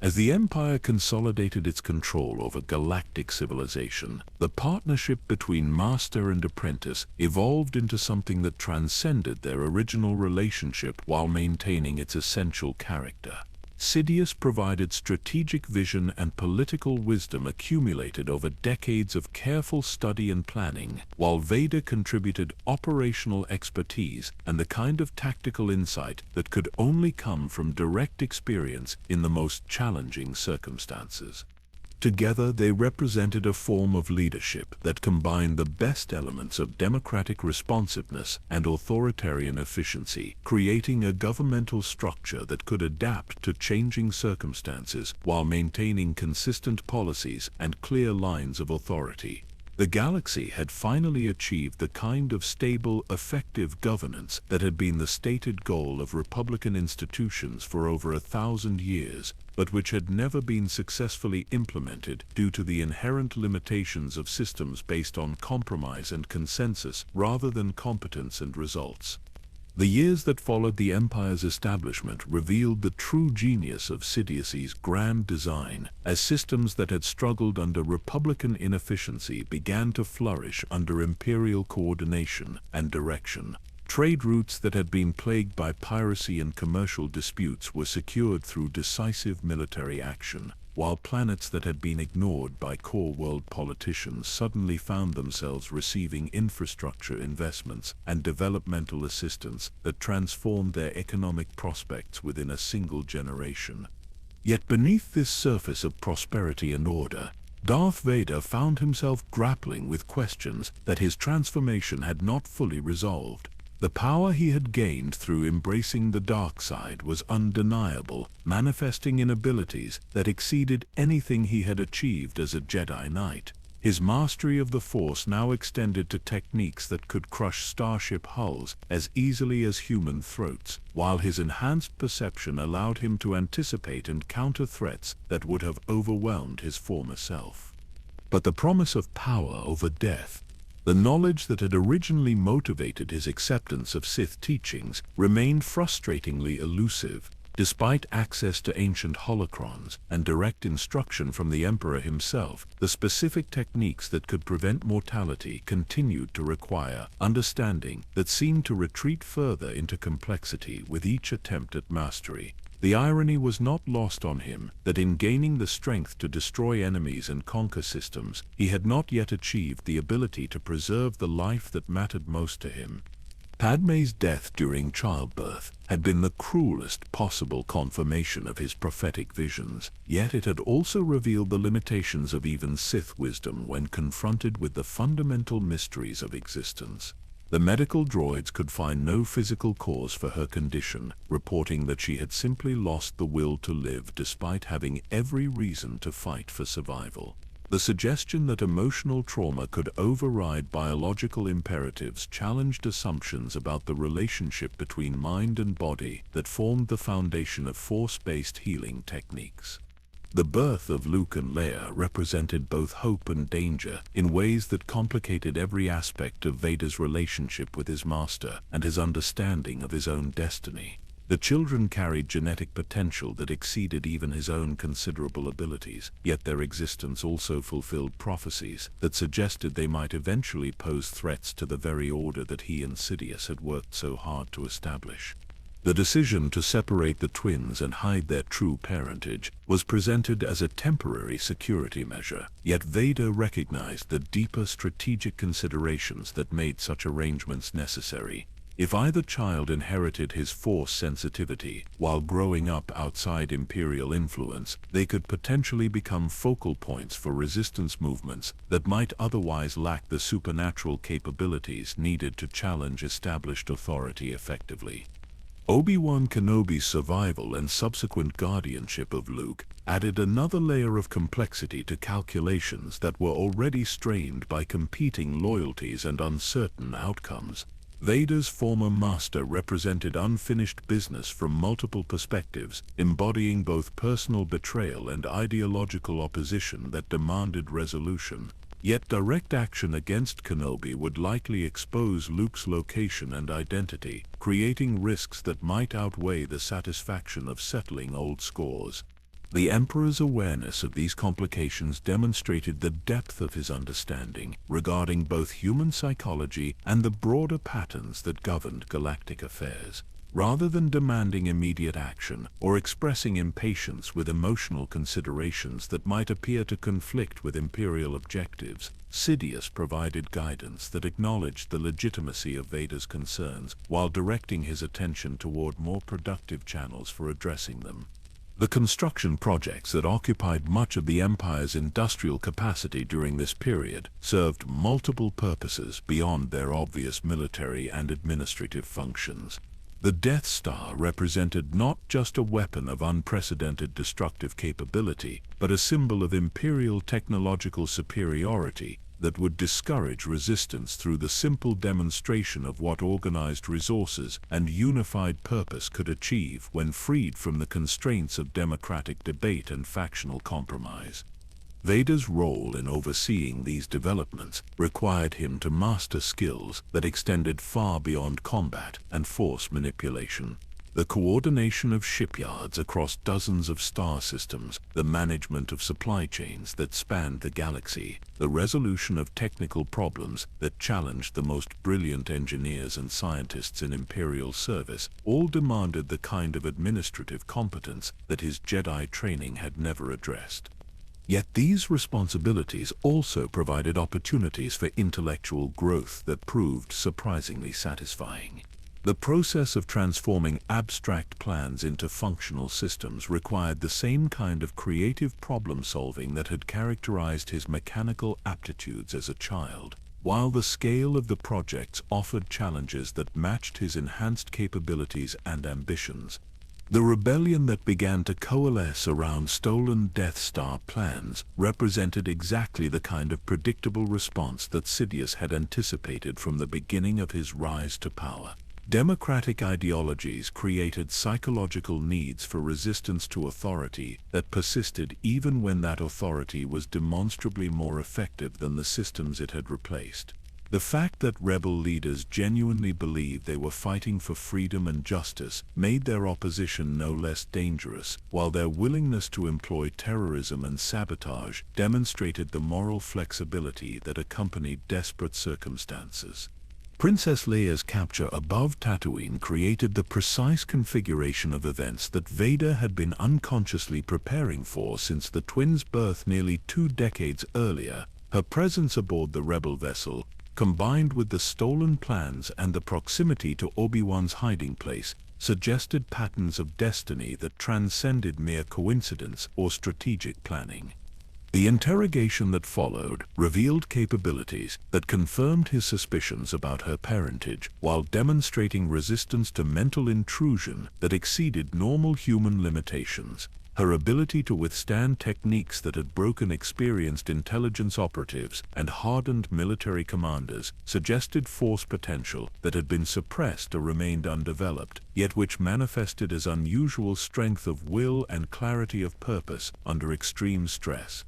As the Empire consolidated its control over galactic civilization, the partnership between master and apprentice evolved into something that transcended their original relationship while maintaining its essential character. Sidious provided strategic vision and political wisdom accumulated over decades of careful study and planning, while Vader contributed operational expertise and the kind of tactical insight that could only come from direct experience in the most challenging circumstances. Together, they represented a form of leadership that combined the best elements of democratic responsiveness and authoritarian efficiency, creating a governmental structure that could adapt to changing circumstances while maintaining consistent policies and clear lines of authority. The galaxy had finally achieved the kind of stable, effective governance that had been the stated goal of Republican institutions for over 1,000 years, but which had never been successfully implemented due to the inherent limitations of systems based on compromise and consensus rather than competence and results. The years that followed the Empire's establishment revealed the true genius of Sidious's grand design, as systems that had struggled under Republican inefficiency began to flourish under Imperial coordination and direction. Trade routes that had been plagued by piracy and commercial disputes were secured through decisive military action, while planets that had been ignored by core world politicians suddenly found themselves receiving infrastructure investments and developmental assistance that transformed their economic prospects within a single generation. Yet beneath this surface of prosperity and order, Darth Vader found himself grappling with questions that his transformation had not fully resolved. The power he had gained through embracing the dark side was undeniable, manifesting in abilities that exceeded anything he had achieved as a Jedi Knight. His mastery of the Force now extended to techniques that could crush starship hulls as easily as human throats, while his enhanced perception allowed him to anticipate and counter threats that would have overwhelmed his former self. But the promise of power over death, the knowledge that had originally motivated his acceptance of Sith teachings, remained frustratingly elusive. Despite access to ancient holocrons and direct instruction from the Emperor himself, the specific techniques that could prevent mortality continued to require understanding that seemed to retreat further into complexity with each attempt at mastery. The irony was not lost on him that in gaining the strength to destroy enemies and conquer systems, he had not yet achieved the ability to preserve the life that mattered most to him. Padme's death during childbirth had been the cruelest possible confirmation of his prophetic visions, yet it had also revealed the limitations of even Sith wisdom when confronted with the fundamental mysteries of existence. The medical droids could find no physical cause for her condition, reporting that she had simply lost the will to live despite having every reason to fight for survival. The suggestion that emotional trauma could override biological imperatives challenged assumptions about the relationship between mind and body that formed the foundation of Force-based healing techniques. The birth of Luke and Leia represented both hope and danger in ways that complicated every aspect of Vader's relationship with his master and his understanding of his own destiny. The children carried genetic potential that exceeded even his own considerable abilities, yet their existence also fulfilled prophecies that suggested they might eventually pose threats to the very order that he and Sidious had worked so hard to establish. The decision to separate the twins and hide their true parentage was presented as a temporary security measure, yet Vader recognized the deeper strategic considerations that made such arrangements necessary. If either child inherited his Force sensitivity while growing up outside Imperial influence, they could potentially become focal points for resistance movements that might otherwise lack the supernatural capabilities needed to challenge established authority effectively. Obi-Wan Kenobi's survival and subsequent guardianship of Luke added another layer of complexity to calculations that were already strained by competing loyalties and uncertain outcomes. Vader's former master represented unfinished business from multiple perspectives, embodying both personal betrayal and ideological opposition that demanded resolution. Yet direct action against Kenobi would likely expose Luke's location and identity, creating risks that might outweigh the satisfaction of settling old scores. The Emperor's awareness of these complications demonstrated the depth of his understanding regarding both human psychology and the broader patterns that governed galactic affairs. Rather than demanding immediate action or expressing impatience with emotional considerations that might appear to conflict with Imperial objectives, Sidious provided guidance that acknowledged the legitimacy of Vader's concerns while directing his attention toward more productive channels for addressing them. The construction projects that occupied much of the Empire's industrial capacity during this period served multiple purposes beyond their obvious military and administrative functions. The Death Star represented not just a weapon of unprecedented destructive capability, but a symbol of Imperial technological superiority that would discourage resistance through the simple demonstration of what organized resources and unified purpose could achieve when freed from the constraints of democratic debate and factional compromise. Vader's role in overseeing these developments required him to master skills that extended far beyond combat and force manipulation. The coordination of shipyards across dozens of star systems, the management of supply chains that spanned the galaxy, the resolution of technical problems that challenged the most brilliant engineers and scientists in Imperial service, all demanded the kind of administrative competence that his Jedi training had never addressed. Yet these responsibilities also provided opportunities for intellectual growth that proved surprisingly satisfying. The process of transforming abstract plans into functional systems required the same kind of creative problem-solving that had characterized his mechanical aptitudes as a child, while the scale of the projects offered challenges that matched his enhanced capabilities and ambitions. The rebellion that began to coalesce around stolen Death Star plans represented exactly the kind of predictable response that Sidious had anticipated from the beginning of his rise to power. Democratic ideologies created psychological needs for resistance to authority that persisted even when that authority was demonstrably more effective than the systems it had replaced. The fact that rebel leaders genuinely believed they were fighting for freedom and justice made their opposition no less dangerous, while their willingness to employ terrorism and sabotage demonstrated the moral flexibility that accompanied desperate circumstances. Princess Leia's capture above Tatooine created the precise configuration of events that Vader had been unconsciously preparing for since the twins' birth nearly 2 decades earlier. Her presence aboard the rebel vessel, combined with the stolen plans and the proximity to Obi-Wan's hiding place, suggested patterns of destiny that transcended mere coincidence or strategic planning. The interrogation that followed revealed capabilities that confirmed his suspicions about her parentage while demonstrating resistance to mental intrusion that exceeded normal human limitations. Her ability to withstand techniques that had broken experienced intelligence operatives and hardened military commanders suggested force potential that had been suppressed or remained undeveloped, yet which manifested as unusual strength of will and clarity of purpose under extreme stress.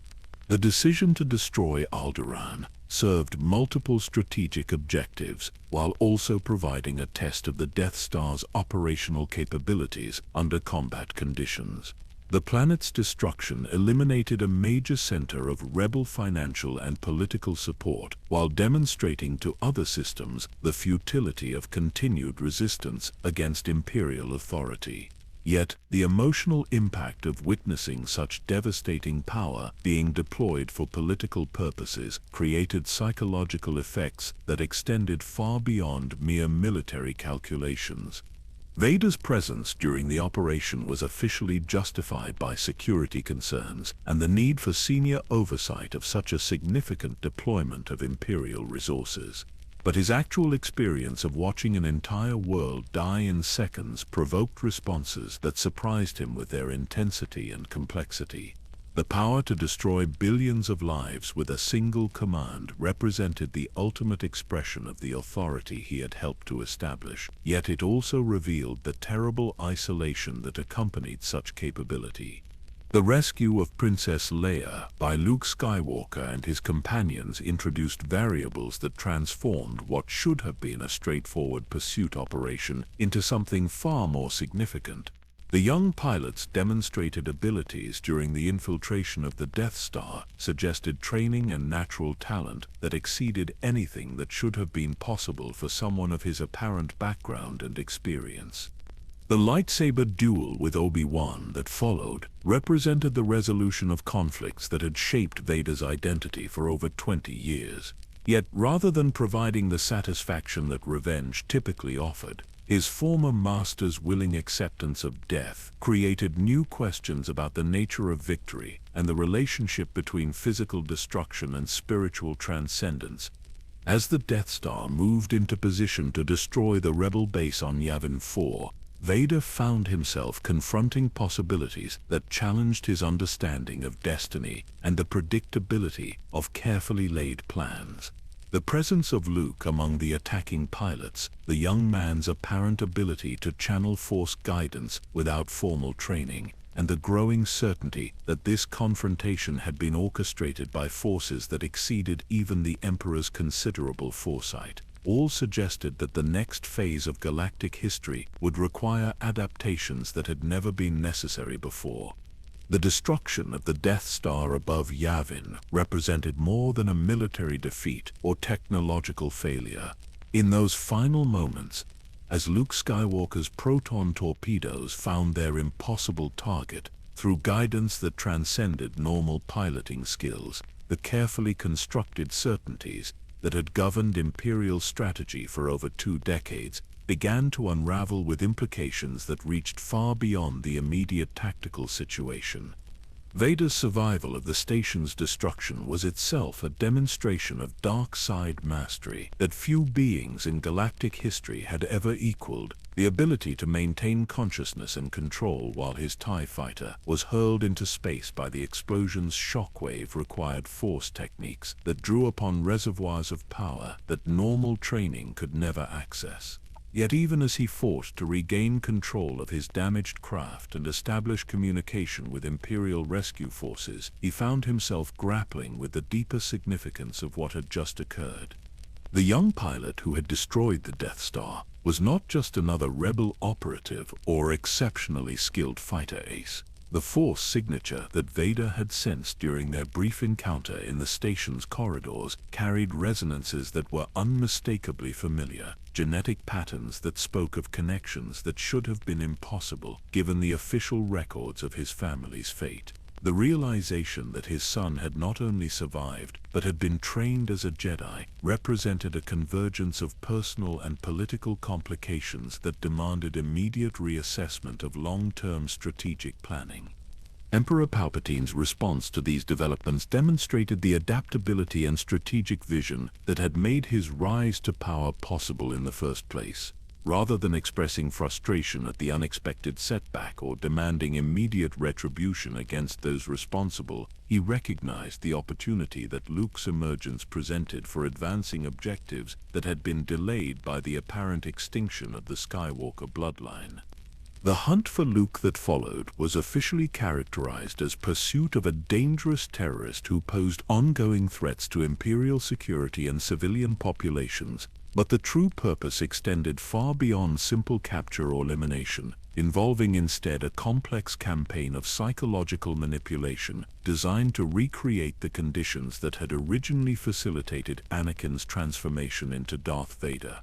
The decision to destroy Alderaan served multiple strategic objectives, while also providing a test of the Death Star's operational capabilities under combat conditions. The planet's destruction eliminated a major center of rebel financial and political support, while demonstrating to other systems the futility of continued resistance against Imperial authority. Yet, the emotional impact of witnessing such devastating power being deployed for political purposes created psychological effects that extended far beyond mere military calculations. Vader's presence during the operation was officially justified by security concerns and the need for senior oversight of such a significant deployment of Imperial resources. But his actual experience of watching an entire world die in seconds provoked responses that surprised him with their intensity and complexity. The power to destroy billions of lives with a single command represented the ultimate expression of the authority he had helped to establish, yet it also revealed the terrible isolation that accompanied such capability. The rescue of Princess Leia by Luke Skywalker and his companions introduced variables that transformed what should have been a straightforward pursuit operation into something far more significant. The young pilots demonstrated abilities during the infiltration of the Death Star, suggested training and natural talent that exceeded anything that should have been possible for someone of his apparent background and experience. The lightsaber duel with Obi-Wan that followed represented the resolution of conflicts that had shaped Vader's identity for over 20 years. Yet, rather than providing the satisfaction that revenge typically offered, his former master's willing acceptance of death created new questions about the nature of victory and the relationship between physical destruction and spiritual transcendence. As the Death Star moved into position to destroy the rebel base on Yavin 4, Vader found himself confronting possibilities that challenged his understanding of destiny and the predictability of carefully laid plans. The presence of Luke among the attacking pilots, the young man's apparent ability to channel Force guidance without formal training, and the growing certainty that this confrontation had been orchestrated by forces that exceeded even the Emperor's considerable foresight, all suggested that the next phase of galactic history would require adaptations that had never been necessary before. The destruction of the Death Star above Yavin represented more than a military defeat or technological failure. In those final moments, as Luke Skywalker's proton torpedoes found their impossible target, through guidance that transcended normal piloting skills, the carefully constructed certainties that had governed Imperial strategy for over 2 decades began to unravel with implications that reached far beyond the immediate tactical situation. Vader's survival of the station's destruction was itself a demonstration of dark side mastery that few beings in galactic history had ever equaled, the ability to maintain consciousness and control while his TIE fighter was hurled into space by the explosion's shockwave required Force techniques that drew upon reservoirs of power that normal training could never access. Yet even as he fought to regain control of his damaged craft and establish communication with Imperial rescue forces, he found himself grappling with the deeper significance of what had just occurred. The young pilot who had destroyed the Death Star was not just another rebel operative or exceptionally skilled fighter ace. The Force signature that Vader had sensed during their brief encounter in the station's corridors carried resonances that were unmistakably familiar, genetic patterns that spoke of connections that should have been impossible given the official records of his family's fate. The realization that his son had not only survived, but had been trained as a Jedi, represented a convergence of personal and political complications that demanded immediate reassessment of long-term strategic planning. Emperor Palpatine's response to these developments demonstrated the adaptability and strategic vision that had made his rise to power possible in the first place. Rather than expressing frustration at the unexpected setback or demanding immediate retribution against those responsible, he recognized the opportunity that Luke's emergence presented for advancing objectives that had been delayed by the apparent extinction of the Skywalker bloodline. The hunt for Luke that followed was officially characterized as pursuit of a dangerous terrorist who posed ongoing threats to Imperial security and civilian populations. But the true purpose extended far beyond simple capture or elimination, involving instead a complex campaign of psychological manipulation designed to recreate the conditions that had originally facilitated Anakin's transformation into Darth Vader.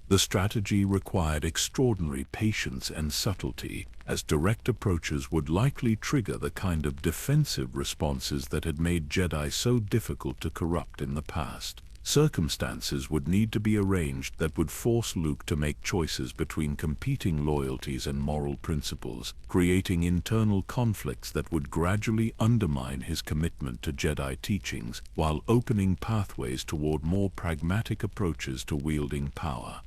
The strategy required extraordinary patience and subtlety, as direct approaches would likely trigger the kind of defensive responses that had made Jedi so difficult to corrupt in the past. Circumstances would need to be arranged that would force Luke to make choices between competing loyalties and moral principles, creating internal conflicts that would gradually undermine his commitment to Jedi teachings, while opening pathways toward more pragmatic approaches to wielding power.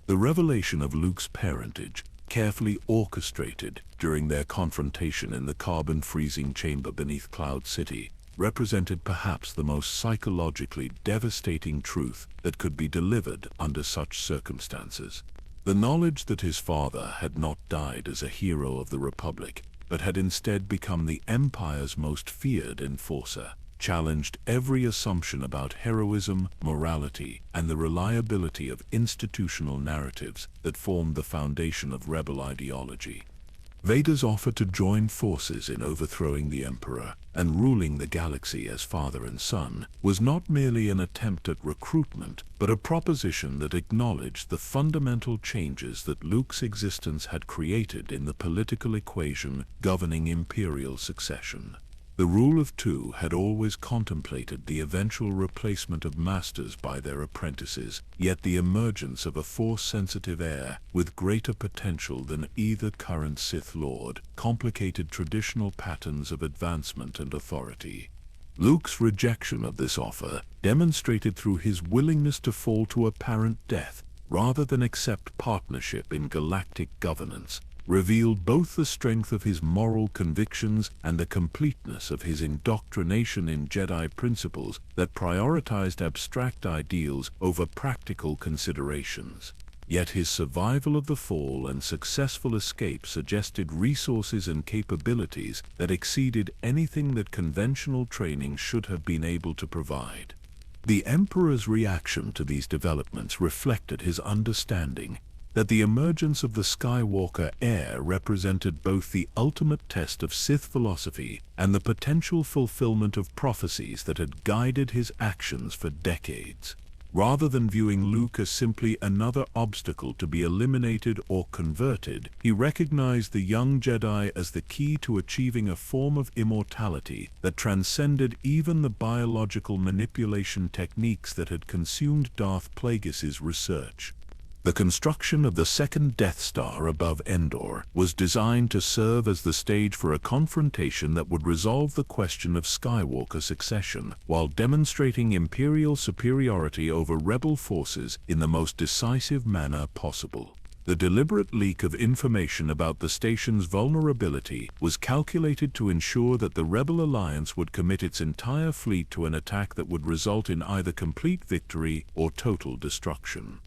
The revelation of Luke's parentage, carefully orchestrated during their confrontation in the carbon-freezing chamber beneath Cloud City, represented perhaps the most psychologically devastating truth that could be delivered under such circumstances. The knowledge that his father had not died as a hero of the Republic, but had instead become the Empire's most feared enforcer, challenged every assumption about heroism, morality, and the reliability of institutional narratives that formed the foundation of rebel ideology. Vader's offer to join forces in overthrowing the Emperor and ruling the galaxy as father and son was not merely an attempt at recruitment, but a proposition that acknowledged the fundamental changes that Luke's existence had created in the political equation governing Imperial succession. The rule of two had always contemplated the eventual replacement of masters by their apprentices, yet the emergence of a Force-sensitive heir with greater potential than either current Sith Lord complicated traditional patterns of advancement and authority. Luke's rejection of this offer, demonstrated through his willingness to fall to apparent death rather than accept partnership in galactic governance, revealed both the strength of his moral convictions and the completeness of his indoctrination in Jedi principles that prioritized abstract ideals over practical considerations. Yet his survival of the fall and successful escape suggested resources and capabilities that exceeded anything that conventional training should have been able to provide. The Emperor's reaction to these developments reflected his understanding that the emergence of the Skywalker heir represented both the ultimate test of Sith philosophy and the potential fulfillment of prophecies that had guided his actions for decades. Rather than viewing Luke as simply another obstacle to be eliminated or converted, he recognized the young Jedi as the key to achieving a form of immortality that transcended even the biological manipulation techniques that had consumed Darth Plagueis's research. The construction of the second Death Star above Endor was designed to serve as the stage for a confrontation that would resolve the question of Skywalker succession, while demonstrating Imperial superiority over Rebel forces in the most decisive manner possible. The deliberate leak of information about the station's vulnerability was calculated to ensure that the Rebel alliance would commit its entire fleet to an attack that would result in either complete victory or total destruction.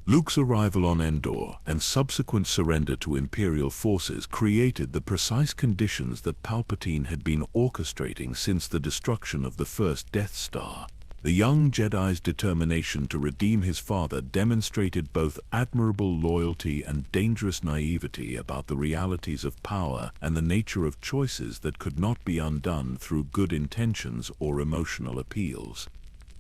Luke's arrival on Endor and subsequent surrender to Imperial forces created the precise conditions that Palpatine had been orchestrating since the destruction of the first Death Star. The young Jedi's determination to redeem his father demonstrated both admirable loyalty and dangerous naivety about the realities of power and the nature of choices that could not be undone through good intentions or emotional appeals.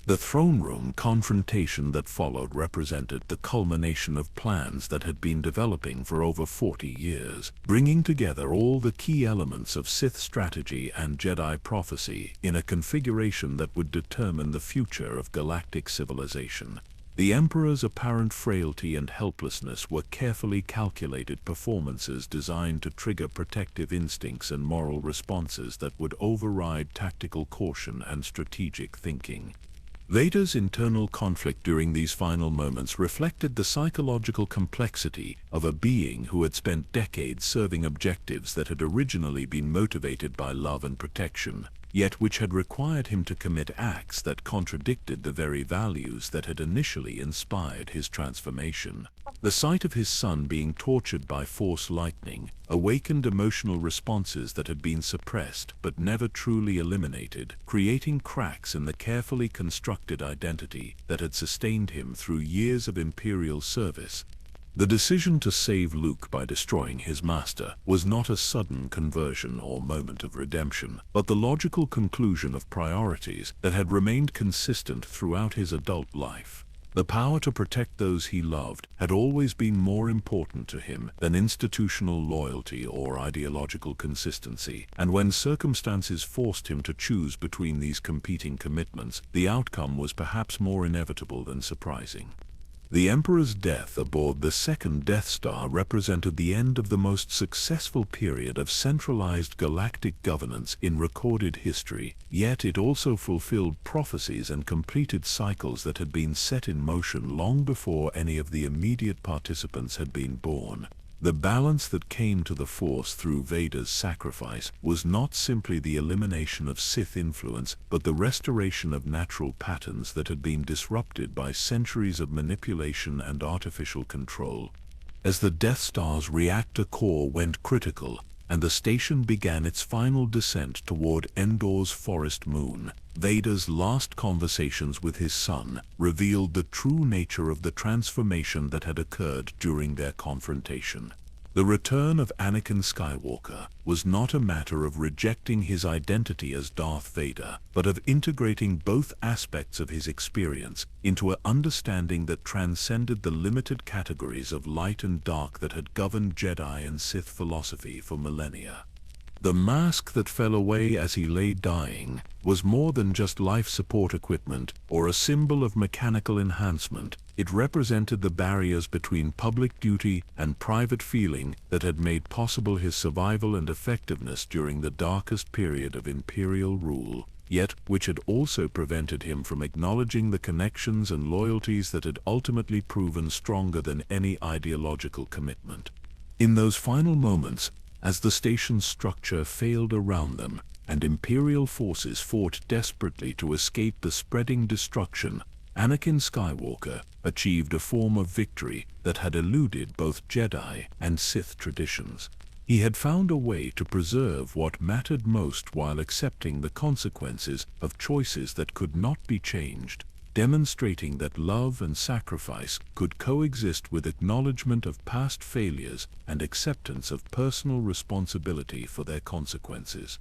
The throne room confrontation that followed represented the culmination of plans that had been developing for over 40 years, bringing together all the key elements of Sith strategy and Jedi prophecy in a configuration that would determine the future of galactic civilization. The Emperor's apparent frailty and helplessness were carefully calculated performances designed to trigger protective instincts and moral responses that would override tactical caution and strategic thinking. Vader's internal conflict during these final moments reflected the psychological complexity of a being who had spent decades serving objectives that had originally been motivated by love and protection, yet which had required him to commit acts that contradicted the very values that had initially inspired his transformation. The sight of his son being tortured by Force lightning awakened emotional responses that had been suppressed but never truly eliminated, creating cracks in the carefully constructed identity that had sustained him through years of Imperial service. The decision to save Luke by destroying his master was not a sudden conversion or moment of redemption, but the logical conclusion of priorities that had remained consistent throughout his adult life. The power to protect those he loved had always been more important to him than institutional loyalty or ideological consistency, and when circumstances forced him to choose between these competing commitments, the outcome was perhaps more inevitable than surprising. The Emperor's death aboard the second Death Star represented the end of the most successful period of centralized galactic governance in recorded history, yet it also fulfilled prophecies and completed cycles that had been set in motion long before any of the immediate participants had been born. The balance that came to the Force through Vader's sacrifice was not simply the elimination of Sith influence, but the restoration of natural patterns that had been disrupted by centuries of manipulation and artificial control. As the Death Star's reactor core went critical, and the station began its final descent toward Endor's forest moon, Vader's last conversations with his son revealed the true nature of the transformation that had occurred during their confrontation. The return of Anakin Skywalker was not a matter of rejecting his identity as Darth Vader, but of integrating both aspects of his experience into an understanding that transcended the limited categories of light and dark that had governed Jedi and Sith philosophy for millennia. The mask that fell away as he lay dying was more than just life support equipment or a symbol of mechanical enhancement. It represented the barriers between public duty and private feeling that had made possible his survival and effectiveness during the darkest period of Imperial rule, yet which had also prevented him from acknowledging the connections and loyalties that had ultimately proven stronger than any ideological commitment. In those final moments, as the station's structure failed around them, and Imperial forces fought desperately to escape the spreading destruction, Anakin Skywalker achieved a form of victory that had eluded both Jedi and Sith traditions. He had found a way to preserve what mattered most while accepting the consequences of choices that could not be changed, demonstrating that love and sacrifice could coexist with acknowledgement of past failures and acceptance of personal responsibility for their consequences.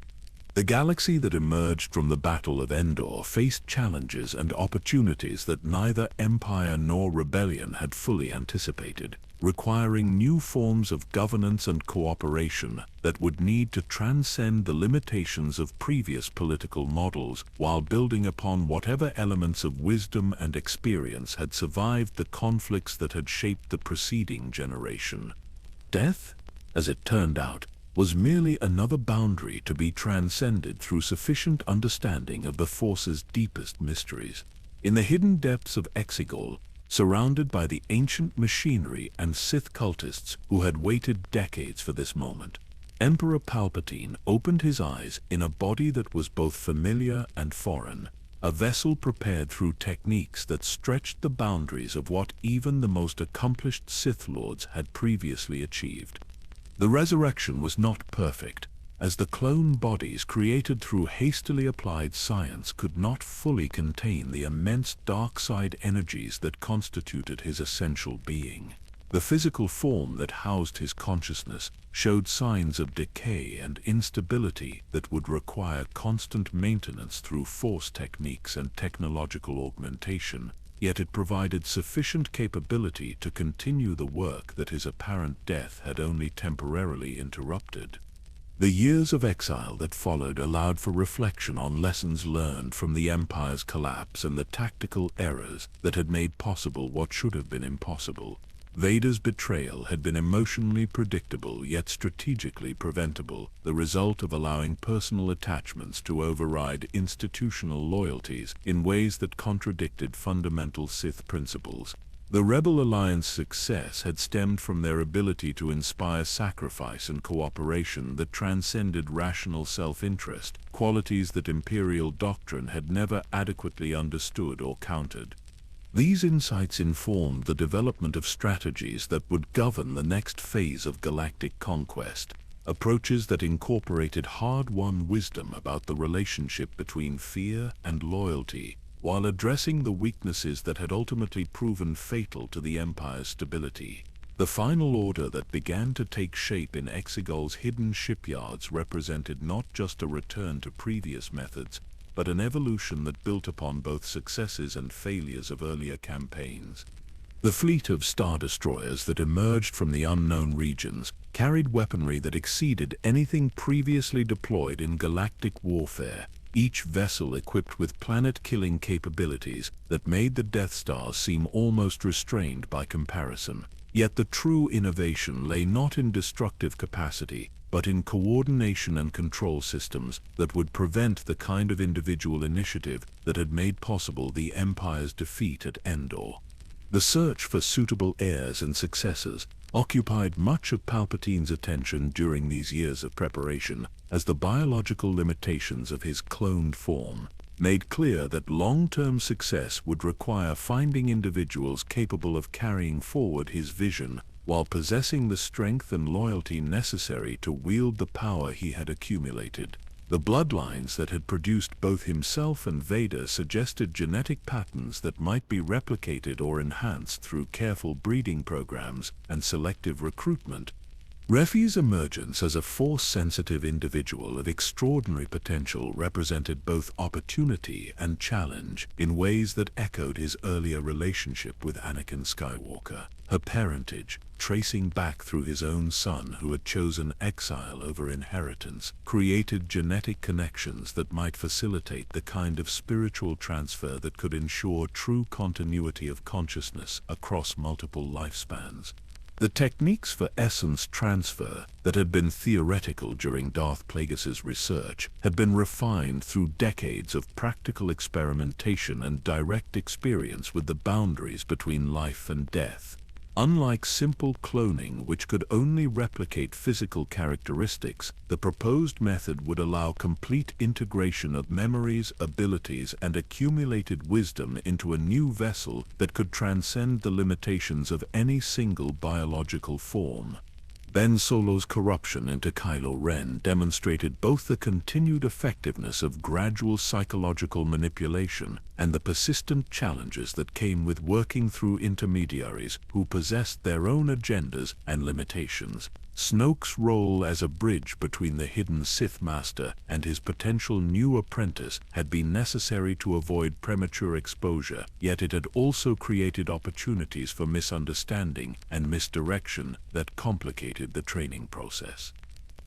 The galaxy that emerged from the Battle of Endor faced challenges and opportunities that neither Empire nor Rebellion had fully anticipated, requiring new forms of governance and cooperation that would need to transcend the limitations of previous political models while building upon whatever elements of wisdom and experience had survived the conflicts that had shaped the preceding generation. Death, as it turned out, was merely another boundary to be transcended through sufficient understanding of the Force's deepest mysteries. In the hidden depths of Exegol, surrounded by the ancient machinery and Sith cultists who had waited decades for this moment, Emperor Palpatine opened his eyes in a body that was both familiar and foreign, a vessel prepared through techniques that stretched the boundaries of what even the most accomplished Sith Lords had previously achieved. The resurrection was not perfect, as the clone bodies created through hastily applied science could not fully contain the immense dark side energies that constituted his essential being. The physical form that housed his consciousness showed signs of decay and instability that would require constant maintenance through Force techniques and technological augmentation, yet it provided sufficient capability to continue the work that his apparent death had only temporarily interrupted. The years of exile that followed allowed for reflection on lessons learned from the Empire's collapse and the tactical errors that had made possible what should have been impossible. Vader's betrayal had been emotionally predictable yet strategically preventable, the result of allowing personal attachments to override institutional loyalties in ways that contradicted fundamental Sith principles. The Rebel Alliance's success had stemmed from their ability to inspire sacrifice and cooperation that transcended rational self-interest, qualities that Imperial doctrine had never adequately understood or countered. These insights informed the development of strategies that would govern the next phase of galactic conquest, approaches that incorporated hard-won wisdom about the relationship between fear and loyalty, while addressing the weaknesses that had ultimately proven fatal to the Empire's stability. The final order that began to take shape in Exegol's hidden shipyards represented not just a return to previous methods, but an evolution that built upon both successes and failures of earlier campaigns. The fleet of Star Destroyers that emerged from the unknown regions carried weaponry that exceeded anything previously deployed in galactic warfare, each vessel equipped with planet-killing capabilities that made the Death Star seem almost restrained by comparison. Yet the true innovation lay not in destructive capacity, but in coordination and control systems that would prevent the kind of individual initiative that had made possible the Empire's defeat at Endor. The search for suitable heirs and successors occupied much of Palpatine's attention during these years of preparation, as the biological limitations of his cloned form made clear that long-term success would require finding individuals capable of carrying forward his vision while possessing the strength and loyalty necessary to wield the power he had accumulated. The bloodlines that had produced both himself and Vader suggested genetic patterns that might be replicated or enhanced through careful breeding programs and selective recruitment. Refi's emergence as a force-sensitive individual of extraordinary potential represented both opportunity and challenge in ways that echoed his earlier relationship with Anakin Skywalker. Her parentage, tracing back through his own son who had chosen exile over inheritance, created genetic connections that might facilitate the kind of spiritual transfer that could ensure true continuity of consciousness across multiple lifespans. The techniques for essence transfer that had been theoretical during Darth Plagueis's research had been refined through decades of practical experimentation and direct experience with the boundaries between life and death. Unlike simple cloning, which could only replicate physical characteristics, the proposed method would allow complete integration of memories, abilities, and accumulated wisdom into a new vessel that could transcend the limitations of any single biological form. Ben Solo's corruption into Kylo Ren demonstrated both the continued effectiveness of gradual psychological manipulation and the persistent challenges that came with working through intermediaries who possessed their own agendas and limitations. Snoke's role as a bridge between the hidden Sith Master and his potential new apprentice had been necessary to avoid premature exposure, yet it had also created opportunities for misunderstanding and misdirection that complicated the training process.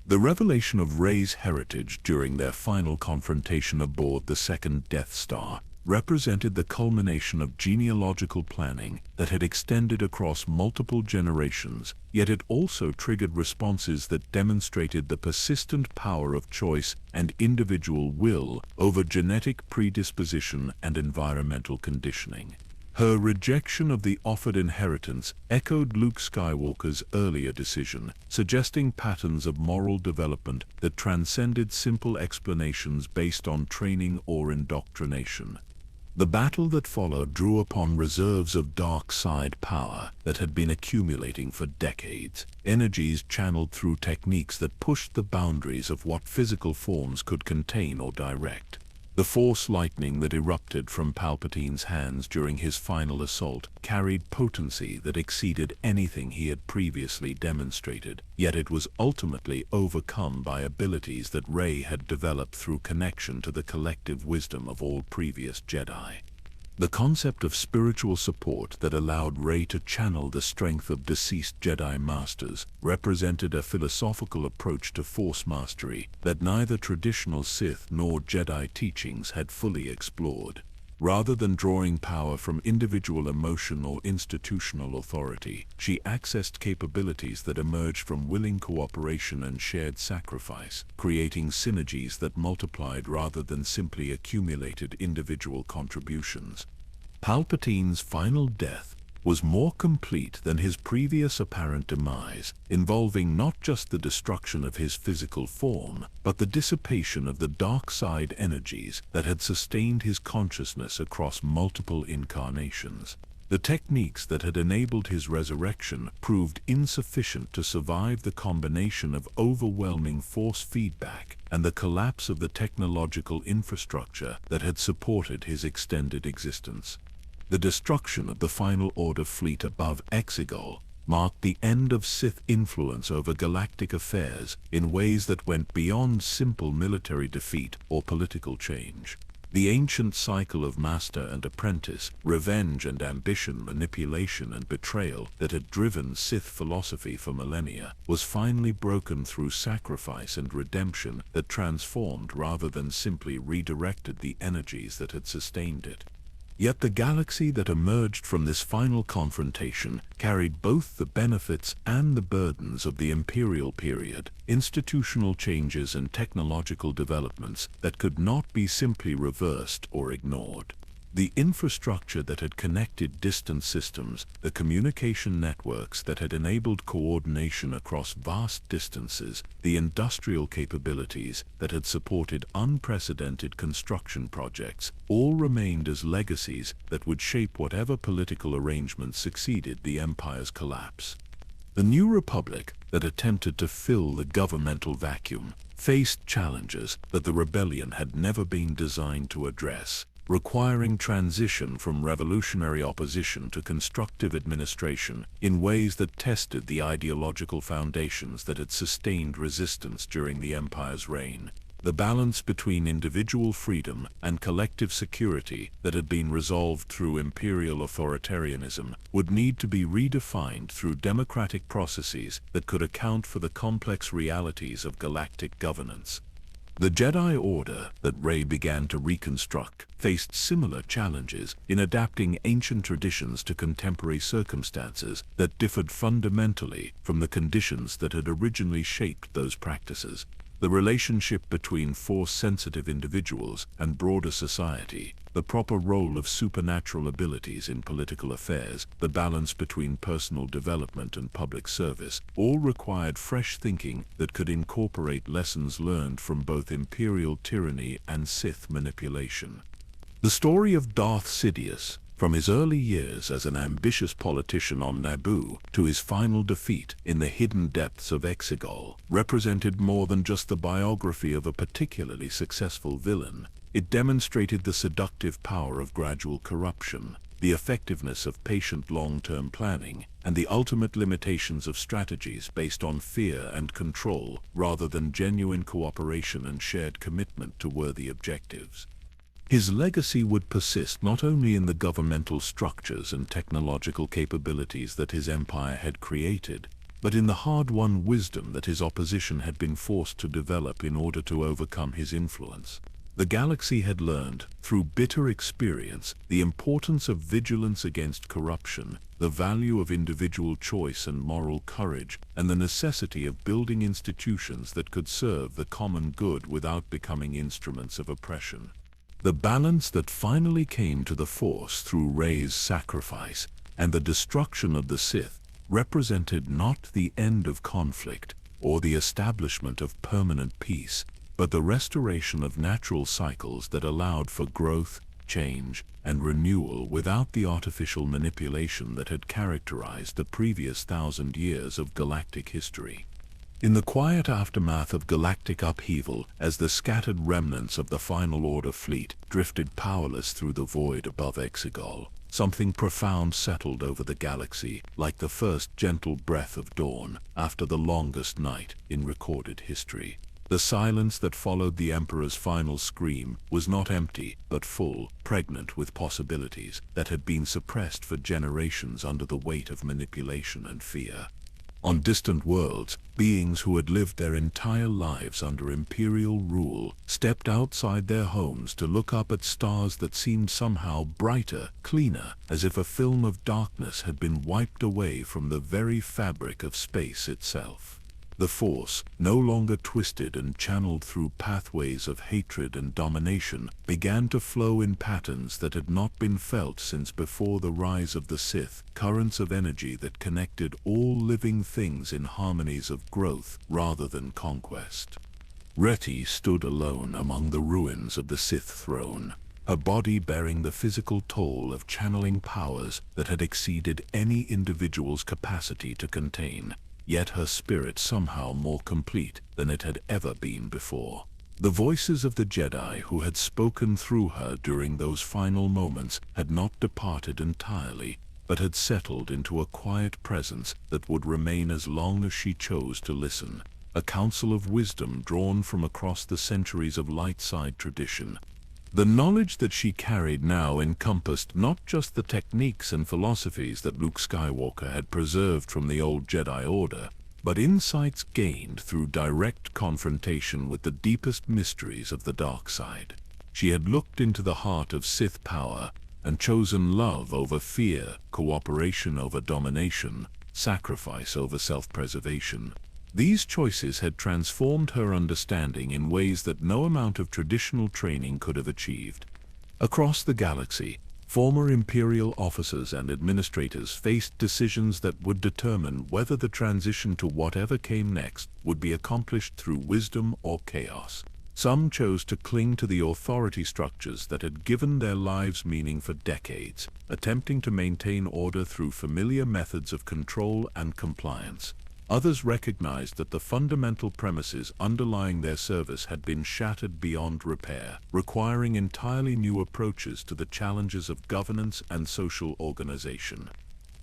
The revelation of Rey's heritage during their final confrontation aboard the second Death Star represented the culmination of genealogical planning that had extended across multiple generations, yet it also triggered responses that demonstrated the persistent power of choice and individual will over genetic predisposition and environmental conditioning. Her rejection of the offered inheritance echoed Luke Skywalker's earlier decision, suggesting patterns of moral development that transcended simple explanations based on training or indoctrination. The battle that followed drew upon reserves of dark side power that had been accumulating for decades, energies channeled through techniques that pushed the boundaries of what physical forms could contain or direct. The Force lightning that erupted from Palpatine's hands during his final assault carried potency that exceeded anything he had previously demonstrated, yet it was ultimately overcome by abilities that Rey had developed through connection to the collective wisdom of all previous Jedi. The concept of spiritual support that allowed Rey to channel the strength of deceased Jedi Masters represented a philosophical approach to Force mastery that neither traditional Sith nor Jedi teachings had fully explored. Rather than drawing power from individual emotion or institutional authority, she accessed capabilities that emerged from willing cooperation and shared sacrifice, creating synergies that multiplied rather than simply accumulated individual contributions. Palpatine's final death was more complete than his previous apparent demise, involving not just the destruction of his physical form, but the dissipation of the dark side energies that had sustained his consciousness across multiple incarnations. The techniques that had enabled his resurrection proved insufficient to survive the combination of overwhelming Force feedback and the collapse of the technological infrastructure that had supported his extended existence. The destruction of the Final Order fleet above Exegol marked the end of Sith influence over galactic affairs in ways that went beyond simple military defeat or political change. The ancient cycle of master and apprentice, revenge and ambition, manipulation and betrayal that had driven Sith philosophy for millennia was finally broken through sacrifice and redemption that transformed rather than simply redirected the energies that had sustained it. Yet the galaxy that emerged from this final confrontation carried both the benefits and the burdens of the Imperial period, institutional changes and technological developments that could not be simply reversed or ignored. The infrastructure that had connected distant systems, the communication networks that had enabled coordination across vast distances, the industrial capabilities that had supported unprecedented construction projects, all remained as legacies that would shape whatever political arrangements succeeded the Empire's collapse. The New Republic that attempted to fill the governmental vacuum faced challenges that the rebellion had never been designed to address. requiring transition from revolutionary opposition to constructive administration in ways that tested the ideological foundations that had sustained resistance during the Empire's reign. The balance between individual freedom and collective security that had been resolved through imperial authoritarianism would need to be redefined through democratic processes that could account for the complex realities of galactic governance. The Jedi Order that Rey began to reconstruct faced similar challenges in adapting ancient traditions to contemporary circumstances that differed fundamentally from the conditions that had originally shaped those practices. The relationship between Force-sensitive individuals and broader society, the proper role of supernatural abilities in political affairs, the balance between personal development and public service, all required fresh thinking that could incorporate lessons learned from both Imperial tyranny and Sith manipulation. The story of Darth Sidious, from his early years as an ambitious politician on Naboo to his final defeat in the hidden depths of Exegol, represented more than just the biography of a particularly successful villain. It demonstrated the seductive power of gradual corruption, the effectiveness of patient long-term planning, and the ultimate limitations of strategies based on fear and control rather than genuine cooperation and shared commitment to worthy objectives. His legacy would persist not only in the governmental structures and technological capabilities that his empire had created, but in the hard-won wisdom that his opposition had been forced to develop in order to overcome his influence. The galaxy had learned, through bitter experience, the importance of vigilance against corruption, the value of individual choice and moral courage, and the necessity of building institutions that could serve the common good without becoming instruments of oppression. The balance that finally came to the Force through Rey's sacrifice and the destruction of the Sith represented not the end of conflict or the establishment of permanent peace, but the restoration of natural cycles that allowed for growth, change, and renewal without the artificial manipulation that had characterized the previous 1,000 years of galactic history. In the quiet aftermath of galactic upheaval, as the scattered remnants of the Final Order fleet drifted powerless through the void above Exegol, something profound settled over the galaxy, like the first gentle breath of dawn after the longest night in recorded history. The silence that followed the Emperor's final scream was not empty, but full, pregnant with possibilities that had been suppressed for generations under the weight of manipulation and fear. On distant worlds, beings who had lived their entire lives under imperial rule stepped outside their homes to look up at stars that seemed somehow brighter, cleaner, as if a film of darkness had been wiped away from the very fabric of space itself. The Force, no longer twisted and channeled through pathways of hatred and domination, began to flow in patterns that had not been felt since before the rise of the Sith, currents of energy that connected all living things in harmonies of growth rather than conquest. Reti stood alone among the ruins of the Sith throne, her body bearing the physical toll of channeling powers that had exceeded any individual's capacity to contain. Yet her spirit somehow more complete than it had ever been before. The voices of the Jedi who had spoken through her during those final moments had not departed entirely, but had settled into a quiet presence that would remain as long as she chose to listen, a counsel of wisdom drawn from across the centuries of light-side tradition. The knowledge that she carried now encompassed not just the techniques and philosophies that Luke Skywalker had preserved from the old Jedi Order, but insights gained through direct confrontation with the deepest mysteries of the dark side. She had looked into the heart of Sith power and chosen love over fear, cooperation over domination, sacrifice over self-preservation. These choices had transformed her understanding in ways that no amount of traditional training could have achieved. Across the galaxy, former Imperial officers and administrators faced decisions that would determine whether the transition to whatever came next would be accomplished through wisdom or chaos. Some chose to cling to the authority structures that had given their lives meaning for decades, attempting to maintain order through familiar methods of control and compliance. Others recognized that the fundamental premises underlying their service had been shattered beyond repair, requiring entirely new approaches to the challenges of governance and social organization.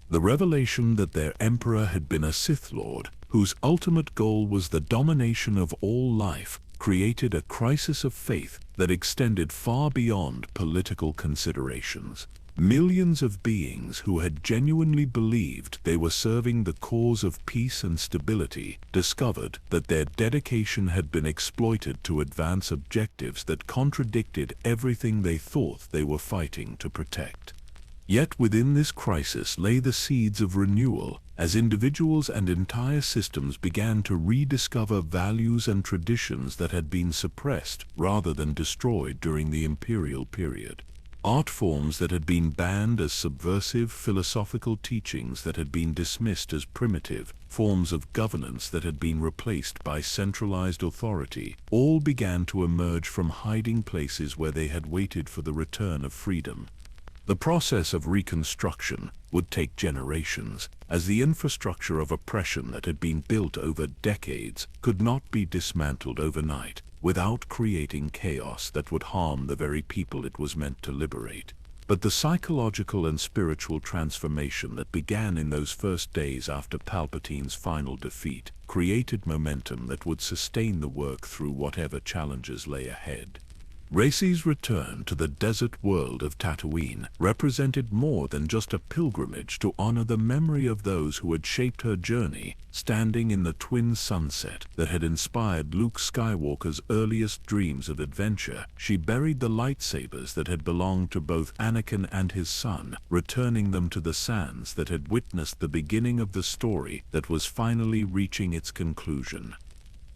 The revelation that their emperor had been a Sith Lord, whose ultimate goal was the domination of all life, created a crisis of faith that extended far beyond political considerations. Millions of beings who had genuinely believed they were serving the cause of peace and stability discovered that their dedication had been exploited to advance objectives that contradicted everything they thought they were fighting to protect. Yet within this crisis lay the seeds of renewal, as individuals and entire systems began to rediscover values and traditions that had been suppressed rather than destroyed during the imperial period. Art forms that had been banned as subversive, philosophical teachings that had been dismissed as primitive, forms of governance that had been replaced by centralized authority, all began to emerge from hiding places where they had waited for the return of freedom. The process of reconstruction would take generations, as the infrastructure of oppression that had been built over decades could not be dismantled overnight without creating chaos that would harm the very people it was meant to liberate. But the psychological and spiritual transformation that began in those first days after Palpatine's final defeat created momentum that would sustain the work through whatever challenges lay ahead. Rayce's return to the desert world of Tatooine represented more than just a pilgrimage to honor the memory of those who had shaped her journey. Standing in the twin sunset that had inspired Luke Skywalker's earliest dreams of adventure, she buried the lightsabers that had belonged to both Anakin and his son, returning them to the sands that had witnessed the beginning of the story that was finally reaching its conclusion.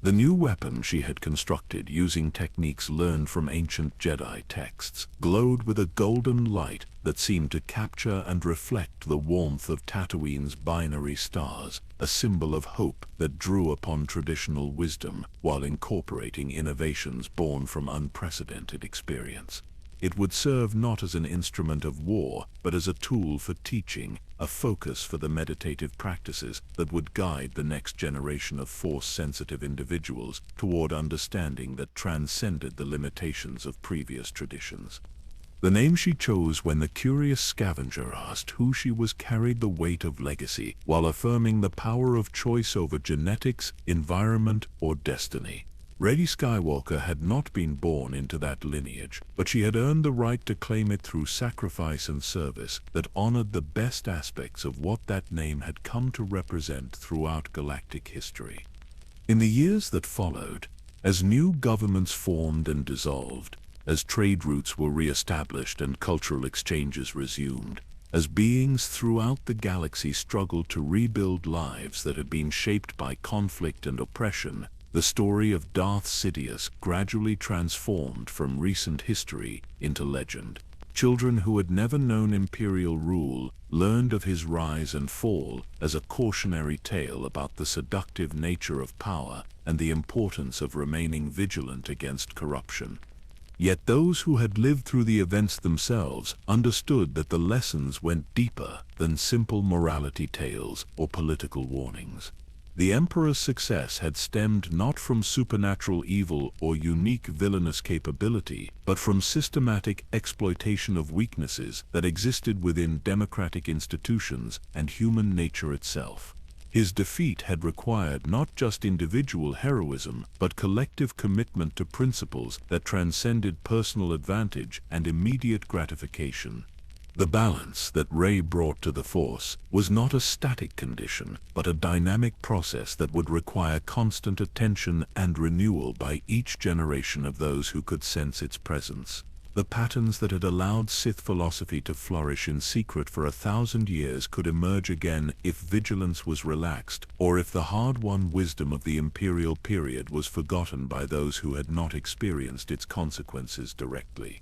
The new weapon she had constructed using techniques learned from ancient Jedi texts glowed with a golden light that seemed to capture and reflect the warmth of Tatooine's binary stars, a symbol of hope that drew upon traditional wisdom while incorporating innovations born from unprecedented experience. It would serve not as an instrument of war, but as a tool for teaching, a focus for the meditative practices that would guide the next generation of Force-sensitive individuals toward understanding that transcended the limitations of previous traditions. The name she chose when the curious scavenger asked who she was carried the weight of legacy, while affirming the power of choice over genetics, environment, or destiny. Rey Skywalker had not been born into that lineage, but she had earned the right to claim it through sacrifice and service that honored the best aspects of what that name had come to represent throughout galactic history. In the years that followed, as new governments formed and dissolved, as trade routes were re-established and cultural exchanges resumed, as beings throughout the galaxy struggled to rebuild lives that had been shaped by conflict and oppression, the story of Darth Sidious gradually transformed from recent history into legend. Children who had never known imperial rule learned of his rise and fall as a cautionary tale about the seductive nature of power and the importance of remaining vigilant against corruption. Yet those who had lived through the events themselves understood that the lessons went deeper than simple morality tales or political warnings. The Emperor's success had stemmed not from supernatural evil or unique villainous capability, but from systematic exploitation of weaknesses that existed within democratic institutions and human nature itself. His defeat had required not just individual heroism, but collective commitment to principles that transcended personal advantage and immediate gratification. The balance that Rey brought to the Force was not a static condition, but a dynamic process that would require constant attention and renewal by each generation of those who could sense its presence. The patterns that had allowed Sith philosophy to flourish in secret for 1,000 years could emerge again if vigilance was relaxed, or if the hard-won wisdom of the imperial period was forgotten by those who had not experienced its consequences directly.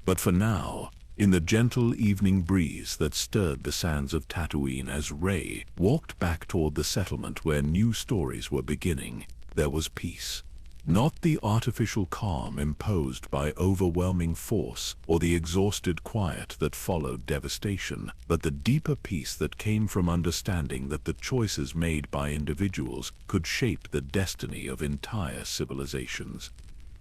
But for now, in the gentle evening breeze that stirred the sands of Tatooine as Rey walked back toward the settlement where new stories were beginning, there was peace. Not the artificial calm imposed by overwhelming force or the exhausted quiet that followed devastation, but the deeper peace that came from understanding that the choices made by individuals could shape the destiny of entire civilizations.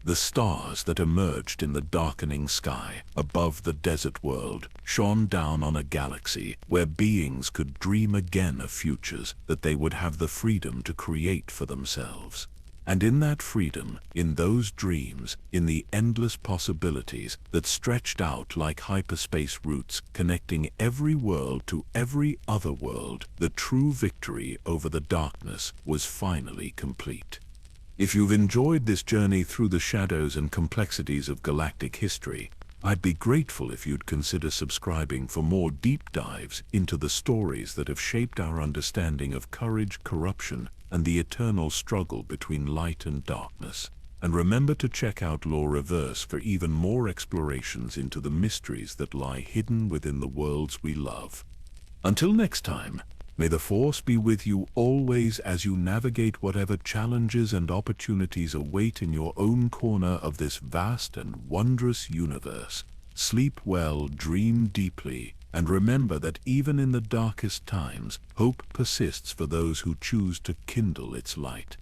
The stars that emerged in the darkening sky above the desert world shone down on a galaxy where beings could dream again of futures that they would have the freedom to create for themselves. And in that freedom, in those dreams, in the endless possibilities that stretched out like hyperspace routes connecting every world to every other world, the true victory over the darkness was finally complete. If you've enjoyed this journey through the shadows and complexities of galactic history, I'd be grateful if you'd consider subscribing for more deep dives into the stories that have shaped our understanding of courage, corruption, and the eternal struggle between light and darkness. And remember to check out Law Reverse for even more explorations into the mysteries that lie hidden within the worlds we love. Until next time, may the Force be with you always as you navigate whatever challenges and opportunities await in your own corner of this vast and wondrous universe. Sleep well, dream deeply, and remember that even in the darkest times, hope persists for those who choose to kindle its light.